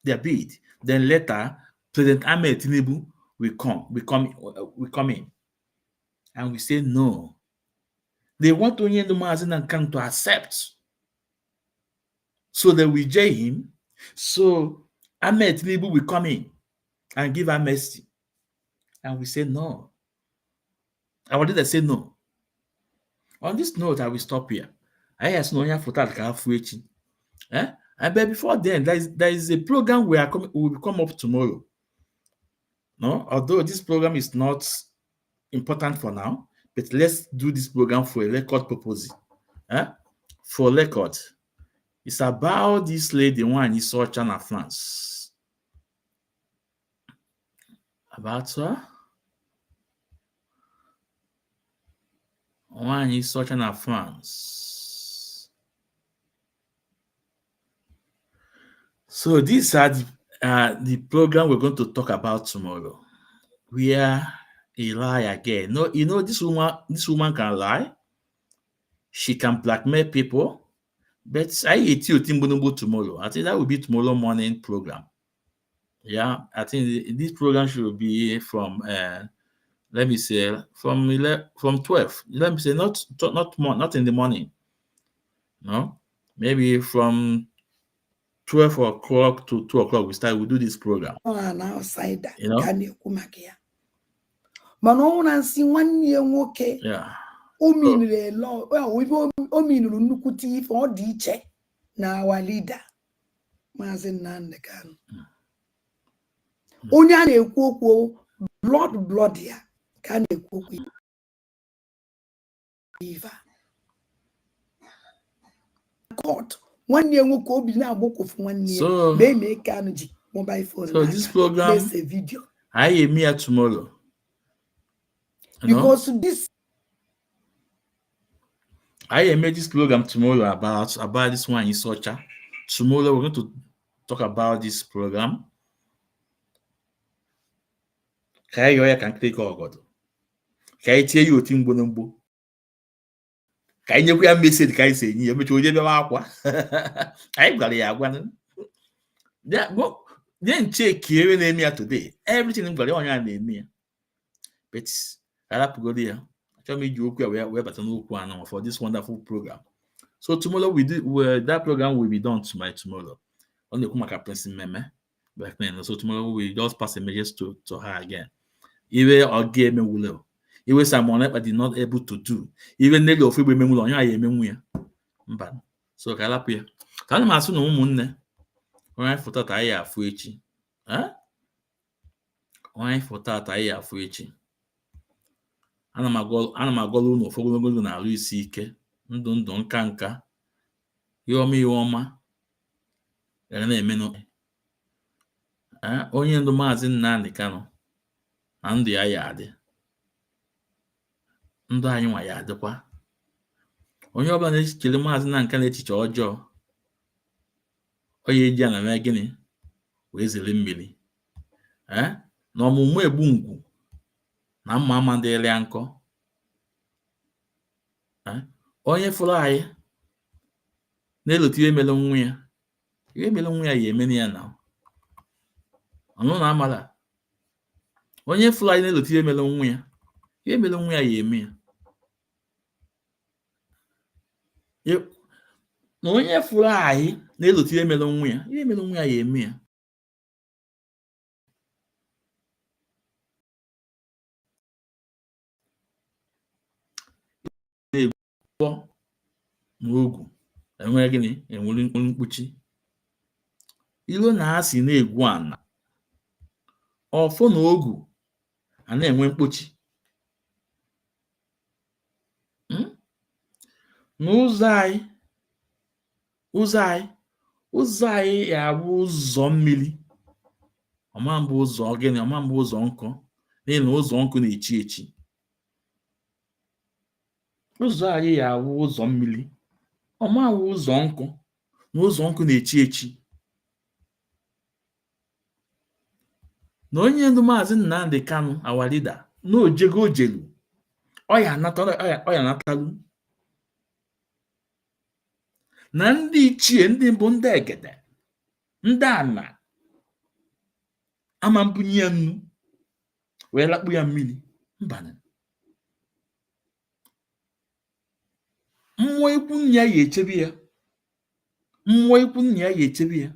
their bid. Then later, President Ahmed Tinubu will come in. And we say no. They want Onyendo Mazi Nnamdi Kanu to accept. So they will jail him. So Ahmed Tinubu will come in and give amnesty. And we say no. Our leader say no. On this note, I will stop here. I ask no for that. But before then, there is a program we will come up tomorrow. No, although this program is not important for now, but let's do this program for a record purpose. For record. It's about this lady, one in saw China, France. About her? One in saw China, France. So these are the program we're going to talk about tomorrow. Where he lie again. No, this woman can lie. She can blackmail people. But I eat you tomorrow. I think that will be tomorrow morning program. Yeah, I think this program should be from let me say from 12. Let me say not in the morning. No, maybe from 12 o'clock to 2 o'clock we do this program. Yeah. O minuru nnukwute ife ọ dị iche na our leader Mazi Nnamdi Kanu. Onye a na-ekwu okwu blood ya ka a na-ekwu okwu court. 1 year will go be now book of 1 year. So May make Kanu mobile phone. So this program, there's a video. I am here tomorrow. Because this I am made this program tomorrow about this one in Socha. Tomorrow we're going to talk about this program. Can click on God. Can I tell you a thing bonumbo? Can you get a message? Can I say you me to the aqua? I got the one. Yeah, go then check here in Emia today. Everything in Galion and Emia. But I'll have to go there. Tell me you where but no for this wonderful program. So tomorrow that program will be done tomorrow. On the Kumaka Prince Meme. So tomorrow we just pass a message to her again. Even or game will. Even someone that did not able to do. Even Nelly of women will on your so Kalapia. Tell them as soon as moon. When for that I have fuichi. Huh? When for that I have fuichi. Ana m agọla unu ofu ogologo na-alụ isi ike ndụ nka nka ihe ọma gara na-eme onye ndu Mazi Nnamdi Kanu na ndụ ya adị ndụ anyị nwa ya adịkwa onye ọbụla na-echere Mazi Nnamdi Kanu echiche ọjọọ onye eji ana mee gịnị wee zere mmiri na ọmụmụ egbu ngwu na mma ama dịrị ya nkọ onye fụrụ anyị na-elote ihe mere nwa ya ya emene ya na ọnụ na amala onye fụrụ anyị na-elote ihe mere nwa ya ya eme ya na onye fụrụ anyị na-elote ihe mere nwa ya ya eme ya n'ogwu enwere gịnị enwere mkpuchi ilo na asị na-egwu ana ọfọ na ogwu a na-enwe mkpuchi n'ụzọ anyị ya bụ ụzọ mmiri ọma mbụ ụzọ gịnị ọma mbụ ụzọ nkụ n'ihi na ụzọ nkụ na-echi echi ụzọ anyị ya bụ ụzọ mmiri ọma mbụ ụzọ nkụ na ụzọ nkụ na-echi echi na onye ndu Mazi Nnamdi Kanu our leader na ojelu ọya natalu na ndị ichie ndị mbụ ndị egede ndị ana ama mbunye ya nnu wee lakpu ya mmiri mbana mmụọ ikwu nna ya echebe ya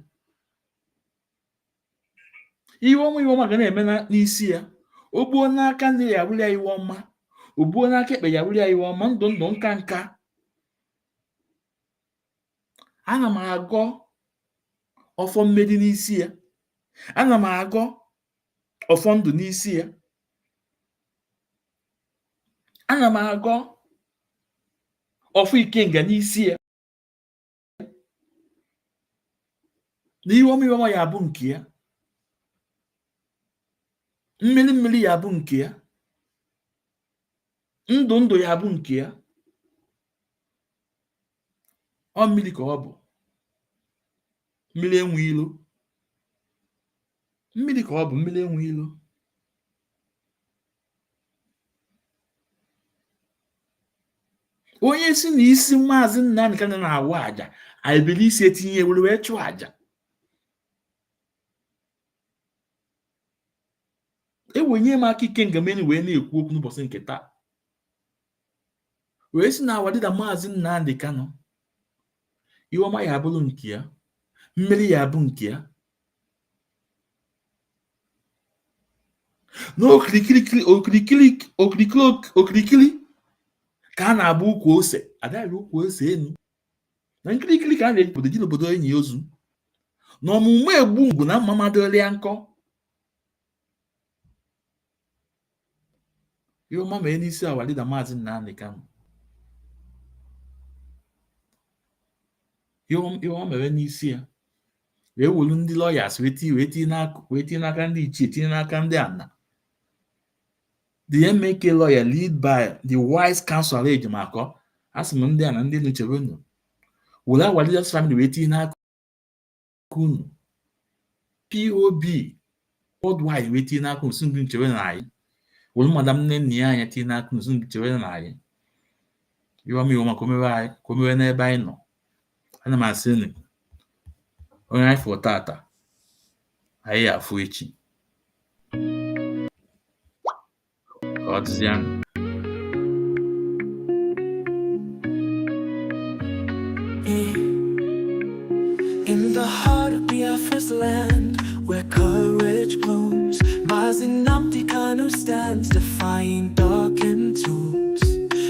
ihe ọma ga na-eme n'isi ya o gbuo n'aka ndị ya wụrụ ya iwe ọma o gbuo n'aka ekpe ya wụrụ ya iwe ọma ndụ nka nka ana m agọ ọfọ mmedi n'isi ya ana m agọ ọfọ ndụ n'isi ya ana m agọ ọfọ ikenga n'isi ya na ihe ọma ya bụ nke ya mmiri ya bụ nke ya ndụ ya bụ nke ya ọ mmiri ka ọ bụ mmiri enwe ilo onye si na isi Mazi Nnamdi Kanu na-awụ aja aibeli isi etinye wee chụọ aja ewenye m aka ike ngameni wee na-ekwu okwu n'ụbọchị nke taa wee si na awadida Mazi Nnamdi Kanu ihe ọma ya abụrụ nke ya mmiri ya abụ nke ya n'okirikiri ka a na-agba ukwu ose adaghị ukwu ose enu na nkirikiri ka a na-eji obodo ji n'obodo enyi ozu na ọmụmụ egbu ngwu na mmamadoli ya nkọ ihe ọma mee n'isi awa leader Mazi Nnamdi Kanu ihe mere n'isi ya wee welu ndị lawyers wee tinye n'aka ndị ichie tinye n'aka ndị ana. The MK lawyer lead by the wise counsel Ejimako asị m ndị ana ndị nuchere unu were Awalida's family wee tinye n'aka unu. POB worldwide wee tinye n'aka unu si ndị nchere na anyị were madam nne ya anya tinye n'aka unu si ndị nchere na anyị iwe maka omere n'ebe anyị nọ. Ana m asị unu onye anyị fụrụ tata anyị afụ echi. Ka ọ dịzie anya. In the heart of Biafra's land, where courage blooms, Mazi Nnamdi Kanu stands, defying darkened tombs.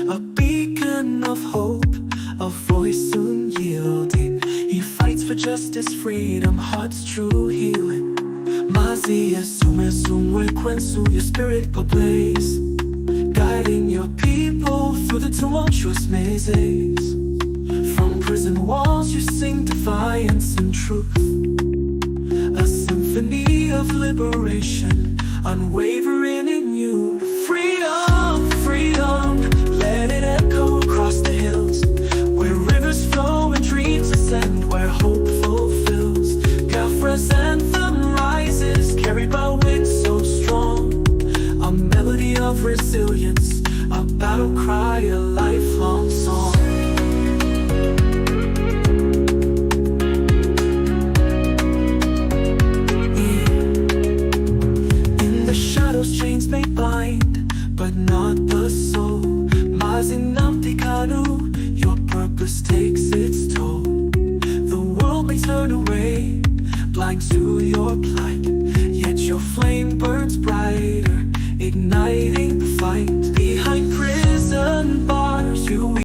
A beacon of hope, a voice soon yielding. He fights for justice, freedom, heart's true healing. Mazi Esume Kwensu, your spirit ablaze, guiding your people through the tumultuous mazes. From prison walls you sing defiance and truth, a symphony of liberation, unwavering in you. Freedom, freedom, let it echo across the hills, where rivers flow and dreams ascend, where hope fulfills. Biafra's anthem rises, carried by wind so strong, a melody of resilience, a battle cry, a lifelong song. Chains may bind, but not the soul. Mazi Nnamdi Kanu, your purpose takes its toll. The world may turn away, blind to your plight.